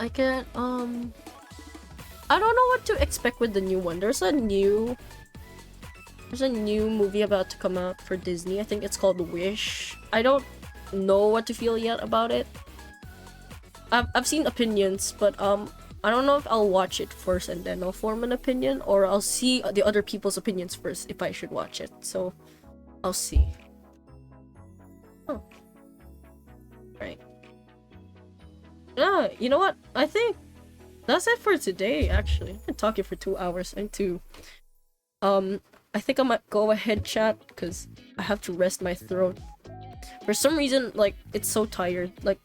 I can I don't know what to expect with the new one. There's a new movie about to come out for Disney. I think it's called Wish. I don't know what to feel yet about it. I've seen opinions, but I don't know if I'll watch it first and then I'll form an opinion, or I'll see the other people's opinions first if I should watch it. So I'll see. Oh. Right. Yeah, you know what? I think that's it for today, actually. I've been talking for 2 hours. I think I might go ahead chat because I have to rest my throat. For some reason, like, it's so tired. Like,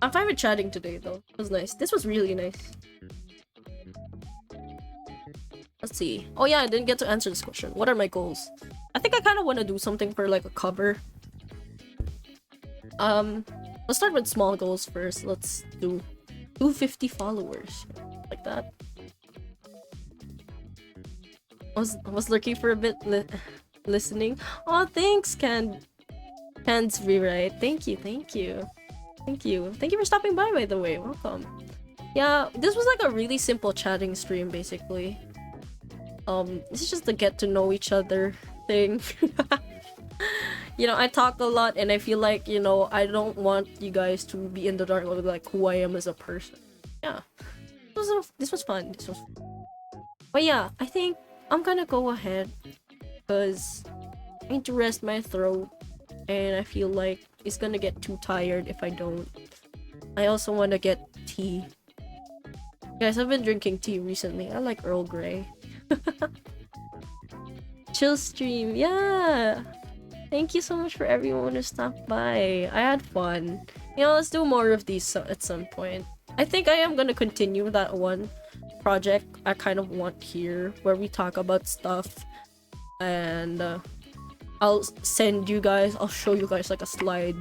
I'm fine with chatting today, though. It was nice. This was really nice. Let's see. Oh yeah, I didn't get to answer this question. What are my goals? I think I kind of want to do something for, like, a cover. Let's start with small goals first. Let's do 250 followers. Like that. I was lurking for a bit, listening. Oh, thanks, Can's rewrite. Thank you. Thank you for stopping by the way. Welcome. Yeah, this was like a really simple chatting stream, basically. This is just a get to know each other thing. You know, I talk a lot and I feel like, you know, I don't want you guys to be in the dark with, like, who I am as a person. Yeah. This was fun. But yeah, I think I'm gonna go ahead because I need to rest my throat and I feel like it's gonna get too tired if I don't. I also want to get tea. Guys, I've been drinking tea recently. I like Earl Grey. Chill stream, yeah! Thank you so much for everyone who stopped by. I had fun. You know, let's do more of these at some point. I think I am gonna continue that one project I kind of want here, where we talk about stuff, and I'll show you guys like a slide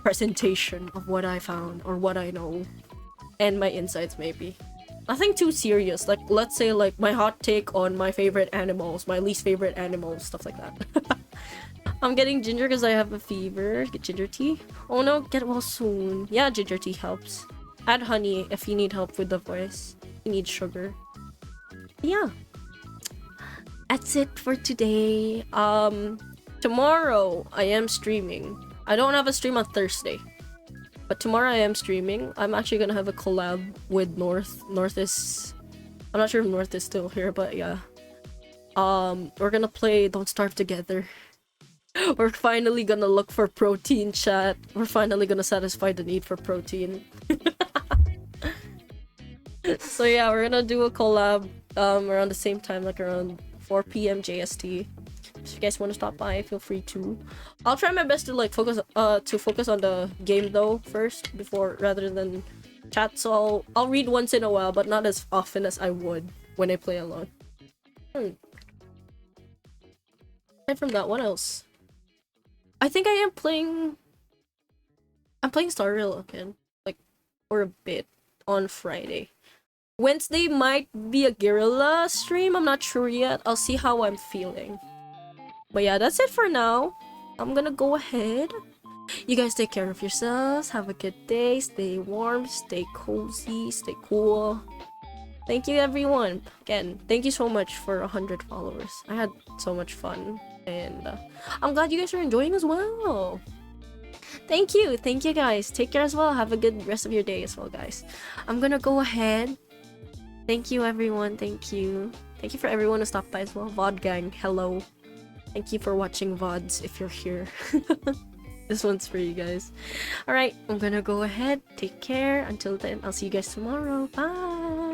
presentation of what I found or what I know, and my insights maybe. Nothing too serious, like let's say like my hot take on my favorite animals, my least favorite animals, stuff like that. I'm getting ginger because I have a fever. Get ginger tea. Oh no, get well soon. Yeah, ginger tea helps. Add honey if you need help with the voice. You need sugar. Yeah. That's it for today. Tomorrow I am streaming. I don't have a stream on Thursday, but tomorrow I am streaming. I'm actually gonna have a collab with North. North is... I'm not sure if North is still here, but yeah. We're gonna play Don't Starve Together. We're finally gonna look for protein, chat. We're finally gonna satisfy the need for protein. So yeah, we're gonna do a collab around the same time, like around 4 p.m. JST. If you guys want to stop by, feel free to. I'll try my best to like focus on the game though first rather than chat. So I'll read once in a while, but not as often as I would when I play alone. Aside from that, what else? I think I'm playing Star Rail again, like for a bit on Friday. Wednesday might be a guerrilla stream. I'm not sure yet. I'll see how I'm feeling. But yeah, that's it for now. I'm gonna go ahead. You guys take care of yourselves. Have a good day. Stay warm. Stay cozy. Stay cool. Thank you, everyone. Again, thank you so much for 100 followers. I had so much fun. And I'm glad you guys are enjoying as well. Thank you guys. Take care as well. Have a good rest of your day as well, guys. I'm gonna go ahead. Thank you, everyone. Thank you for everyone who stopped by as well. VOD gang, hello. Thank you for watching VODs if you're here. This one's for you guys. Alright, I'm gonna go ahead. Take care. Until then, I'll see you guys tomorrow. Bye.